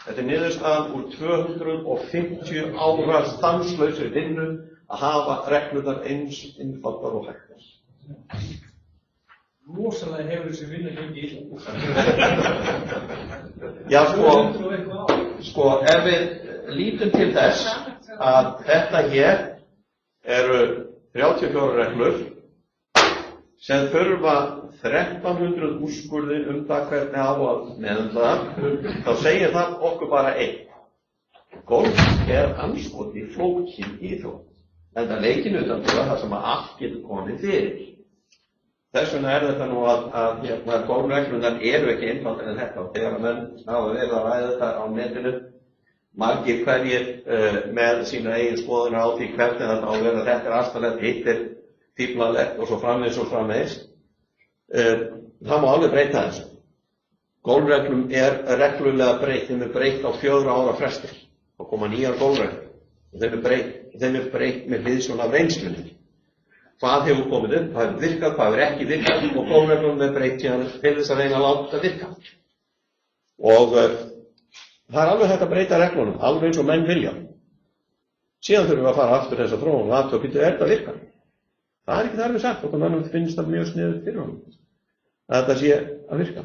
Þetta er niðurstaðan úr 250 ára stanslausri vinnu að hafa reglurnar eins einfaldar og hægt er. Rosalega hefur þessi vinna lengi illa. Já, sko, ef við lítum til þess að þetta hér eru 34 reglur sem þurfa 1300 úrskurðir það hvernig á að meðhöndla það, þá segir það okkur bara einn. Golf er andskoti flókin íþrótt, en það leikinn utan til það sem að allt getur komið fyrir. Þess vegna er þetta nú að golfreglunar eru ekki einfaldar en þetta, og þegar menn hafa verið að ræða þetta á netinu, margir hverjir með sína eigin skoðunar á því hvernig þetta á að vera, þetta er astalegt, hitt er fíflalegt og svo framvegis. Það má alveg breyta þessu. Golfreglum er reglulega breytt, þeim er breytt á 4 ára fresti. Þá koma nýjar golfreglur og þeim er breytt með hliðsjón af reynslunni. Hvað hefur komið upp, hvað hefur virkað, hvað hefur ekki virkað og golfreglum er breytt til þess að reyna að láta þetta virka. Og það er alveg hægt að breyta reglunum, alveg eins og menn vilja. Síðan þurfum við að fara aftur þessa þróun og aftur býta þetta að virka. Það er ekki það við sagt, og mannum finnst það mjög sniðugt fyrir honum að þetta sé að virka.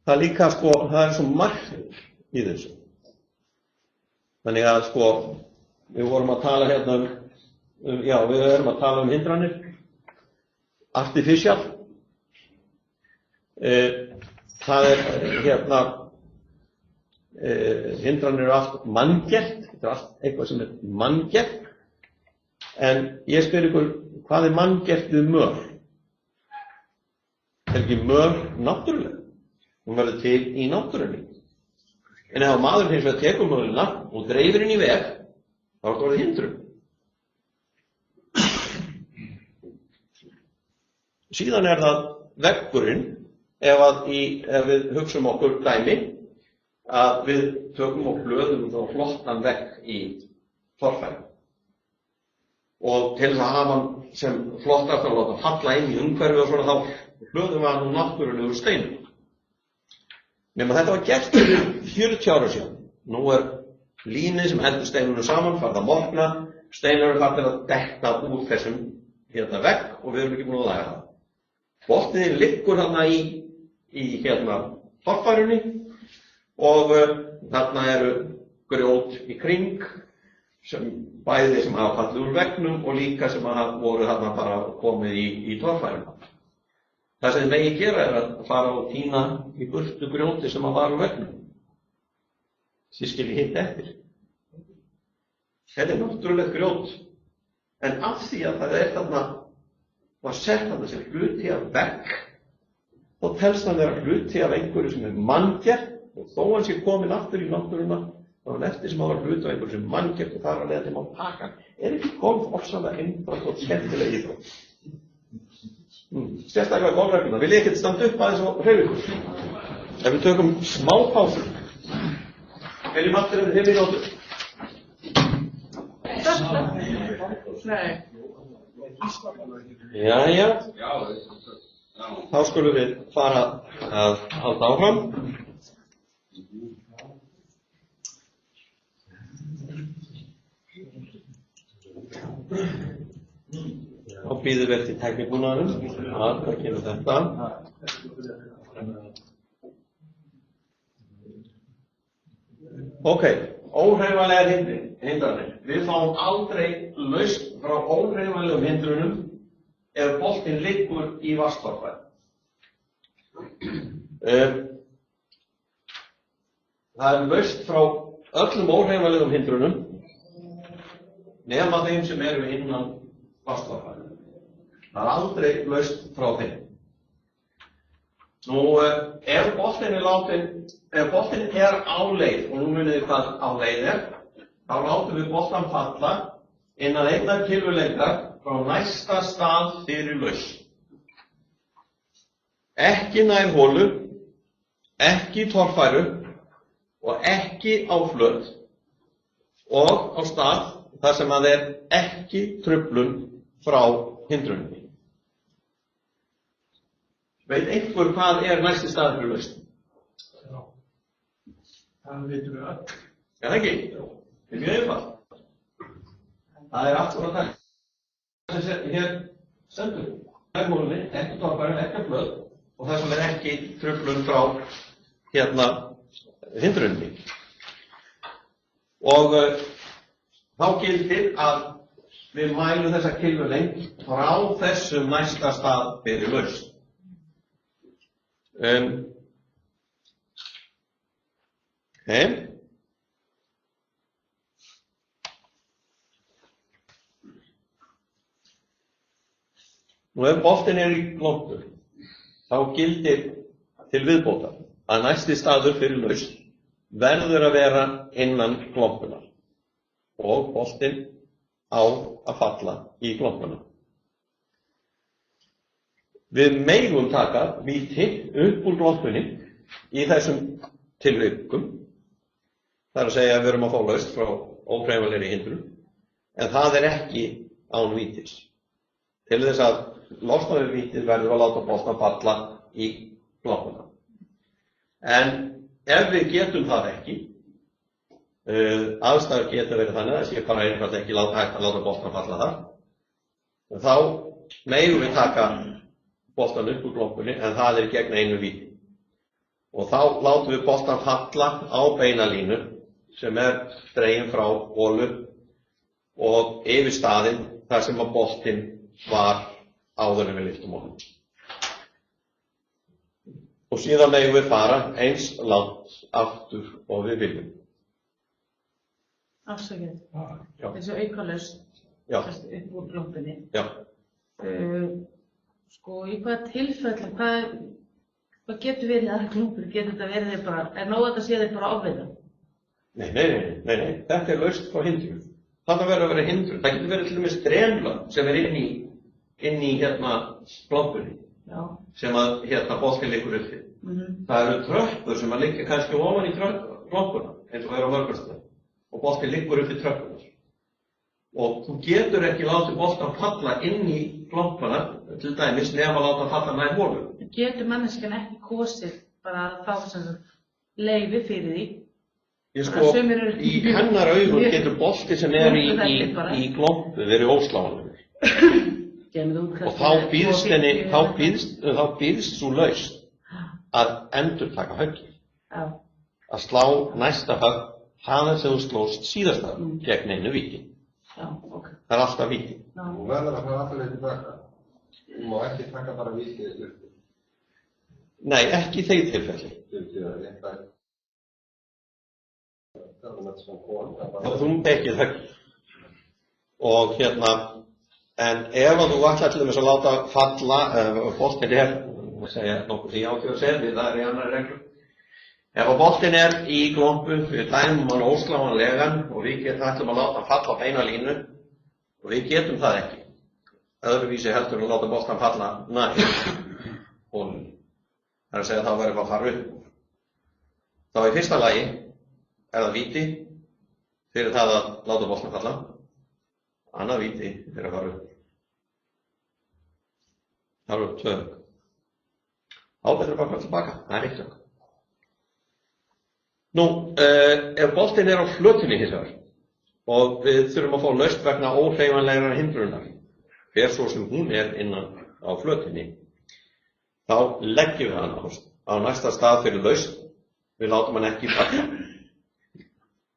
Það líka það er svo margt í þessu. Þannig að við vorum að tala við erum að tala hindranir, artificial. Það er hindranir eru allt manngert, þetta er allt eitthvað sem er manngert, en ég spyr ykkur, hvað er manngert við möl? Er ekki möl náttúruleg? Hún verður til í náttúrunni. En ef maður hins vegar tekur mölina og dreifir henni í veg, þá er þetta orðið hindrun. Síðan er það veggurinn, ef við hugsum okkur dæmi, að við tökum og hlöðum þá flottan vegg í torfæri. Og til þess að hafa hann sem flottast að láta falla inn í umhverfi og svona, þá hlöðum við hann úr náttúrulegur steinum. Nema þetta var gert fyrir 40 ára síðan. Nú er línið sem heldur steinunum saman, farið að morgna, steinar eru farnir að detta úr þessum vegg og við erum ekki búin að laga það. Botninn liggur þarna í torfærunni og þarna eru grjót í kring, bæði sem hafa fallið úr veggnum og líka sem voru þarna bara komið í torfæruna. Það sem þið megi gera er að fara og tína í burtu grjóti sem var úr veggnum. Þið skiljið hitt eftir. Þetta er náttúrulegt grjót, en af því að það er þarna, var sett þarna sem hluti af vegg, og telst hann vera hluti af einhverju sem er manngert, og þó hann sé komin aftur í náttúruna, þá er hann eftir sem að vera hluti af einhverju sem er manngert og þar að leiða þeim á takan. Er ekki golf ofsalega einfalt og skemmtilega íþrótt? Sérstaklega golfregluna. Vil ég ekkert standa upp aðeins og hreyfa ykkur? Ef við tökum smá pásu. Viljum allir að þið mínútur? Nei. Jæja. Þá skulum við fara að halda áfram. Þá býðum við eftir tæknibúnaðinum. Það kemur þetta. Ok, óhreyfanlegar hindranir. Við fáum aldrei lausn frá óhreyfanlegum hindrunum ef boltinn liggur í vatnstorfæri. Það er lausn frá öllum óhreyfanlegum hindrunum nema þeim sem eru innan vatnstorfæri. Það er aldrei lausn frá þeim. Nú, ef boltinn er á leið, og nú munið þið hvað á leið er, þá látum við boltann falla innan 1 kilólengdar frá næsta stað fyrir lausn. Ekki nær holu, ekki í torfæru og ekki á flöt og á stað þar sem að er ekki truflun frá hindrunni. Veit einhver hvað er næsti staður fyrir lausn? Já. Það vitum við öll. Já, það ekki? Það er mjög einfalt. Það er allt svona það. Hér stendur hólunni, ekki torfæru, ekki flöt og það sem er ekki truflun frá hindrunni. Og þá gildir að við mælum þessa kilólengd frá þessum næsta stað fyrir lausn. Nú ef boltinn er í glompu, þá gildir til viðbótar að næsti staður fyrir lausn verður að vera innan glompunar og boltinn á að falla í glompuna. Við megum taka víti upp úr glompunni í þessum tilvikum. Það er að segja að við erum að fá lausn frá óhreyfanlegri hindrun, en það er ekki án vítis. Til þess að losna við vítið verður að láta boltann falla í glompuna. En ef við getum það ekki, aðstæður geta verið þannig að það sé bara einfalt ekki hægt að láta boltann falla þar, þá megum við taka boltann upp úr glompunni, en það er gegn einu víti. Og þá látum við boltann falla á beina línu sem er dregin frá holu og yfir staðinn þar sem að boltinn var áður en við lyftum honum. Og síðan megum við fara eins langt aftur og við viljum. Afsakið. Já. Þessi aukalaust. Já. Upp úr gloppinni. Já. Sko, í hvaða tilfellum, hvað getur verið aðra glúpur? Getur þetta verið þeir bara, nóg að þetta sé þeir bara ofveita? Nei. Þetta laust frá hindrun. Þetta verður að vera hindrun. Það getur verið til dæmis drenla sem inn í gloppunni. Já. Sem að boltinn liggur uppi. Það eru tröppur sem að liggja kannski ofan í gloppuna, eins og það eru á mörgumstöðum. Og boltinn liggur uppi tröppunar. Og þú getur ekki látið boltan falla inn í gloppuna, til dæmis, nema að láta falla nær holu. Getur manneskjan ekki kosið bara að fá sem leyfi fyrir því? Í hennar augum getur bolti sem í gloppu verið ósláanlegur. Og þá býðst svo laust að endurtaka höggið. Að slá næsta högg hana sem þú slóst síðasta gegn einu víti. Það alltaf víti. Þú verður að fara alltaf leið tilbaka. Þú má ekki taka bara vítið upp. Nei, ekki í þeim tilfelli. Þú ekki höggið. Og en ef þú ætlar til þess að láta falla, boltinn segja nokkuð því ákveður við, það í annar reglu. Ef boltinn í glompu, við dæmum hann ósláanlegan og við ætlum að láta hann falla á beina línu og við getum það ekki. Öðruvísi heldur að láta boltann falla nær honum. Það að segja þá verðum við að fara upp. Þá í fyrsta lagi það víti fyrir það að láta boltann falla. Annað víti fyrir að fara upp. Það eru 2 högg. Þá betur bara að fara tilbaka. Það er 1 högg. Nú, ef boltinn á flötunni hins vegar og við þurfum að fá laust vegna óhreyfanlegrar hindrunar, hver svo sem hún innan á flötunni, þá leggjum við hann á næsta stað fyrir laust. Við látum hann ekki falla.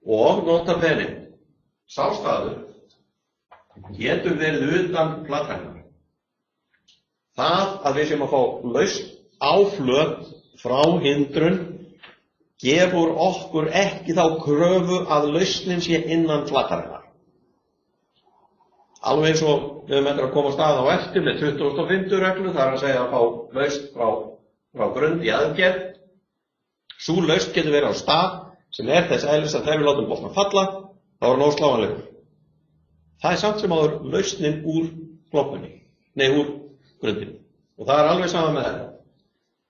Og nota bene, sá staður getur verið utan flatræðnar. Það að við séum að fá laust á flöt frá hindrun gefur okkur ekki þá kröfu að lausnin sé innan flatræðnar. Alveg eins og við höfum eftir að koma stað á eftir með 25. reglu, það að segja að fá laust frá grund í aðgerð. Sú laust getur verið á stað sem þess eðlis að þegar við látum boltann falla, þá hann ósláanlegur. Það samt sem áður lausnin úr gloppunni, úr grundinni. Og það alveg sama með þetta.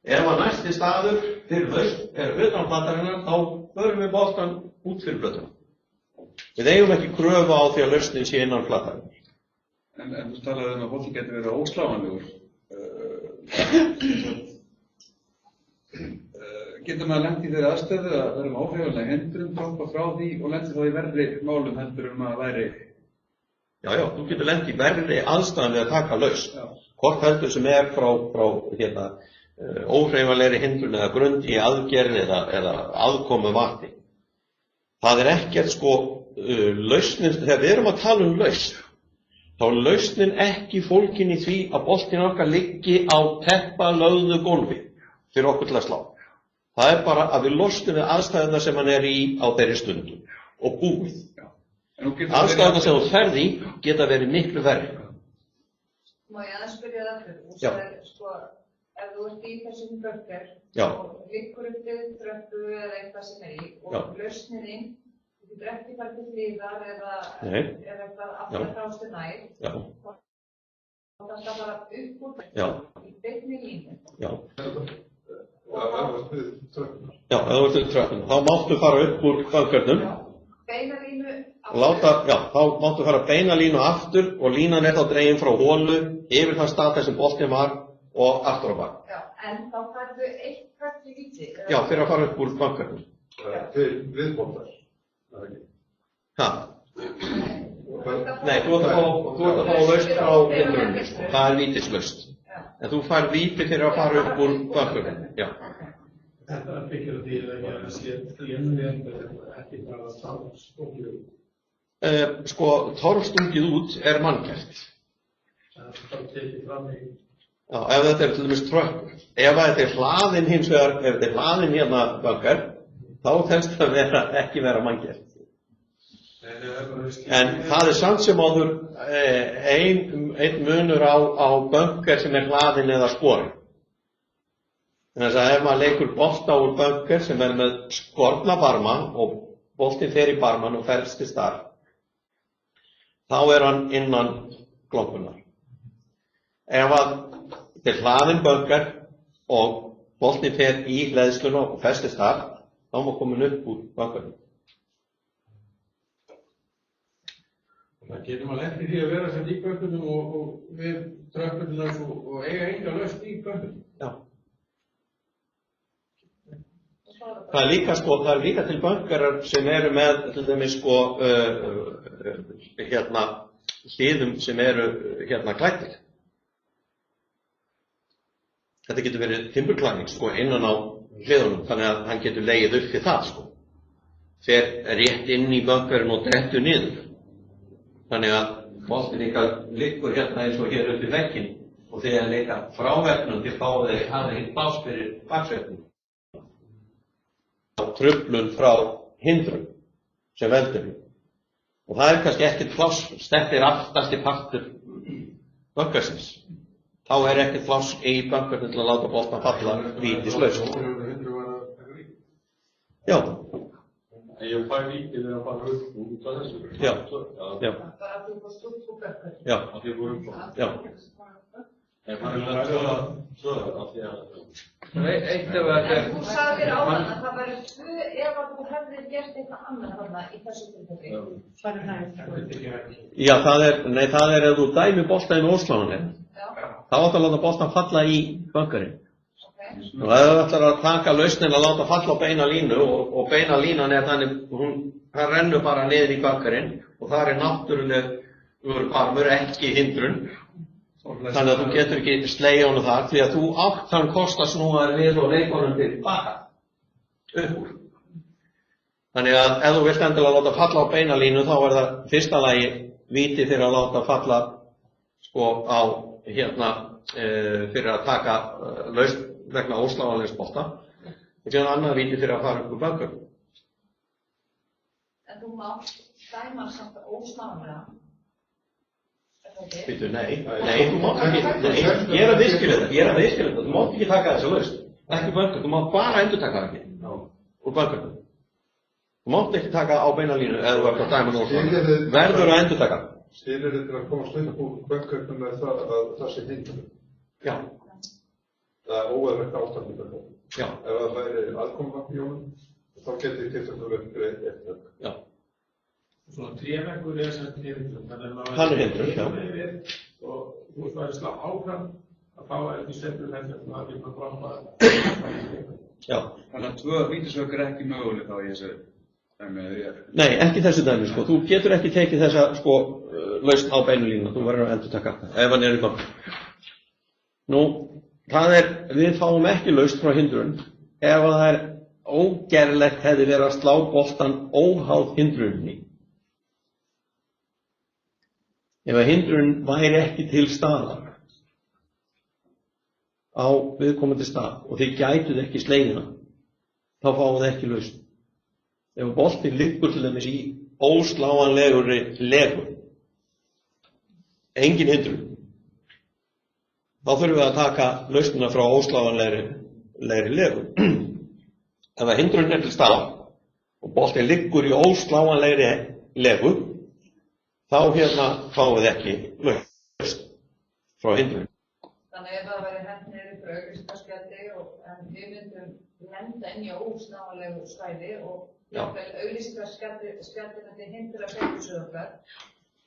Ef að næsti staður fyrir laust utan flattarinnar, þá förum við boltann út fyrir flötuna. Við eigum ekki kröfu á því að lausnin sé innan flattarinnar. En þú talaði að boltinn getur verið ósláanlegur. Getur maður lent í þeirri aðstöðu að vera með óhreyfanlega hindrun, droppa frá því og lenti þá í verri málum heldur maður væri? Já, þú getur lent í verri aðstæðan við að taka laust. Hvort heldur sem frá óhreyfanlegri hindrun eða grund í aðgerð eða aðkomu vati. Það ekkert lausnin, þegar við erum að tala laust, þá lausnin ekki fólkin í því að boltinn okkar liggi á teppalögðu gólfi fyrir okkur til að slá. Það bara að við losnum við aðstæðuna sem hann í á þeirri stundu og búið. Aðstæðuna sem þú ferð í geta verið miklu verri. Má ég aðeins spyrja það fyrir? Þú sagðir, ef þú ert í þessum börger og liggur upp við tröppu eða eitthvað sem í og lausnin þín, þú getur ekki farið til hliðar eða eitthvað aftur frástu nær, og það skal bara upp úr í beinni línu. Já, ef þú ert við tröppuna, þá máttu fara upp úr gangkörnum. Beina línu þá máttu fara beina línu aftur og línan þá dregin frá holu yfir þann stað þar sem boltinn var og aftur á bak. Já, en þá færðu eitt hvert í víti? Já, fyrir að fara upp úr gangkörnum. Til viðbótar? Hæ? Nei, þú ert að fá laust frá hindrunni, það vítislaust. En þú fær víti fyrir að fara upp úr gangkörnum. Já. Þetta byggir á því að það sé lénlega ekki bara torfstungið út. Torfstungið út manngert. Það er bara tekið fram í Já, ef þetta er til dæmis tröppur. Ef þetta er hlaðinn hins vegar, ef þetta er hlaðinn hérna bunker, þá telst það ekki vera manngert. En það er samt sem áður einn munur á bunker sem er hlaðinn eða skorinn. Þannig að ef maður leikur bolta úr bunker sem er með skorna barma og boltinn fer í barman og fellst þar, þá er hann innan gloppunar. Ef þetta er hlaðinn bunker og boltinn fer í hleðsluna og festist þar, þá má komin upp úr bunkerinu. Það getur maður lent í því að vera sem í bönkunum og við tröppurnar og eiga enga lausn í bönkunum. Já. Það er líka til bunkerar sem eru með til dæmis hliðum sem eru klæddir. Þetta getur verið timburklæðning innan á hliðunum, þannig að hann getur legið upp í það fer rétt inn í bunkerinn og dettur niður. Þannig að boltinn ykkar liggur hérna eins og hér upp í vegginn og þegar leika frá veggnum til fáið þeir hafa hitt pláss fyrir baksveggnum. Truflun frá hindrun sem veldur. Og það er kannski ekkert pláss, þetta er aftasti partur bunkersins. Þá er ekkert pláss í bunkerinu til að láta boltann falla vítislaust. Já. En ég fæ vítið þegar að fara upp út af þessu. Já. Já. Bara að þú fórst upp úr bunker. Já. Af því að voru upp á. Já. En það er að söða af því að... Eitt ef að Þú sagðir áðan að það væri tvö ef að þú hefðir gert eitthvað annað þarna í þessu tilfelli. Það er nægt. Já, það er ef þú dæmi bolta inn ósláðanlega. Þá áttu að láta boltan falla í bunkerinn. Og ef þú ætlar að taka lausnin að láta falla á beina línu og beina línan er þannig, hann rennur bara niður í bunkerinn og það er náttúrulegur barmur, ekki hindrun. Þannig að þú getur ekki slegið honum þar því að þú átt þann kost að snúa þér við og leika honum tilbaka upp úr. Þannig að ef þú vilt endilega láta falla á beina línu þá er það fyrsta lagi víti fyrir að láta falla á fyrir að taka lausn vegna ósláanlegs bolta og síðan annað víti fyrir að fara upp úr bunker. En þú mátt dæma samt ósláanlega. Býtu, nei, þú mátt ekki, gera viðskilið, þú mátt ekki taka þessu lausn, ekki bunker, þú mátt bara endurtaka það ekki úr bunkerinu. Þú mátt ekki taka á beina línu eða þú ert að dæma ósláanlega, verður að endurtaka. Skilur þetta að komast upp úr bunkerinu með það að það sé hindrun? Já. Það er óeðlilegt ástand í bunkerinu. Já. Ef það væri aðkomuvagn í honum, þá geti tiltökulega verið eitt eftir. Já. Svona tréveggur er sem hindrun. Hann er hindrun, já. Og þú veist að það er slá áfram að fá ekki setjum þetta að við bara frábæða. Já. Þannig að 2 vítisvegg er ekki möguleg þá í þessu dæmi. Nei, ekki þessu dæmi, Þú getur ekki tekið þessa, lausn á beinu línu. Þú verður að endurtaka ef hann er í bunker. Nú, við fáum ekki lausn frá hindrun ef það er ógerlegt hefði verið að slá boltan óháð hindrunni. Ef að hindrun væri ekki til staðar á viðkomandi stað og þið gætuð ekki slegina, þá fáum þið ekki lausn. Ef boltinn liggur til dæmis í ósláanlegri legu, engin hindrun, þá þurfum við að taka lausnina frá ósláanlegri legu. Ef að hindrun er til staðar og boltinn liggur í ósláanlegri legu, þá fáum við ekki lausn frá hindrun. Þannig ef það væri hent niður í auglýsingaskjaldi en við myndum lenda inn í ósnáanlegu svæði og auglýsingaskjaldi myndi hindra feitusöðu okkar,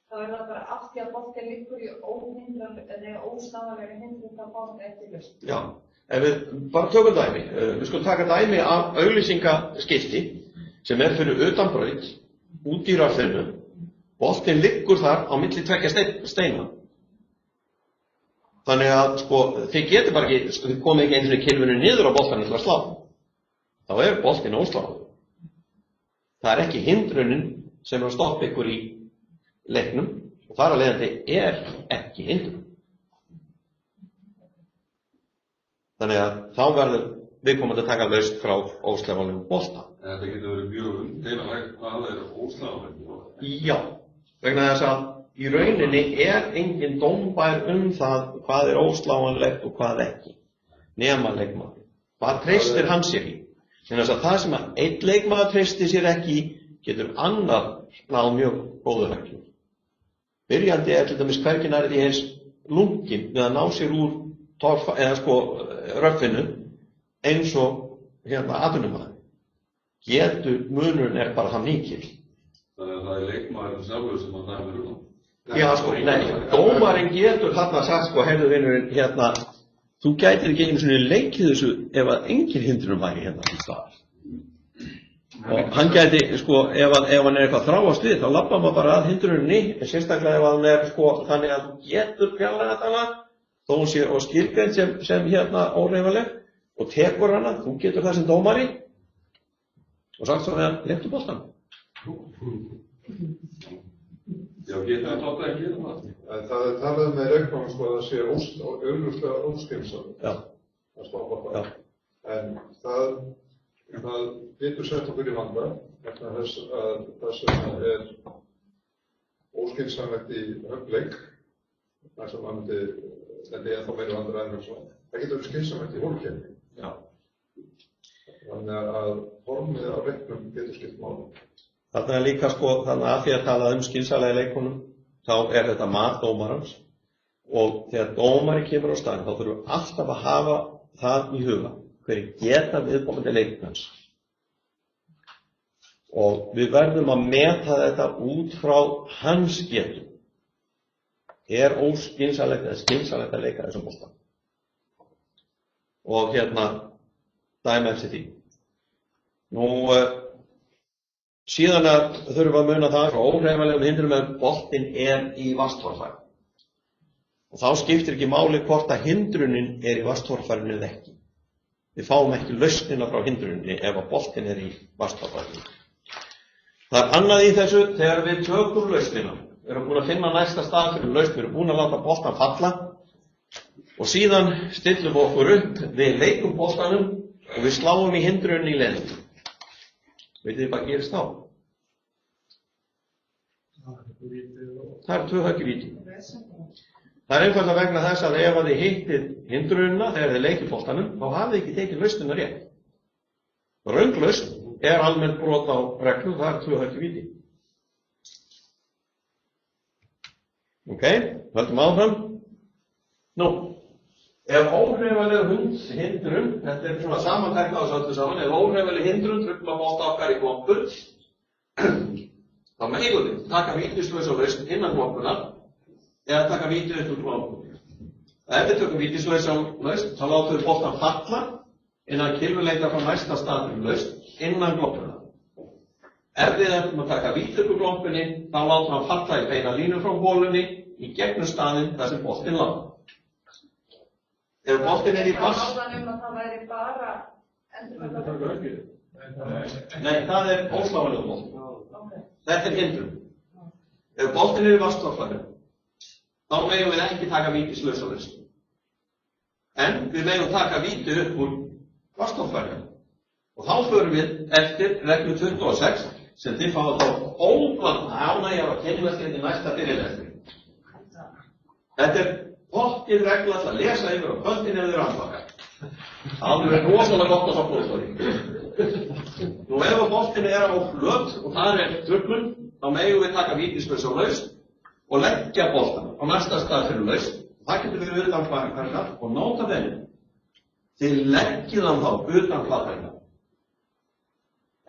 þá er það bara allt því að boltinn liggur í ósnáanlegri hindrun, þá fáum við ekki lausn. Já, ef við bara tökum dæmi, við skulum taka dæmi af auglýsingaskilti sem er fyrir utan braut, út í rafþinu, boltinn liggur þar á milli 2 steina. Þannig að þið getur bara ekki, þið komið ekki einu sinni kylfunni niður á boltanum til að slá. Þá er boltinn ósláður. Það er ekki hindrunin sem er að stoppa ykkur í leiknum og þar af leiðandi er ekki hindrun. Þannig að þá verður viðkomandi að taka laust frá óslefanlegum bolta. En þetta getur verið mjög umdeilanlegt hvað óslefanlegt. Já, vegna þess að í rauninni engin dómbær það hvað ósláanlegt og hvað ekki, nema leikmaður. Hvað treystir hann sér í? Þannig að það sem að einn leikmaður treystir sér ekki í, getur annar náð mjög góðu reglum. Byrjandi til dæmis hvergi nærri því eins lunginn við að ná sér úr röffinu eins og atvinnumaður. Munurinn bara það mikil. Þannig að það leikmaðurinn sjálfur sem að dæmir Já, nei, dómarinn getur þarna sagt, heyrðu vinurinn, þú gætir ekki einu sinni leikið þessu ef að engin hindrunum væri til staðar. Og hann gæti, ef hann eitthvað þráast við, þá lappar maður bara að hindruninni, en sérstaklega ef hann þannig að þú getur fjarlæga þarna, þó hún sé og skilgreind sem óreifanleg, og tekur hana, þú getur það sem dómari, og sagt svo að leiktu boltan. Já, getur það ekki gera það. En það talað með reglum að það sé augljóslega óskynsamlegt að stoppa það. En það getur sett okkur í vanda vegna þess að það sem óskynsamlegt í höfnleik, það sem þetta ennþá meiri vandræði en svona, það getur verið skynsamlegt í hólkeppni. Já. Þannig að formið af reglum getur skipt máli. Þarna líka þannig að því að tala skynsamlega í leikunum, þá þetta mat dómarans, og þegar dómari kemur á staðinn, þá þurfum við alltaf að hafa það í huga, hverju geta viðkomandi leikmanns. Og við verðum að meta þetta út frá hans getu. Óskynsamlegt eða skynsamlegt að leika þessum bolta. Og dæmi eftir því. Síðan þurfum við að muna það frá óhreyfanlegum hindrunum ef boltinn í vasttorfæri. Og þá skiptir ekki máli hvort að hindrunin í vasttorfærinu eða ekki. Við fáum ekki lausnina frá hindruninni ef að boltinn í vasttorfærinu. Það annað í þessu þegar við tökum lausnina. Við erum búin að finna næsta stað fyrir lausn, við erum búin að láta boltan falla og síðan stillum við okkur upp, við leikum boltanum og við sláum í hindruninni í leiðinni. Vitið þið hvað gerist þá? Það 2 högg í víti. Það einfaldlega vegna þess að ef þið hittið hindrunina þegar þið leikið boltanum, þá hafið þið ekki tekið lausnina rétt. Röng lausn almennt brot á reglum, það 2 högg í víti. Ok, höldum áfram. Ef óhreyfanleg hindrun, þetta svona samantækt á þessu öllu saman, ef óhreyfanleg hindrun truflar bolta okkar í gloppu, þá megum við taka vítislausa lausn innan gloppunar eða taka vítið upp úr gloppunni. Ef við tökum vítislausa lausn, þá látum við boltan falla innan kylfuleikar frá næsta stað fyrir lausn innan gloppunar. Ef við ætlum að taka vítið upp úr gloppunni, þá látum við hann falla í beina línu frá bolunni í gegnum staðinn þar sem boltinn lá. Ef boltinn í pass... Það væri bara endurvarðandi. Nei, það ósláanlegur bolti. Þetta hindrun. Ef boltinn í vasttorfæri, þá megum við ekki taka vítislausa lausn. En við megum taka víti upp úr vasttorfæri. Og þá förum við eftir reglu 26, sem þið fáið þá óblandna ánægjar og kynningaskreiti næsta fyrirlestri. Þetta pottið regla að lesa yfir á kvöldin ef þið eru andvakar. Alveg rosalega gott að fá blóðstóri. Ef boltinn á flöt og það truflun, þá megum við taka vítislausa lausn og leggja boltann á næsta stað fyrir lausn. Það getur verið utan flatarina og nóta benni. Þið leggið hann þá utan flatarina.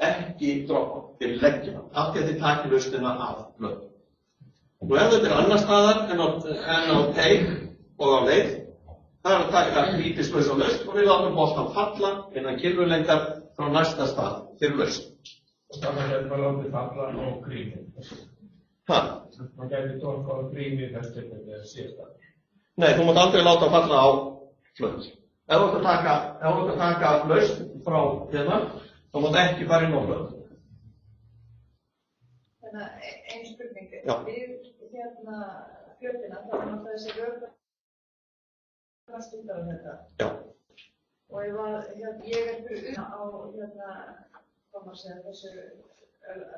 Ekki droppa, þið leggið hann. Af því að þið takir lausnina af flöt. Ef þetta annar staðar en á teig og á leið, það að taka vítislausa lausn og við látum boltan falla innan kylfulengdar frá næsta stað fyrir lausn. Og það er bara látið falla á gríni. Man gæti torka á gríni þessi síðasta. Nei, þú mátt aldrei láta falla á flöt. Ef þú ætti að taka lausn frá þá mátt ekki fara inn á flöt. Þannig að ein spurning, við flötina, þá er náttúrulega þessi röð stundar á þetta. Já. og ef að ég fyrir utan á hvað maður segja, þessu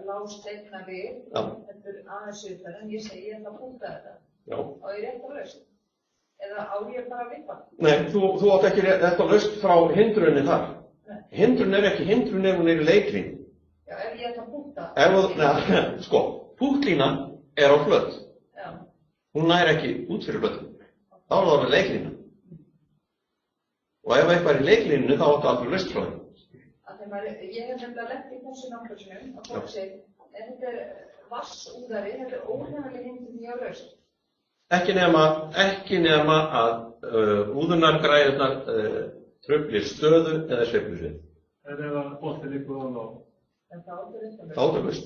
lágsteina við, þetta aðeins utan, en ég segi ég ætla að punkta þetta. Já. Á ég rétt að lausn? Eða á ég bara að vippa? Nei, þú átt ekki rétt að lausn frá hindruninni þar. Hindrun ekki hindrun ef hún í leiklínu. Já, ef ég ætla að punkta. Sko, punktlínan á flöt. Já. Hún nær ekki út fyrir flötun. Þá það alveg leiklína. Og ef eitthvað í leiklínu þá áttu aldrei lausn frá því. Ég hef nefnilega lent í þessu náttúrsunum og fólk segir, en þetta vassúðari, þetta óhefnileg hindrun í að lausn. Ekki nema að úðunargræðurnar truflir stöðu eða sveiflusvið. En ef að boltinn liggur ofan á? En þá áttu þetta Þá áttu lausn.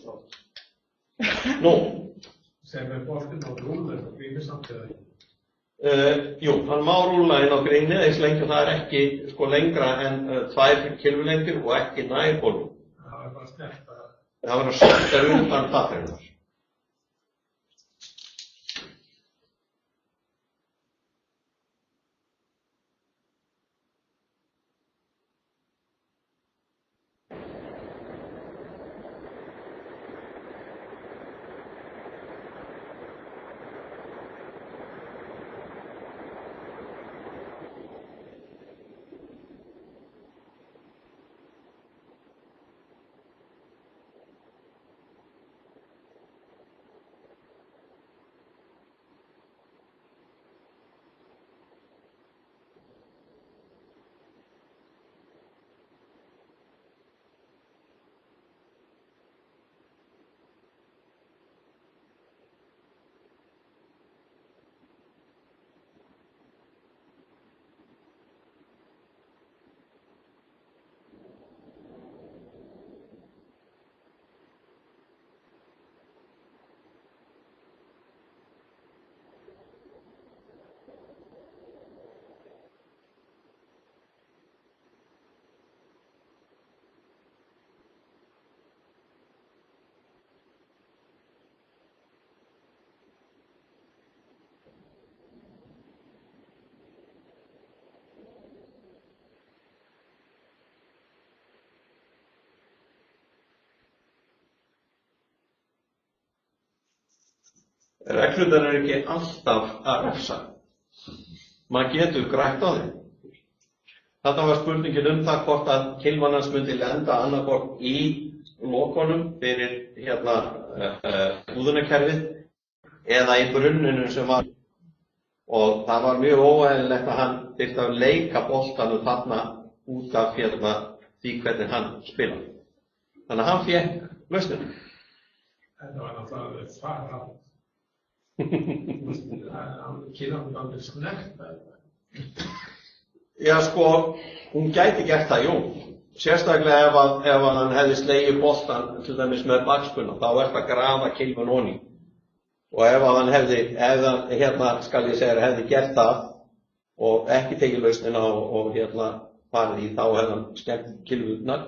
Nú. Sem boltinn á rúlu og grími samtíða. Jú, hann má rúlla inn á gríni eins lengi og það ekki lengra en 2 kylfulengdir og ekki nær hólfum. Það bara snerta. Það var að snerta undan pappirnar. Reglurnar ekki alltaf að refsa. Maður getur grætt á þeim. Þetta var spurningin það hvort að kylfan hans myndi lenda annarkvort í lokunum fyrir úðunarkerfið eða í brunninu sem var. Og það var mjög óeðlilegt að hann þyrfti að leika boltanum þarna út af því hvernig hann spilaði. Þannig að hann fékk lausnina. Þetta var náttúrulega fara. Hann kynnaði aldrei snert þetta. Já, sko, hún gæti gert það, jú. Sérstaklega ef hann hefði slegið boltan til dæmis með bakspunna, þá er það að grafa kylfan ofan í. Og ef hann hefði, skal ég segja, hefði gert það og ekki tekið lausnina og farið í, þá hefði hann skemmt kylfurnar,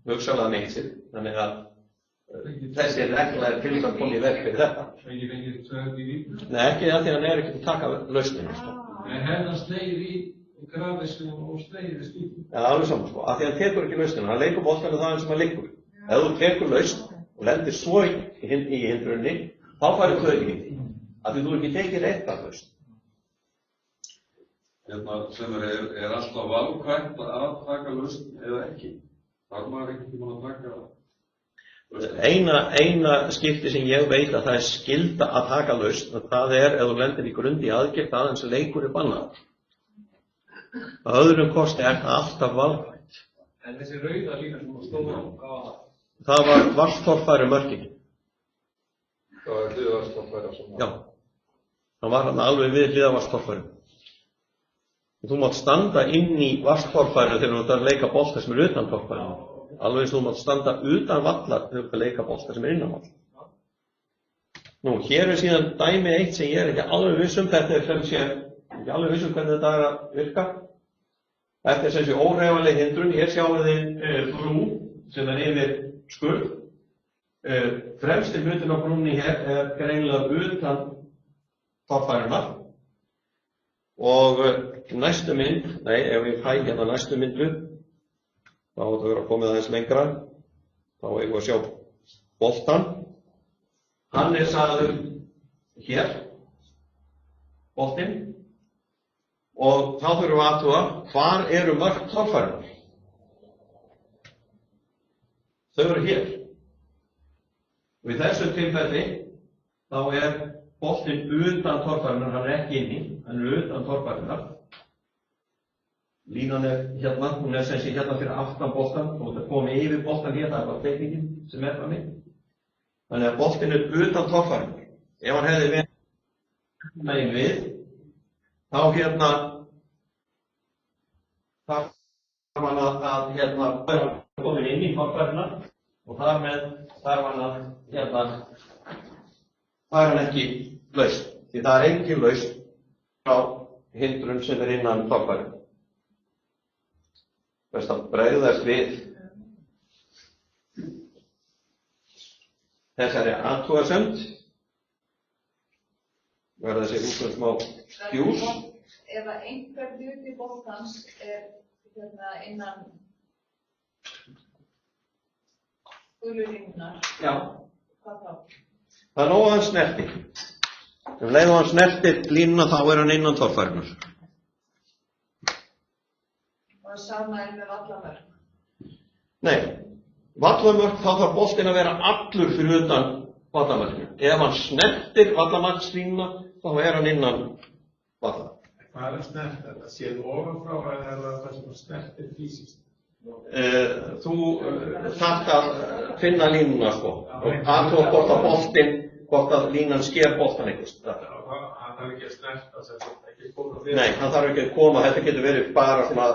hugsanlega með sig. Þannig að þessi regla til að koma í veg fyrir þetta. Fengið tvöð í vítum? Nei, ekki það því að hann er ekki að taka lausnina. En hefði slegið í grafisku og slegið í skýtum? Já, alveg saman, sko. Af því að hann tekur ekki lausnina. Hann leikur boltanum það eins og hann leikur. Ef þú tekur lausn og lendir svo í hindrunni, þá farið þau ekki. Af því þú ekki tekið rétt af lausn. Sem er alltaf valkvæmt að taka lausn eða ekki. Þar maður ekki tíma að taka lausn. Eina skipti sem ég veit að það er skylda að taka lausn, og það er ef þú lendir í grund í aðgerð aðeins leikur er bannaður. Að öðrum kosti er það alltaf valkvæmt. En þessi rauða lína sem stóð á? Það var vasstorfæru mörkin. Það var hliðarvasstorfæra sem Já, það var hann alveg við hliðarvasstorfæru. Þú mátt standa inn í vasstorfæru þegar þú ert að leika bolta sem er utan torfæru. Alveg eins og þú mátt standa utan vallar þegar þú ert að leika bolta sem er innan vallar. Nú, hér er síðan dæmi eitt sem ég er ekki alveg viss um, þetta er sem sé, ekki alveg viss um hvernig þetta er að virka. Þetta er sem sé óhreyfanleg hindrun, hér sjáum við brú sem er yfir skurð. Fremsti hlutin á brúnni hér er greinilega utan torfærunar Og næstu mynd, nei, ef ég fæ hérna næstu myndu, þá átt að vera komið aðeins lengra, þá eigum við að sjá boltan. Hann er sagður hér, boltinn, og þá þurfum við að athuga hvar eru mörk torfærinnar. Þau eru hér. Og í þessu tilfelli þá er boltinn utan torfærinnar, hann er ekki inni, hann er utan torfærinnar. Línan er hérna, hún er sem sé hérna fyrir aftan boltan, og þetta komið yfir boltan hér, það er bara teikningin sem er frammi. Þannig að boltinn er utan torfærinnar. Ef hann hefði verið megin við, þá hérna þarf hann að hérna komin inn í torfærina og þar með þarf hann að hérna það er hann ekki lausn, því það er engin lausn frá hindrun sem er innan torfærinu. Best að bregðast við þessari athugasemd. Verða þessi útlönd smá djús. Ef að einhver hluti boltans er hérna innan gulurínunnar, hvað þá? Það er nóg að hann snerti. Ef leið og hann snertir línuna þá er hann innan torfærinnar. Og það sama er með vallamörk. Nei, vallamörk þá þarf boltinn að vera allur fyrir utan vallamörkinu. Ef hann snertir vallamarkslínuna þá er hann innan valla. Hvað er snert? Þetta séð ofanfrá eða er það það sem snertir fysiskt? Þú þarft að finna línuna sko. Og athuga hvort að boltinn, hvort að línan sker boltan einhvers. Það þarf ekki að snerta, sem ekki koma fyrir. Nei, það þarf ekki að koma, þetta getur verið bara svona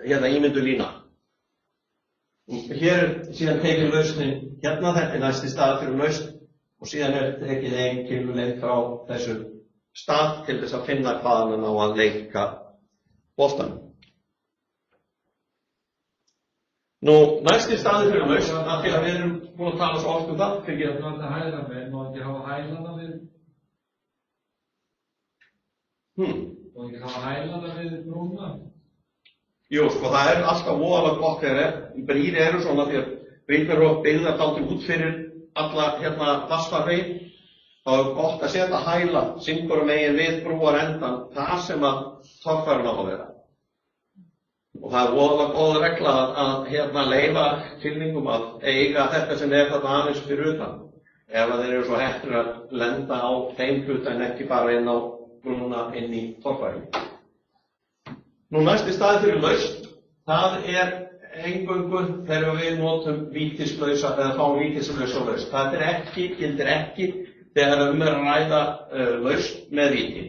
hérna ímyndu lína. Hér er síðan tekin lausnin hérna, þetta er næsti stað fyrir lausn og síðan er tekið ein kiloleið frá þessu stað til þess að finna hvaðan hann á að leika boltanum. Nú, næsti staði fyrir lausn, af því að við erum búin að tala svo oft um það, fyrir Það er alltaf hægra megin og ekki hafa hælana við. Og ekki hafa hælana við brúna. Jú, sko, það er alltaf voðalega gott þegar brýr eru svona því að brýr eru byggðar dálítið út fyrir alla hérna vassfarvegi. Þá er gott að setja hæla syngur megin við brúar endan þar sem að torfærin á að vera. Og það er voðalega góð regla að hérna leyfa tilningum að eiga þetta sem er þetta aðeins fyrir utan. Ef að þeir eru svo heppnir að lenda á þeim hluta en ekki bara inn á brúna inn í torfærin. Nú næsti staði fyrir lausn, það er eingöngu þegar við notum vítislausa eða fáum vítislausa lausn. Það gildir ekki þegar er að ræða lausn með víti.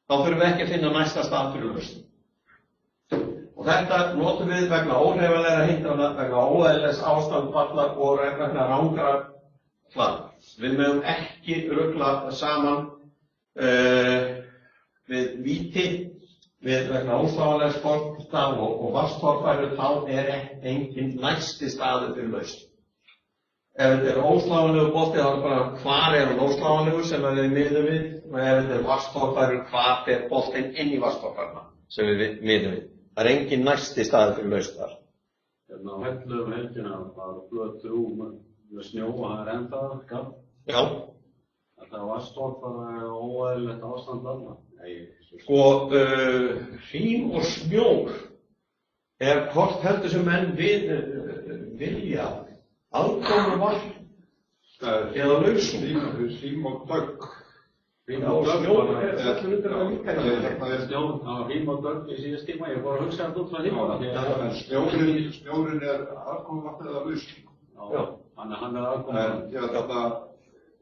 Þá þurfum við ekki að finna næsta stað fyrir lausn. Og þetta notum við vegna óhreyfanlegra hindrana, vegna óeðlilegs ástand vallar og vegna rangra hlaða. Við mögum ekki rugla saman við víti, við vegna ósláanlegs bolta og vasstorfæru, þá er engin næsti staður fyrir lausn. Ef þetta er ósláanlegur bolti, þá er bara hvar er hann ósláanlegur sem við miðum við, og ef þetta er vasstorfæru, hvar fer boltinn inn í vasstorfæruna sem við miðum við. Það er engin næsti staður fyrir lausn þar. Hérna á Hellu helgina var blötu með snjó og það er ennþá gabb. Já. Það var vasstorfæra óeðlilegt ástand þarna. Sko, hrín og snjór er hvort heldur sem menn vilja aðkomu vatn eða lausn. Hrím og dögg. Já, snjór er allur undir að líka hérna. Það er snjó, það var hrím og dögg í síðast tíma, ég fór að hugsa þetta út frá því. En snjórinn er aðkomu vatn eða lausn. Já, hann er aðkomu vatn. En ég þetta,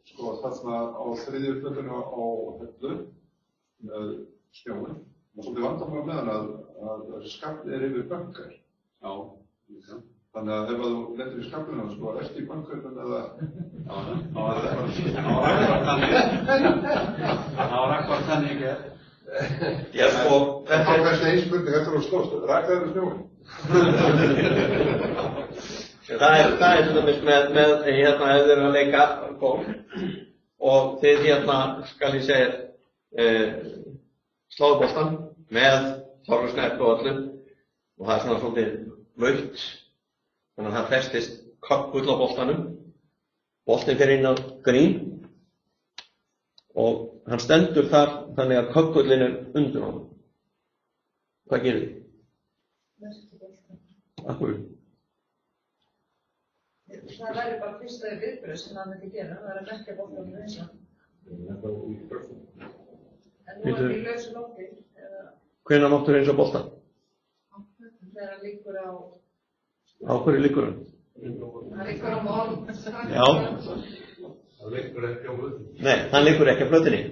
sko, þarna á þriðju hlutunum á Hellu með snjóin. Og svolítið vandamál með hann að þessi skafli er yfir bönkar. Já. Þannig að ef þú lendir í skaflinu, sko, ertu í bankarinn eða... Það var akkurat þannig ekki. Já, sko, Það er kannski einn spurning, þetta er á stórt, rakaður snjóin? Það er til dæmis með hérna ef þeir eru að leika golf og þið hérna, skal ég segja, sláðu boltan með torfusneppu og öllu og það er svona svolítið völd þannig að það festist köggull á boltanum. Boltinn fer inn á grín og hann stendur þar þannig að köggullin er undir honum. Hvað gerir þið? Af hverju? Það væri bara fyrsta viðbrögð sem hann myndi gera, það er að merkja boltanum eins og. En nú er í lausu lofti. Hvenær máttu hreinsa bolta? Þegar hann liggur á... Á hverju liggur hann? Hann liggur á mál. Já. Það liggur ekki á flötunni. Nei, hann liggur ekki á flötunni.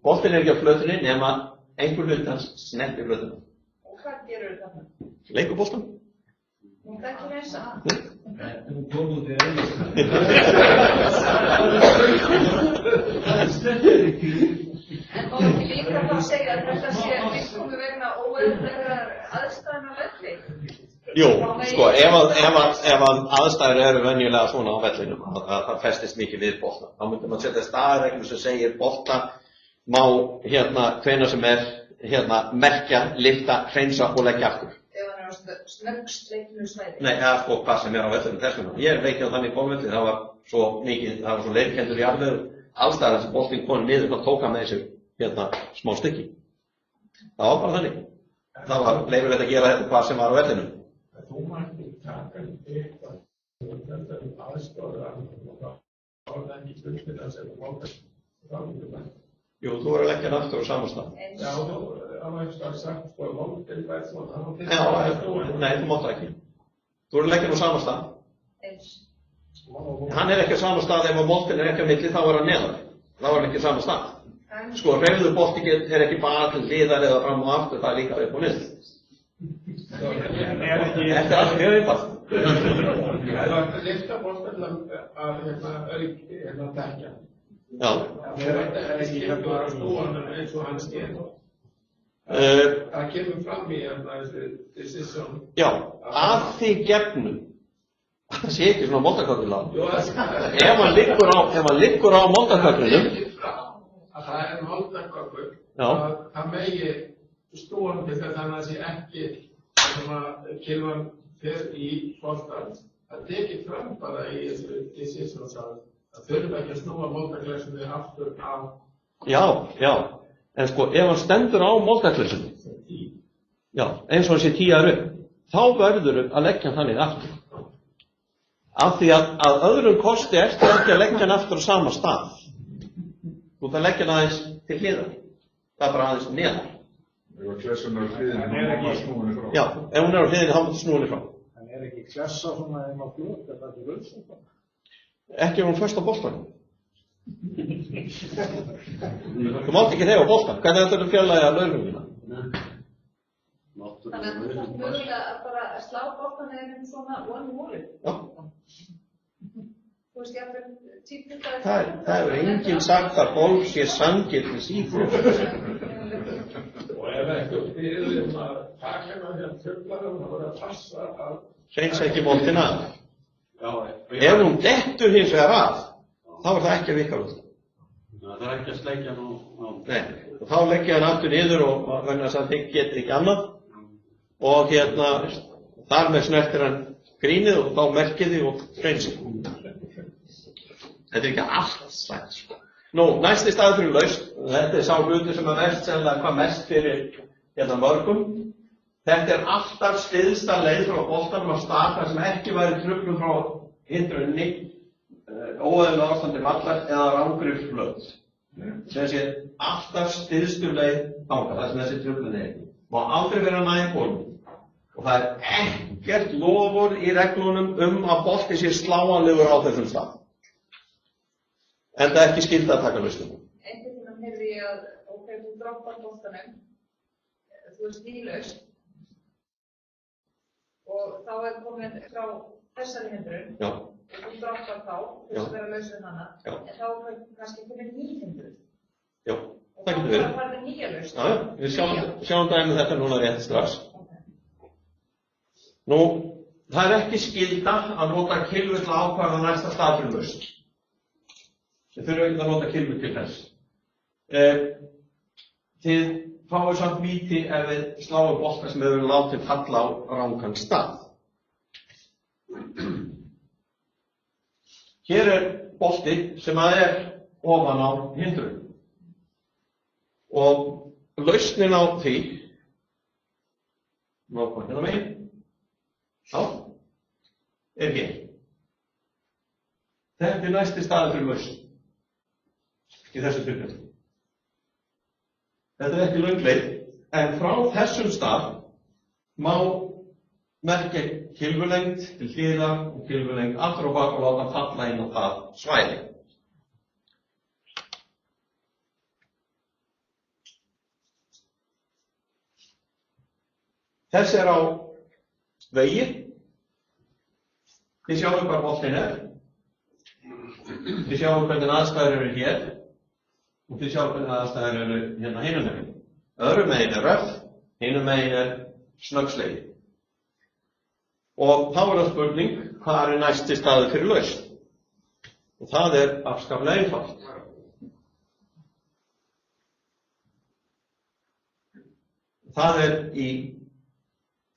Boltinn er ekki á flötunni nema einhver hluti hans snertir flötuna. Og hvað gerur þarna? Leikur boltan? Hún kann ekki reisa hann. Hún kom út í einu. Það snertir ekki. En má ekki líka þá segja að þetta sé viðkomu vegna óeðlilegar aðstæðna á velli? Jú, sko, ef aðstæður eru venjulega svona á vellinum, að það festist mikið við bolta, þá myndi maður setja staðreglu sem segir bolta má hvenær sem er merkja, lyfta, hreinsa og leggja aftur. Ef hann er á snöggsleiknu svæði? Nei, eða sko hvað sem er á vellinum þess vegna. Ég er leikið á þannig golfvelli, það var svo leirkendur í alveg allstæðar sem boltinn kom niður, þá tók hann með þessu smá stykki. Það var bara þannig. Það var leyfilegt að gera þetta hvað sem var á vellinum. Þú mætti taka eitthvað aðstoða og þá var það ekki fullmynda sem þú mótast framlýðum. Jú, þú verður að leggja hann aftur á sama stað. Já, það var eitthvað sagt sko mótið væri svona. Já, nei, þú mátt það ekki. Þú verður að leggja hann á sama stað. Eins. Hann er ekki á sama stað ef boltinn er ekki á milli, þá er hann neðar. Þá er hann ekki á sama stað. Sko, hreyfður bolti er ekki bara til hliðar eða fram og aftur, það er líka upp og niður. Þetta er allt mjög einfalt. Það er að lyfta boltanum að dekja. Já. Það er ekki bara stúanum eins og hann skeið. Það kemur fram í þessu decision. Já, að því gefnu. Það sé ekki svona moldakökkulag. Ef hann liggur á moldakökkunum. Það er moldakökkur. Það megi stúanum til þess að það sé ekki kilvan fer í boltan. Það tekið fram bara í þessu decision það þurfa ekki að snúa moldaklessunni aftur af. Já. En sko, ef hann stendur á moldaklessunni, já, eins og hann sé 10 ára upp, þá verður að leggja hann þannig aftur. Af því að öðrum kosti ertu ekki að leggja hann aftur á sama stað. Þú ert að leggja hann aðeins til hliðar. Það er bara aðeins neðar. Ef klessun er á hliðinni, þá má maður snúa henni frá. Já, ef hún er á hliðinni, þá má maður snúa henni frá. En er ekki klessa svona ef maður fljótt, er það ekki völdsum? Ekki ef hún föst á boltanum. Þú mátt ekki hreyfa boltan. Hvernig er þetta fjarlægja launrúmina? Þannig að þú þarf mögulega að bara slá boltan eða svona one wall. Já. Þú veist, ég hafði típið það. Það hefur enginn sagt að golf sé sanngirnis íþrótt. Og ef ekki fyrir að taka hann hjá tjöflarum, þá verður að passa að Hreinsa ekki boltina að. Ef hún dettur hins vegar að, þá er það ekki að vika út. Það er ekki að sleikja nú. Nei, og þá leggja hann aftur niður og vegna þess að þig getur ekki annað. Og þar með snertir hann grínið og þá merkið þið og hreinsi. Þetta er ekki allt slæmt. Nú, næsti staður fyrir laust, þetta er sá hluti sem er verst sennilega hvað mest fyrir mörgum. Þetta er alltaf styðsta leið frá boltanum á stað þar sem ekki væri truflun frá hindrunni, óeðlilega ástandi vallar eða rangri flöt. Þessi alltaf styðstu leið þangað þar sem þessi truflun er. Má aldrei vera nær bolnum. Og það er ekkert lofur í reglunum að bolti sé sláanlegur á þessum stað. En það er ekki skylda að taka lausnum. Einhvern tímann heyrði ég að, ok, þú droppar boltanum, þú ert nýlaust og þá er komin frá þessari hindrun og þú droppar þá, þú veist að vera laus við hana, en þá er kannski komin ný hindrun. Já, það getur verið. Og þá var það nýja laust. Já, við sjáum dæmi þetta núna rétt strax. Nú, það er ekki skylda að nota kilvu til að ákvarða næsta stað fyrir lausn. Þið þurfum ekki að nota kilvu til þess. Þið fáum samt víti ef við sláum bolta sem hefur verið látið falla á rangan stað. Hér er bolti sem er ofan á hindrun. Og lausnin á því, hérna megin, er hér. Þetta er næsti staður fyrir lausn í þessu tilfelli. Þetta er ekki löng leið, en frá þessum stað má merkja kylfulengd til hliðar og kylfulengd aftur og bak og láta falla inn á það svæði. Þessi er á vegi. Þið sjáum hvað boltinn er. Þið sjáum hvernig aðstæður eru hér. Og þið sjáum hvernig aðstæður eru hérna hinum megin. Öðrum megin er röff, hinum megin er snöggslegið. Og þá er það spurning, hvað er næsti staður fyrir lausn? Og það er afskaplega einfalt. Það er í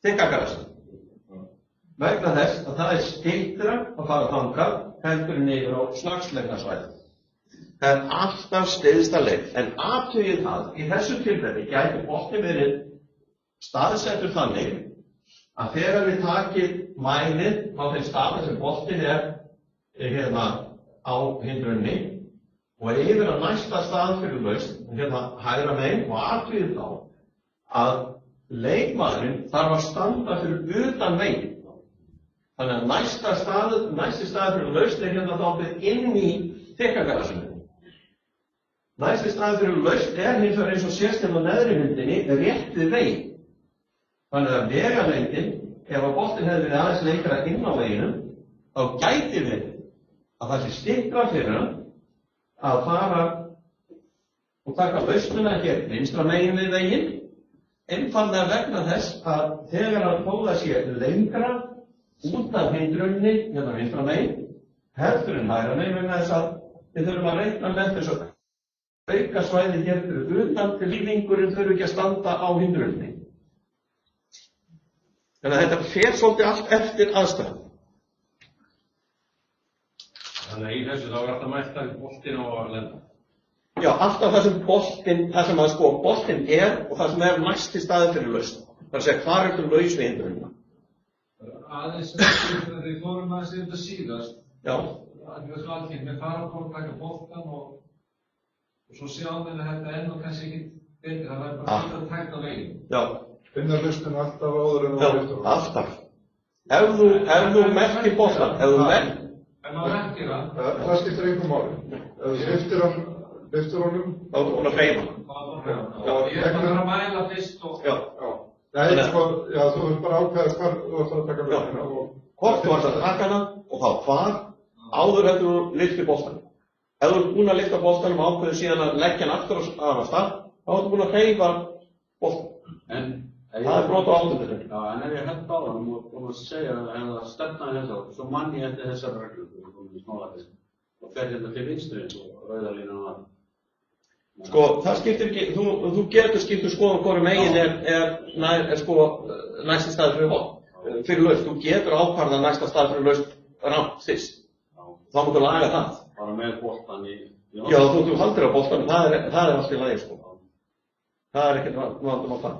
þykkagarðsum. Vegna þess að það er styttra að fara þangað heldur niður á snöggslegna svæðið. Það er alltaf stysta leið, en athugið það, í þessu tilfelli gæti boltinn verið staðsettur þannig að þegar við takið mælið á þeim staði sem boltinn er hérna á hindrunni og yfir að næsta stað fyrir lausn, hérna hægra megin, og athugið þá að leikmaðurinn þarf að standa fyrir utan veginn. Þannig að næsti staður fyrir lausn er hérna þá inn í þykkagarðsum. Næsti staður fyrir lausn er hins vegar eins og sést hérna á neðri myndinni rétt við veginn. Þannig að vegalengdin, ef að boltinn hefði verið aðeins lengra inn á veginum, þá gæti verið að það sé styttra fyrir hann að fara og taka lausnina hér vinstra megin við veginn, einfaldlega vegna þess að þegar að fóða sé lengra út af hindrunni, hérna vinstra megin, heldur en hægra megin, vegna þess að við þurfum að reikna með þess að auka svæðið hér fyrir utan til lífingurinn þurfi ekki að standa á hindrunni. Þannig að þetta fer svolítið allt eftir aðstæðum. Þannig að í þessu þá er alltaf mælt að boltinn á að lenda. Já, alltaf það sem boltinn er og það sem er næsti staður fyrir lausn. Það er að segja, hvar er þetta laus við hindrunina? Aðeins þegar við fórum aðeins í þetta síðast. Já. Við fara að koma að taka boltan og svo sjáum við að þetta er nú kannski ekki betur, það er bara að taka á veginn. Já. Finna lausnin alltaf áður en Já, alltaf. Ef þú merkir boltan, Ef maður merkir hann. Það skiptir engum máli. Ef þú lyftir honum. Þá er þú búin að hreyfa. Ég er bara að mæla fyrst og... Já. Nei, þú ert bara ákveðið hvar þú ert að taka lausnina. Hvort þú ert að taka hana og þá hvar áður heldur þú lyftir boltan. Ef þú ert búin að lyfta boltanum og ákveður síðan að leggja hann aftur á stað, þá ertu búin að hreyfa boltan. Það er brot á ábyrgðinni. Já, en ef ég held á hann og búin að segja að stefna þessar, svo mann ég eftir þessar reglur, þú erum komin í smálætið, og fer hérna til vinstri og rauðalínan var. Sko, það skiptir ekki, þú getur skiptur skoðan hvorum megin er næsti stað fyrir lausn. Þú getur ákvarðað næsta stað fyrir lausn rangt fyrst. Þá mútu laga það. Bara með boltan í... Já, þú haldir á boltanum, það er allt í lagi, sko. Það er ekkert vandum á það.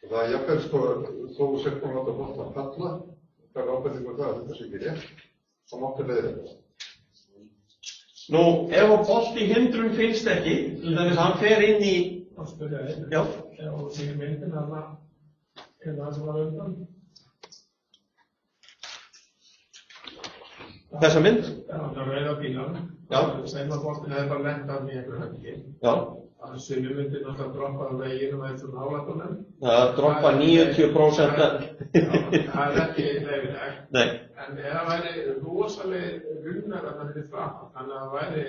Það er jafnvel, þú sér búin að láta boltan falla, það er ábyrgðingur það að þetta sé ekki rétt, þá máttu leiðir þetta. Nú, ef að bolti hindrun finnst ekki, til dæmis hann fer inn í... Þá spyrja ég Já. Og því myndin þarna sem var undan. Þessa mynd? Já, það er rauða bílan. Já. Segjum að boltinn hefði bara lent af í einhverju höggi. Já. Sumir myndir náttúrulega droppa á veginum eða svona nálættunum. Það droppa 90%. Það er ekki leyfilegt. Nei. En það væri rosalega runnar að það fyrir fram. Þannig að það væri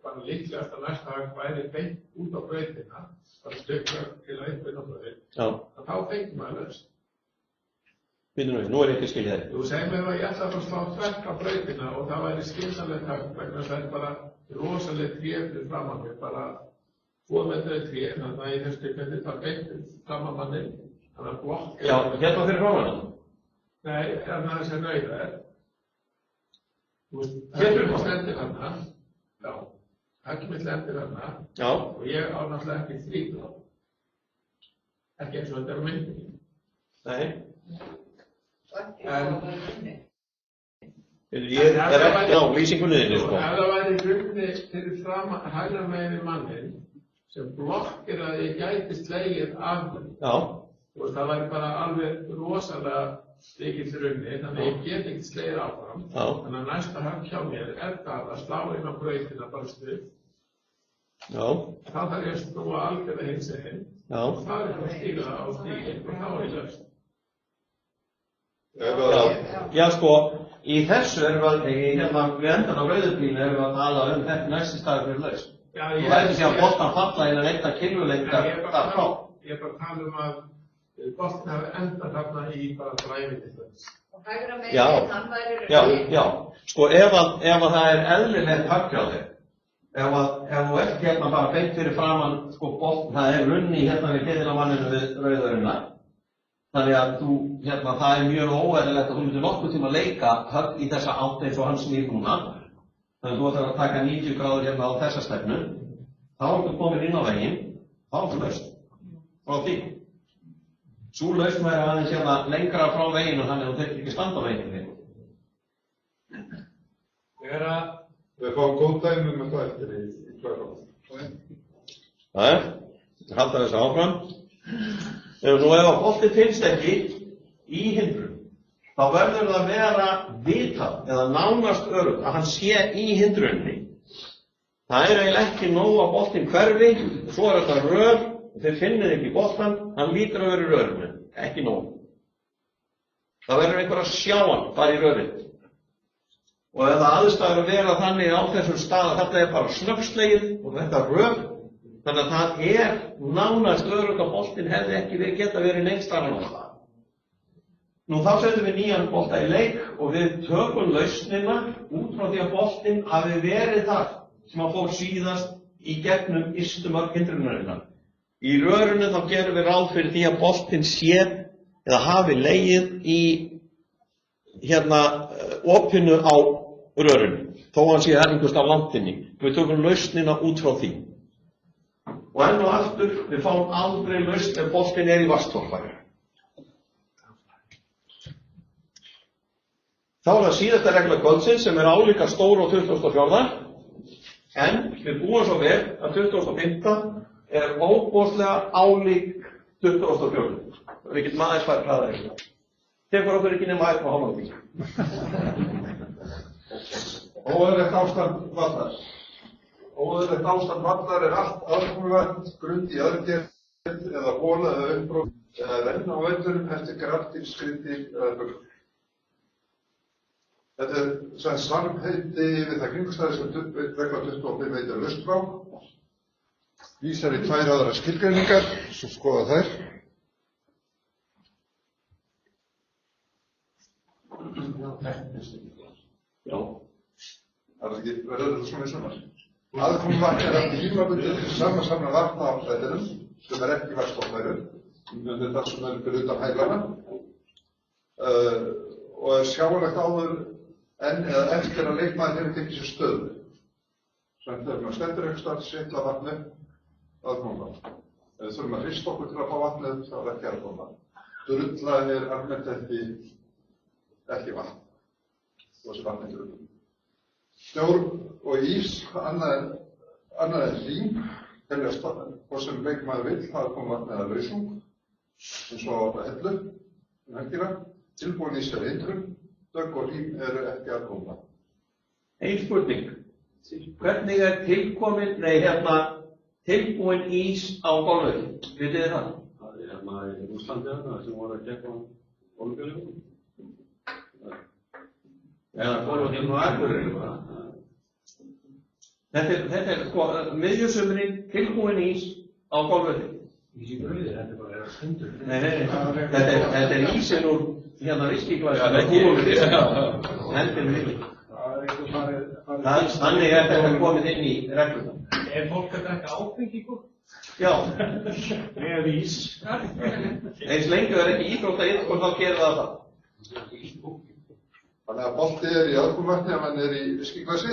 bara líklegast að næsta högg væri beint út á brautina. Bara stökla til að einhverjum á brautin. Já. Þá fengir maður lausn. Nú er ég ekki skiljað þér. Þú segir mér að ég ætla að slá þvert á brautina og það væri skynsamlegt högg vegna þess að það er bara rosalega tré fyrir fram á mig, bara 2 metra tré, þannig að í þessu tilfelli það beint fram að manni, þannig að blokk. Já, hérna fyrir framan hann. Nei, þannig að þessi rauða er. Þú veist, höggmynd stendur þarna. Já, höggmynd stendur þarna. Já. Og ég á náttúrulega ekki þrýta. Ekki eins og þetta er á myndinni. Nei. En Ég er ekki á lýsingunni þinni, sko. ef það væri hrunni fyrir fram hægra megin við mannin sem blokkir að ég gæti slegið af þeim. Já. Þú veist, það væri bara alveg rosalega mikill hrunni, þannig að ég get ekki slegið áfram. Já. Þannig að næsta högg hjá mér er það að slá inn á brautina bara stuð. Já. Þá þarf ég að snúa algjörlega hins eginn. Já. Og það er að stíga á stíginn og þá er ég laust. Já, sko, í þessu erum við, við endan á rauðubílinu erum við að tala þetta næsti staður fyrir laust. Þú verður því að boltan falla innan 1 kilometra þar frá. Ég er bara að tala að boltin hafi endað þarna í bara dræfinni þess. Og hægra megin, Já. hann væri Já, já. Sko, ef að það er eðlilegt högg hjá þér, ef þú ert hérna bara beint fyrir framan, sko, boltin, það er runni hérna við hliðina á manninu við rauðurina. Þannig að það er mjög óeðlilegt að þú myndir nokkuð tíma að leika högg í þessa átt eins og hann snýr núna. Þannig að þú ætlar að taka 90 gráður hérna á þessa stefnu. Þá ertu komin inn á veginn, þá ertu laust frá því. Sú laust væri aðeins hérna lengra frá veginu þannig að þú þurftir ekki standa á veginu. Við fáum góð dæmi með það eftir í kvöld. Það er, halda þessu áfram. Nú ef að boltinn finnst ekki í hindrun, þá verður það að vera vitað eða nánast öruggt að hann sé í hindrunni. Það er eiginlega ekki nóg að boltinn hverfi, svo er þetta rör, og þeir finnið ekki boltan, hann lítur að vera í rörinu, ekki nóg. Það verður einhver að sjá hann bara í rörinu. Og ef það aðstæður að vera þannig á þessum stað að þetta er bara snöggslegið og þetta rör, þannig að það er nánast öruggt að boltinn hefði ekki geta verið neins þar á það. Nú þá setjum við nýjan bolta í leik og við tökum lausnina út frá því að boltinn hafi verið þar sem hann fór síðast í gegnum ystu mörk hindrunarinnar. Í rörinu þá gerum við ráð fyrir því að boltinn sé eða hafi legið í opinu á rörinu, þó hann sé einhvers á landinni. Við tökum lausnina út frá því. Og enn og aftur, við fáum aldrei laust ef boltinn er í vatnstorfæri. Þá er það síðasta regla kvöldsins sem er álíka stór á 24. En við búum svo vel að 25. er óbóðslega álík 24. Við getum aðeins farið hraðar eitthvað. Tekur okkur ekki nema eitthvað hálfandi. Óeðlilegt ástand vallar. Óeðlilegt ástand vallar er allt aðkomuvatn, grund í aðgerð eða hola eða uppbrót eða renna á völlurum eftir graftir, skriðir eða böggur. Þetta er sem samheiti við það kringumstæði sem regla 25 veitir laust frá. Vísar í 2 aðrar skilgreiningar, svo skoða þær. Já. Það er ekki verður þetta svona í sumar. Aðkomuvatn er að tímabundið til samansamna vatna á svæðinum sem er ekki vatnsstofnærum, undir það sem er fyrir utan hælana, og er sjáanlegt áður en eða eftir að leikmaður hefur tekið sér stöðu. Sem þegar maður stendur einhvers staðar sitla vatni aðkomuvatn. Ef við þurfum að hrista okkur til að fá vatnið, þá er ekki aðkomuvatn. Drulla er almennt ekki vatn. Þessi vatn er drulla. Snjór og ís, annað en rím, teljast hvort sem leikmaður vill, aðkomuvatn eða lausung, eins og hellu, helgina, tilbúin ís er hindrun, dögg og rím eru ekki aðkomuvatn. Ein spurning. Hvernig er tilbúin ís á golfvelli? Vitið þið það? Það er í Rússlandi sem voru að keppa Ólympíuleikum. Eða golfvöllurinn á Akureyri. Þetta er sko miðjusumrin tilbúin ís á golfvelli. Ís í brauði, þetta er bara stundur. Nei, þetta er ísinn úr viskiglasinu og kúlunni. Hendur mikið. Þannig er þetta komið inn í regluna. Er fólk að drekka áfengi? Já, Með ís. eins lengi það ekki íþróttaiðkun þá gerir það það. Þannig að bolti í aðkomuvatni ef hann í viskiglasi.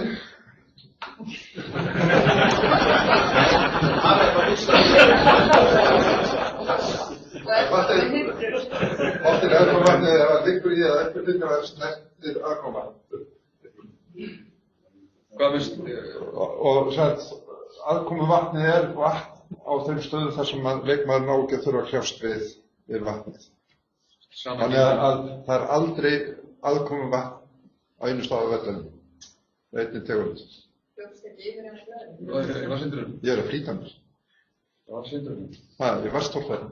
Það bara fyrsta. Bolti í aðkomuvatni ef hann liggur í að ekki liggur að snertir aðkomuvatn. Hvað finnst? Og aðkomuvatnið vatn á þeim stöðu þar sem leikmaður ná ekki að þurfa að kljást við vatnið. Þannig að það aldrei aðkomuvatn á einu stað á vellinum. Einnig tegund. Hvað syndur þú? Ég að flýta mér. Hvað syndur þú? Ég var stórfæri.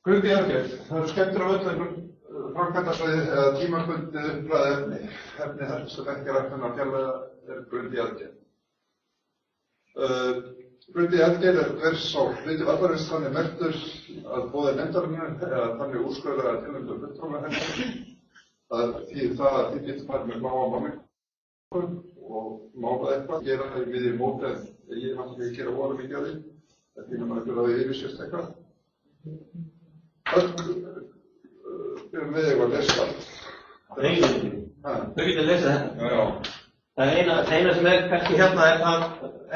Grundi aðgerð. Það eru skemmtir á vellinu framkvæmdasvæði eða tímabundið uppræði efni. Efni þar sem ekki er að fjarlægja grundi aðgerð. Grundi aðgerð hver sá hluti vallarins þannig merktur að boði nefndarinnar eða þannig úrskurðar að tilnefndu fulltrúa hennar. Það þýðir það að þið getur farið með bláa málningu og mála eitthvað, gera það í miðju móti en ég náttúrulega ekki gera voru mikið af því. Það þýðir maður að það yfirsést eitthvað. Öll við eitthvað að lesa. Þau getur lesið þetta. Já. Það eina sem kannski hérna það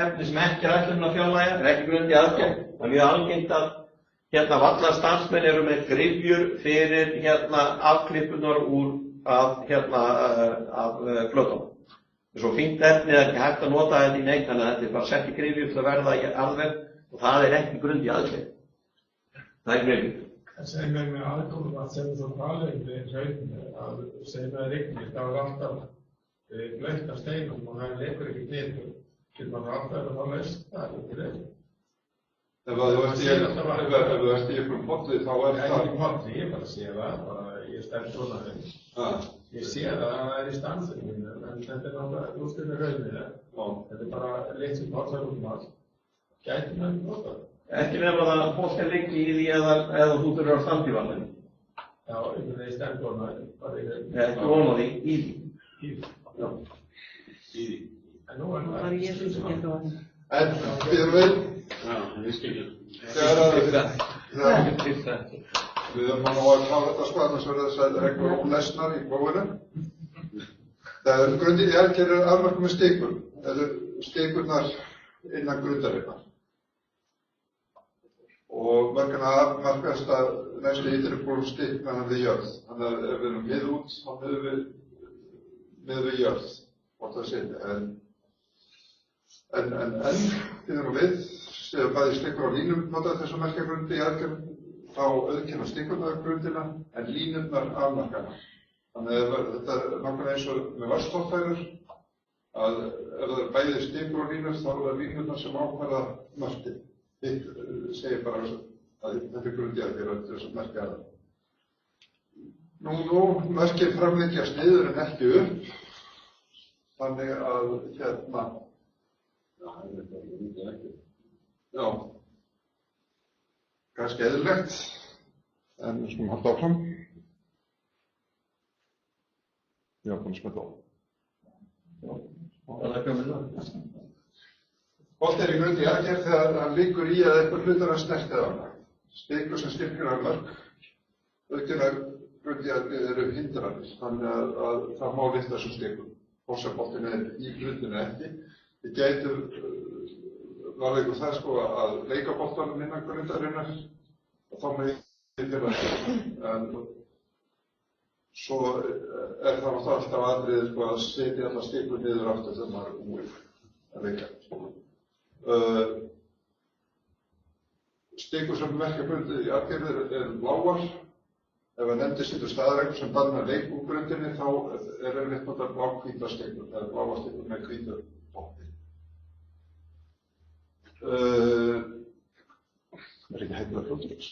efni sem ekki er ætlunin að fjarlægja, ekki grundi aðgerð. Það mjög algengt að vallarstarfsmenn eru með gryfjur fyrir afklippunar af flötunum. Svo fínt efni er ekki hægt að nota þetta í neitt, þannig að þetta er bara sett í gryfjur til að verða alveg og það er ekki grundi aðgerð. Það er gryfjur. Það segir mér með aðkomuvatn sem þú talar við hrauninu að segir mér rignir, það var alltaf blöytt af steinum og það leikur ekki niður. Getur maður alltaf að fá laust, það er ekki reynd. Ef þú ert í einhverjum potli þá er það... Ekki potli, ég bara sé það, ég stend svona þeim. Ég sé það að það er í stansinu mínu, en þetta er náttúrulega úrslit með hrauninu. Þetta er bara lit sem potlar út allt. Gæti maður ekki nota það? Ekki nema það að potlar liggi í því eða þú þurfur að standa í vallinu. Já, einhvern veginn stend svona, bara í hrauninu. Ekki vona því, í því. Já. Í því. En nú er Það er ég sem getur vatni. En býðum við? Já, við skiljum. Við erum að klára þetta annars verður þessar reglur ólesnar í prófinu. Það er grundið í aðgerð afmörkum með stikum. Það eru stikurnar innan grundarinnar. Og mörgana afmarkast að næstu ytri stikna við jörð. Þannig að ef við erum miður út, þá miður við jörð. Hvort það sinni. En þýðum við, séum bæði stikur á línum notað þess að merkja grundi í aðgerð, þá auðkenna stikurnar grundina en línurnar afmarkana. Þannig að þetta er nákvæmlega eins og með vatnsstofnfærar, að ef það er bæði stikur á línur, þá er það línurnar sem ákvarða mörkin. Hitt segir bara að þetta er grundi aðgerð til þess að merkja það. Nú, mörkin framlengjast niður en ekki upp, þannig að Já, kannski eðlilegt, en við skulum halda áfram. Já, búin að smetta á. Það er komið það. Bolti er í grundi í aðgerð þegar hann liggur í að eitthvað hlutar að snertið á hana. Stikur sem styrkir af mörg. Aukjörnar grundi eru hindranir, þannig að það má lyfta þessum stikum. Boltin er í grundinu ekki. Við gætum var ykkur það sko að leika boltanum innan grundarinnar og þá með en svo er það alltaf atriðið sko að setja alla stikur niður aftur þegar maður er búinn að leika. Stikur sem merkja grundið í aðgerðir bláar. Ef að nefndi setur staðreglur sem bannar leik úr grundinni þá er erfitt notar bláhvíta stikur, það er bláa stikur með hvítu botni. Það er ekki hættilega fljótur.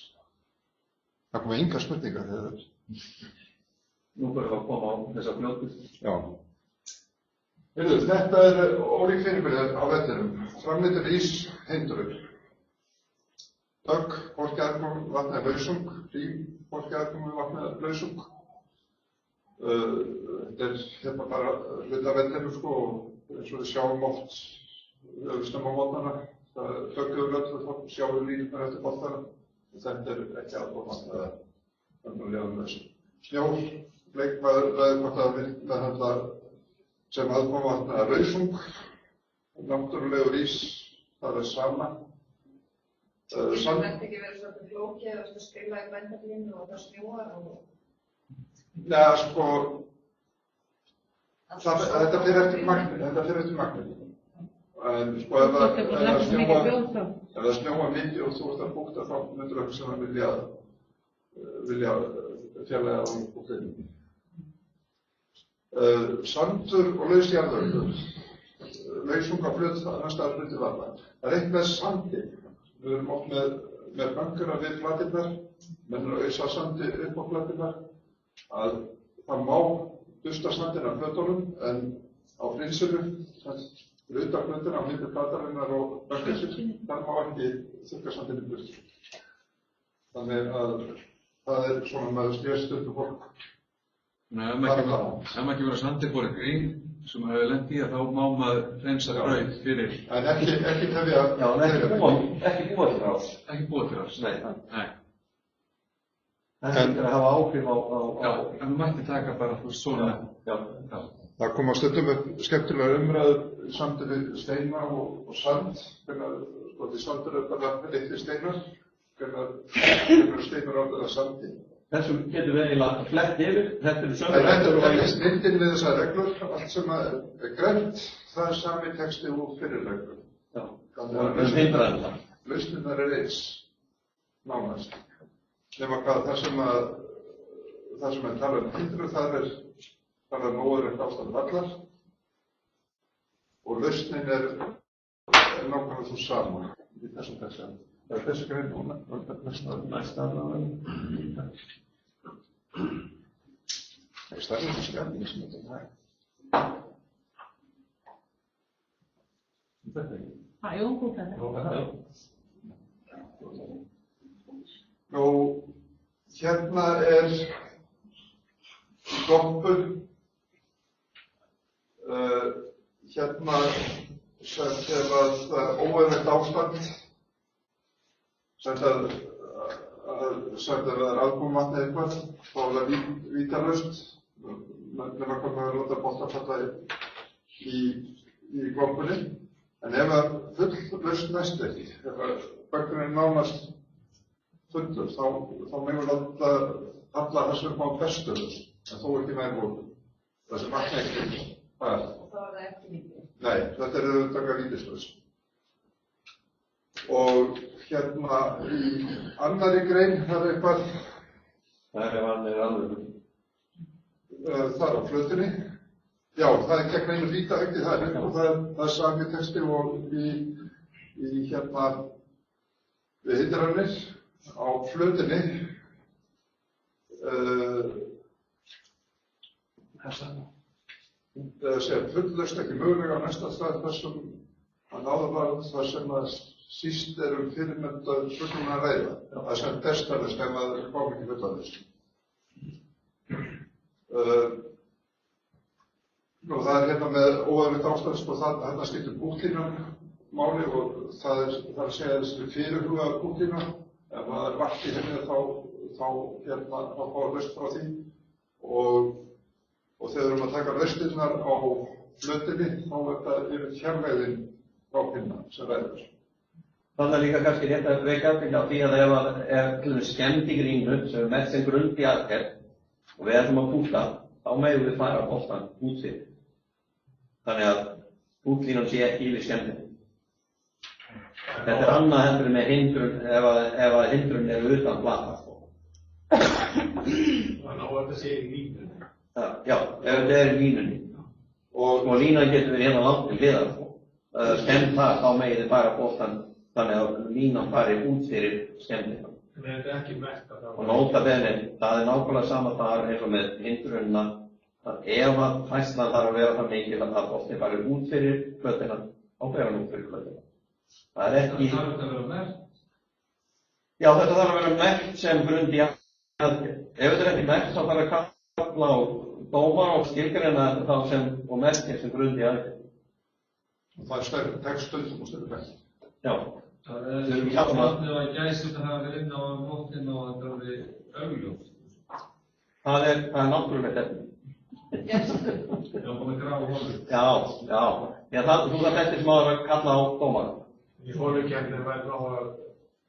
Það komið engar spurningar þegar það. Nú börjum við að koma á þessar fljótur. Já. Þetta er ólík fyrirbyrðir á vellinum. Framleitur ís hindrun. Dögg, hvorki aðkomu vatnaði lausung. Rím, hvorki aðkomu vatnaði lausung. Þetta er hérna bara hluta vellinum sko og eins og við sjáum oft öðvustum á mótnana. það þögguðu lögðu þá sjáum línurnar eftir boltanum. Þetta ekki aðbúrmast eða önnurlega þessu. Snjór, leikmaður hvort að meðhandla sem aðbúrmast eða rausung, náttúrulegur ís, það sama. Það ætti ekki verið svolítið flókið að skrifa í bændaflínu og það snjóar og... Nei, sko, þetta fer eftir magnið. En sko, ef það snjóa mikið og þú ert að búkta þá myndur okkur sem að vilja fjarlæga á búktinu. Sandur og lausjarður, lausungaflutt, annars staðar hluti varla. Það eitt með sandi. Við erum oft með bankuna við flatirnar, menn auðsa sandi upp á flatirnar, að það má dusta sandinn af flötunum en á frinsinu, utan flötuna á milli flatarinnar og bankasins, þar má ekki þurrka sandinn í burt. Þannig að það svona maður stjórst upp fólk. Nei, ef maður ekki verið sandir fór eitthvað grín sem maður hefur lent í þá má maður hreinsa braut fyrir. En ekki tefja... Já, en ekki búa til rás. Ekki búa til rás. Nei. En það hafa áhrif á... Já, en þú mætti taka bara svona. Já. Það koma stundum upp skemmtilega umræður samt við steina og sand. Því sandur bara litli steinar. Hvernig steinar orðið að sandi. Þessum getur við eiginlega flett yfir. Þetta eru sömu reglur. Þetta er snildin við þessar reglur. Allt sem er grænt, það er sami texti úr fyrir reglur. Já. Þannig að lausnirnar er eins. Nánast. Nema hvað það sem er talað hindru, það er nóðurinn ástand vallar og lausnin er nákvæmlega svo sama í þessum texta. Það er þessi grein núna, næsta aðraðan. Það er stærlega skjálfing sem þetta er. Þetta er ekki. Jú, þetta. Nú, hérna er gloppur, hérna sem ef að það er óeðlilegt ástand, sem það er albúmvatn eitthvað, þá er það vítarlaust, nema hvað maður láta bolta falla í gloppunni. En ef að full laust næst ekki, ef að bökkurinn er nánast fullur, þá megum láta alla þessum á bestulaust, en þó ekki nær hóðum. Það sem vatn ekki það. Og þá er það ekki lítið? Nei, þetta er auðvitað lítislaust. Og hérna í annarri grein, það er eitthvað... Það er hann er alveg. Það er á flötunni. Já, það er gegn einu vítahöggi, það er sami texti og í hérna við hindranir á flötunni. Það segja fulllaust ekki mögulega á næsta stað þessum að náða var það sem að síst fyrirmyndað fullum að ræða. Það er sem bestarist ef maður kom ekki fullalaust. Það er hérna með óeðlilegt ástand, sko, þarna skiptir búklínan máli og það er að segja þessi fyrirhugaða búklína. Ef maður er vart í henni þá fáir laust frá því og þegar við erum að taka laustirnar á flötunni þá er það yfir fjarlægðin frá pinna sem ræður. Þannig líka kannski rétt að vekja athygli á því að ef skemmd í grínu sem er mest sem grund í aðgerð og við ætlum að púta, þá megum við fara boltan út fyrir. Þannig að útlínan sé ekki yfir skemmdinni. Þetta er annað heldur með hindrun ef að hindrun eru utan plata. Þannig að þetta sé í línunni. Já, ef þetta er í línunni. Og línan getur verið hérna langt til hliðar. Skemmd þar, þá megið þið fara boltan þannig að línan fari út fyrir skemmdina. En þetta er ekki merkt að það... Og nota bene, það er nákvæmlega sama þar eins og með hindrunina að ef að fæslan þarf að vera það mikil að það bolti fari út fyrir flötina, þá fer hann út fyrir flötina. Það er ekki... Það þarf að vera merkt? Já, þetta þarf að vera merkt sem grund í aðgerð. Ef þetta er ekki merkt, þá þarf að kalla á dóma og skilgreina þá sem, og merkja sem grund í aðgerð. Og það er stærri textuð sem stærri merkt. Já. Það er vatnið að gæsirnar hafa verið inn á nóttin og þetta verið augljóst. Það er náttúrulegt efni. Það var búin að grafa holur. Já. Þú þarf eftir sem að kalla á dómara. Í holukeppni væri þá að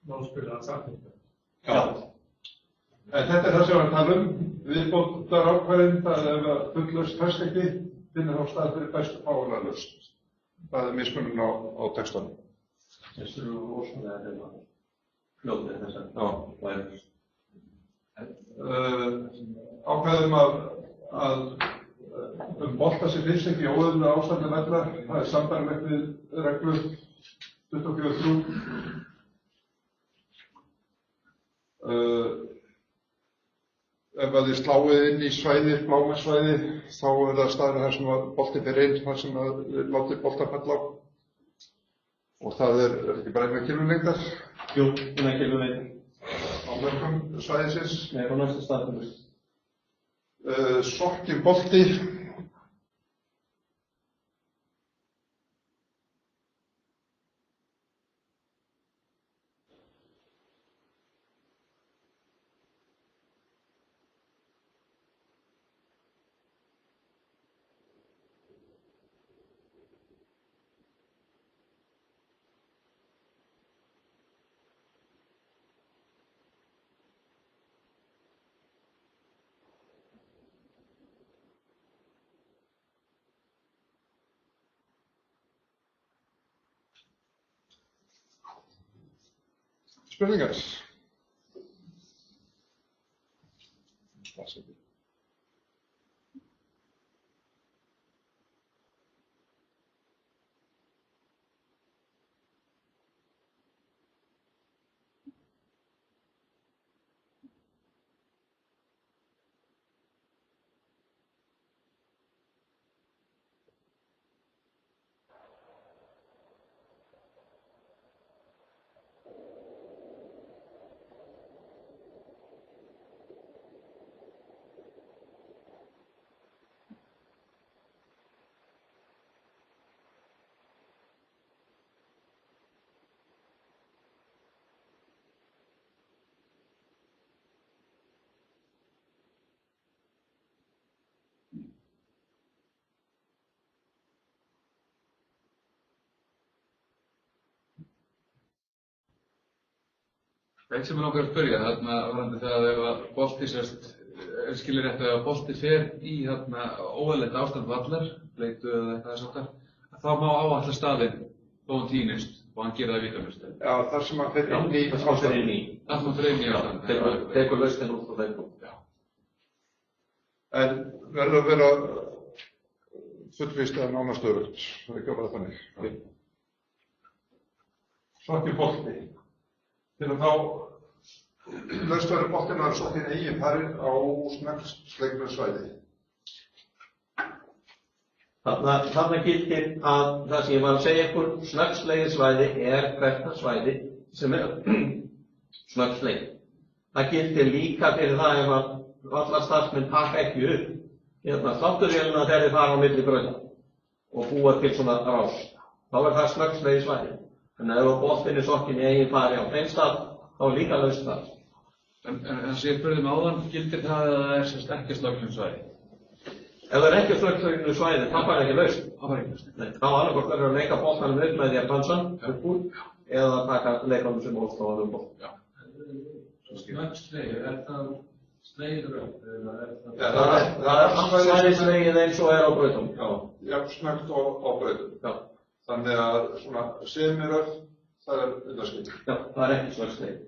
náspila að samþykja. Já. En þetta er það sem við tala viðbótar ákvæðin, það er að fullust festleiki finnir þá stað fyrir bestu fáanlega lausn. Það er mismunum á textanum. Þessu eru rosalega fljótið þessar. Já. Ákvæðum að bolta sem finnst ekki í óeðlilegu ástandi vella, það er sambærilegt við reglu 24.3. Ef að þið sláið inn í svæði, blámennsvæði, þá er það staður þar sem að bolti fyrir inn, þar sem að látið bolta falla á. Og það er ekki bara einhver kilulengdar? Jú, einhver kilulengdar. Á mörgum svæðisins? Nei, á næstu staðnum. Sokkin bolti. Spurningar? Eitt sem langar að spyrja þarna varðandi það ef að bolti skilir rétt að ef að bolti fer í þarna óeðlilegt ástand vallar, leitu eða eitthvað þess aftar, þá má áætla staðinn þó hann týnist og hann gera það vítamust. Já, þar sem hann fer inn í ástandið. Það sem hann fer inn í ástandið. Tekur lausnin út frá þeim. Já. En verður að vera fullvíst eða nánast örugt, það er ekki bara þannig. Sokkin bolti. Til að þá laust verður boltinn að sokkin eigin farin á snöggsleiknu svæði. Þarna gildir að það sem ég var að segja ykkur, snöggslegið svæði er hvert svæði sem er snöggslegið. Það gildir líka fyrir það ef að vallarstarfsmenn taka ekki upp slátturvélina þegar þeir fara á milli brauta og búa til svona rás. Þá er það snöggslegið svæði. Þannig að ef boltinn er sokkin í eigin fari á þeim stað, þá er líka laust það. En það sem ég spurði áðan, gildir það að það er semst ekki slöggnu svæði? Ef það er ekki slöggnu svæði, þá fær það ekki laust. Það fær ekki laust. Nei, þá annarkvort verður að leika boltanum upp með því að pansa upp úr eða taka leikanum sem óstáðan bort. Já. Snöggslegið, er það slegið upp? Það er svæðislegið eins og er á brautum. Já, snöggt á brautum. Já. Þannig að svona semiröð, það er undanskil. Já, það er ekki snöggslegið.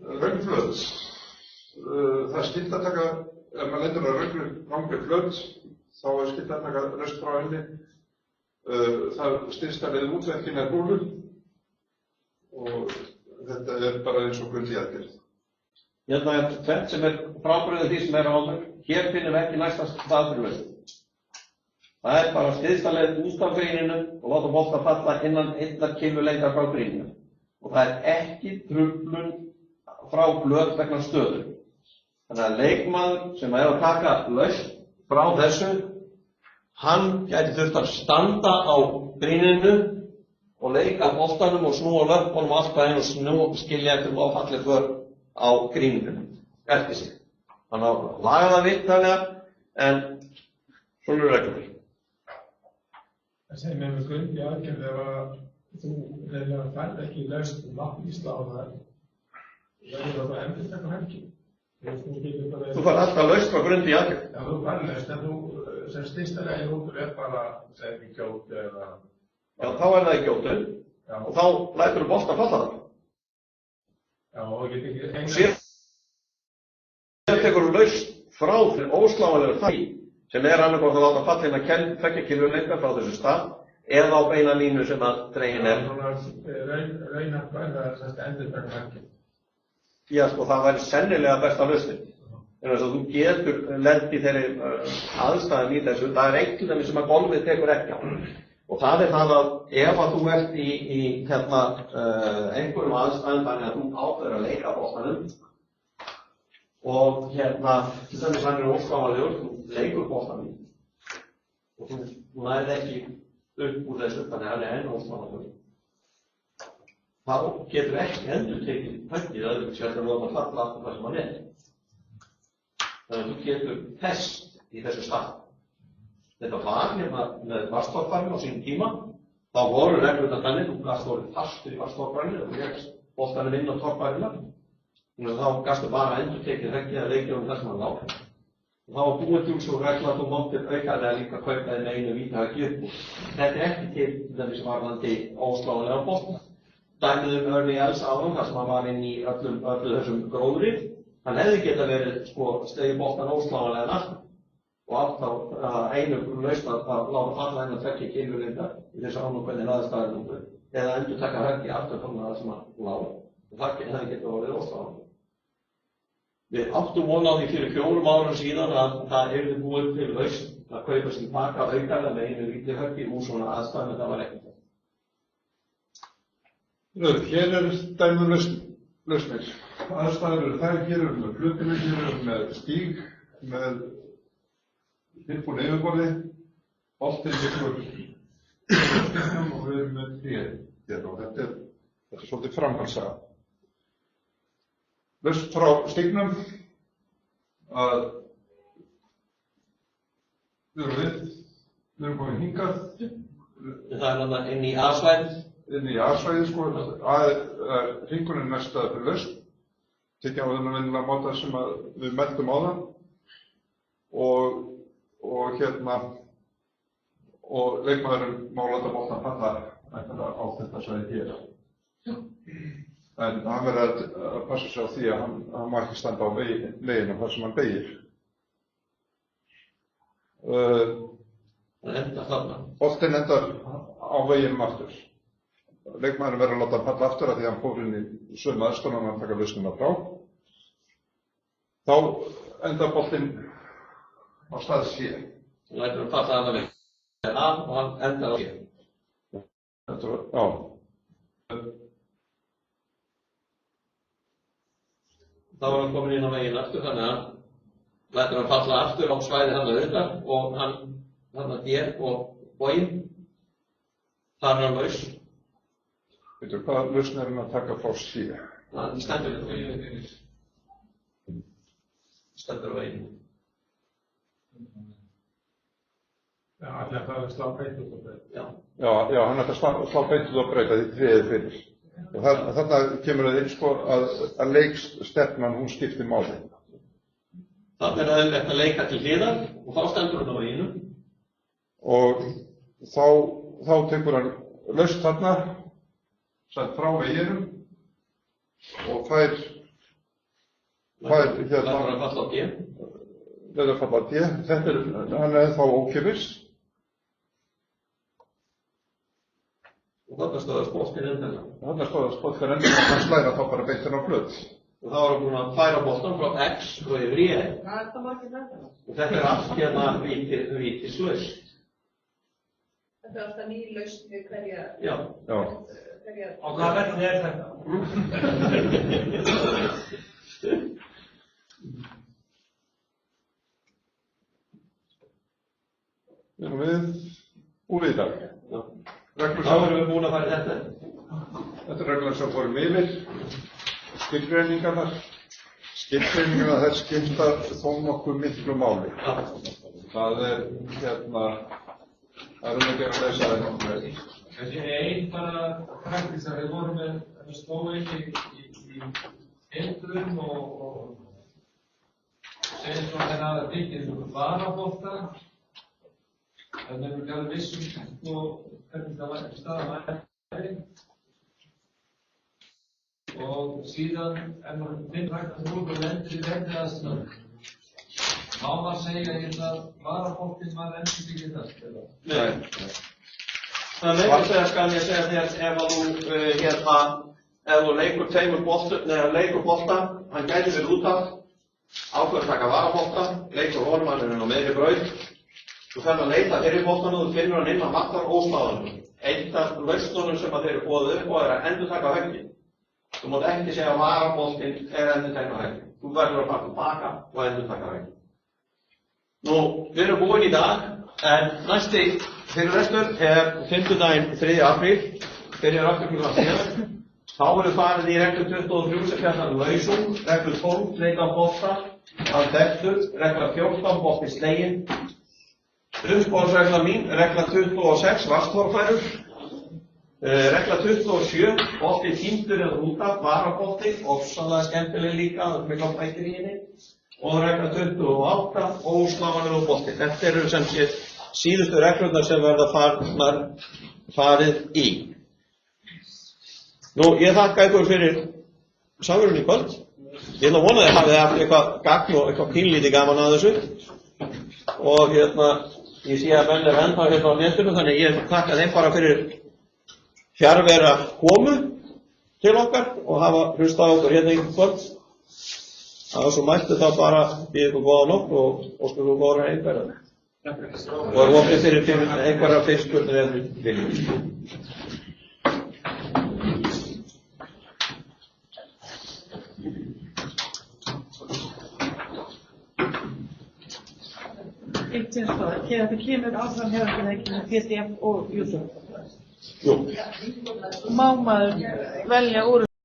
Röngflöt. Það er skylt að taka, ef maður lendur að röngri flöt, þá er skylt að taka laust frá henni. Það styrst að leiða útverkin er húlu og þetta er bara eins og gull í aðgerð. Hérna er tvennt sem er frábrugðið því sem er áður. Hér finnum við ekki næsta stað fyrir lausn. Það er bara styðsta leið út af gríninu og láta bolta falla innan 1 kilulengdar frá gríninu. Og það er ekki truflun frá blöð vegna stöðu. Þannig að leikmaður sem er að taka lausn frá þessu hann gæti þurft að standa á gríninu og leika boltanum og snúa löpunum alltaf einn og skilja eftir og fallið för á gríninu eftir sig. Hann á lagaða vitanlega, en svona eru reglur. Það segir mér með grund í aðgerð ef að þú reynilega færð ekki laust vatnísla á það, verður það bara endurtaka helgi. Þú færð alltaf laust frá grund í aðgerð. Já, þú færð laust, en þú sem stysta legin út bara segir gjótu eða... Já, þá það í gjótu og þá lætur þú boltan falla það. Já, og ég get ekki... Síðan tekur þú laust frá fyrir ósláanlegur þægi sem annarkvort að láta falla inn að 2 kílómetra frá þessu stað eða á beina línu sem að dregin er. Raunhæft væri það endurtaka helgi. Já, sko, það væri sennilega besta lausnin. En þess að þú getur lent í þeirri aðstæðum í þessu, það er einhvern veginn sem að golfið tekur ekki á. Og það er það að ef að þú ert í einhverjum aðstæðum þannig að þú ákveður að leika boltanum og til dæmis hann ósláanlegur, þú leikur boltanum og þú nærð ekki upp úr þessu þannig að hann enn ósláanlegur. Þá getur ekki endurtekið höggið öðru sér að láta falla aftur það sem hann er. Þannig að þú getur fest í þessu stað. Þetta var með varstopparinn á sínum tíma. Þá voru reglurnar þannig, þú gast orðið fastur í varstopparinn og þú gekkst boltanum inn á topparina. Þá gastu bara endurtekið höggið að leikja það sem hann lá. Og þá var búið til svo regla að þú máttir aukalega líka kaupa þig með einu vítahággi upp úr. Þetta er ekki til þess varðandi ósláanlega bolta. Dæmið Ernie Els áðan, þar sem hann var inn í öllu þessum gróðri. Hann hefði geta verið slegið boltan ósláanlega aftur og átt á einu laust að láta falla inn að 2 kílómetra í þessu ánúkvæðin aðstæðum eða endurtaka höggi aftur frá það sem hann lá og það hefði geta verið ósláanlega. Við áttum von á því fyrir 4 árum síðan að það yrði búið til laust að kaupa sér baka aukalega með einu vítahággi úr svona aðstæðum en það var ekkert. Hér dæmi lausnir. Aðstæður eru þær, hér erum við flutinu, hér erum við með stíg, með tilbúin yfirborði, boltinn liggur stígnum og við erum með hér og þetta er svolítið framhaldssaga. Laust frá stígnum að við erum komin hingað. Það er þarna inn í A-svæðið. Inn í A-svæðið, sko, hringurinn næstaði fyrir laust. Tekja á þennan venjulega máta sem við meldum á það og leikmaðurinn má láta boltan falla á þetta svæði hér. En hann verður að passa sig á því að hann má ekki standa á veginum þar sem hann beygir. Boltinn endar á veginum aftur. Leikmaðurinn verður að láta hann falla aftur af því að hann fór inn í sömu aðstæðuna að taka lausnina frá. Þá endar boltinn á stað C. Þú lætur hann falla annað veginn. A og hann endar á C. Já. Þá er hann komin inn á veginn aftur þannig að hann lætur hann falla aftur á svæði hann auðvitað og hann D og boginn. Þar er hann laus. Veitu, hvaða lausn er hann að taka frá C? Það stendur á veginn. Stendur á veginn. Já, allir það slá beint út og breyta. Já, hann ætlar að slá beint út og breyta því tríðið fyrir. Og þarna kemur það inn sko að leikstefnan hún skiptir máli. Þannig er auðvitað að leika til hliðar og þá stendur hann á veginum. Og þá tekur hann laust þarna, sett frá veginum og fær Lætur hann falla á D. Lætur hann falla á D. Þetta hann er þá ókeypis. Og þarna stöðast boltinn endilega. Þarna stöðast boltinn endilega, hann slæra þá bara beint inn á flöt. Og þá er hann búinn að færa boltan frá X og yfir í E. Hvað er það margir þetta? Og þetta er allt vítislaust. Þetta er alltaf ný lausn við hverja... Já. Á hvaða velli er þetta? Erum við búið í dag? Reglur Þá erum við búin að fara í þetta. Þetta er reglur sem fórum yfir. Skilgreiningarnar. Skilgreiningarnar þær skipta þó nokkuð miklu máli. Það er það ekki að lesa það. Þessi einn bara praktísk að við vorum með stóðinni í heildrun og segjum svo að það byggir varabólta. Þannig að við gæðum vissum hvernig það var staðan væri. Og síðan maður finnur hægt að fólk lendir í vendiðaðstöðum. Má maður segja að varabóltinn var endur ekki það? Nei. Það meira segja skal ég segja þér ef þú leikur tveimur boltum, neða leikur bolta, hann gæti verið út af, ákveður taka varabolta, leikur hormanninn á meðri braut, þú ferð að leita fyrir boltanum og þú finnur hann inn á mattar ósláðanum. Eitt af lausnunum sem þeir eru boðið upp og að endurtaka höggin. Þú mátt ekki segja að varaboltinn endurtaka höggin. Þú verður að fara tilbaka og endurtaka höggin. Nú, við erum búin í dag, en næsti fyrirlestur fimmtudaginn 3. apríl, byrjar aftur klukkan 7. Þá verður farið í reglu 23 sem fjallar lausung, reglu 12 leika á bolta, að þekktur, regla 14 bolti sleginn, uppbóðsregla mín, regla 26 vasthorfærur, regla 27 bolti týndur eða út af, varabolti, ofsalega skemmtileg líka, það er mikla bætir í henni, og regla 28 ósláanlegur bolti. Þetta eru sem sé síðustu reglurnar sem verða farið í. Nú, ég þakka ykkur fyrir samverun í kvöld. Ég ætla að vona að þið hafið haft eitthvað gagn og eitthvað pínlítið gaman að þessu. Og ég sé að menn ennþá á netinu, þannig ég þakka þeim bara fyrir fjarvera komu til okkar og hafa hlustað á okkur í kvöld. Það var svo mættu þá bara býð ykkur góða nótt og óskum ykkur góðra einhverja. Og er opið fyrir einhverja fyrirspurnir ef þið viljum. Eitt sem stóð, þegar það kemur áfram hefur PDF og YouTube. Jú. Má maður velja úr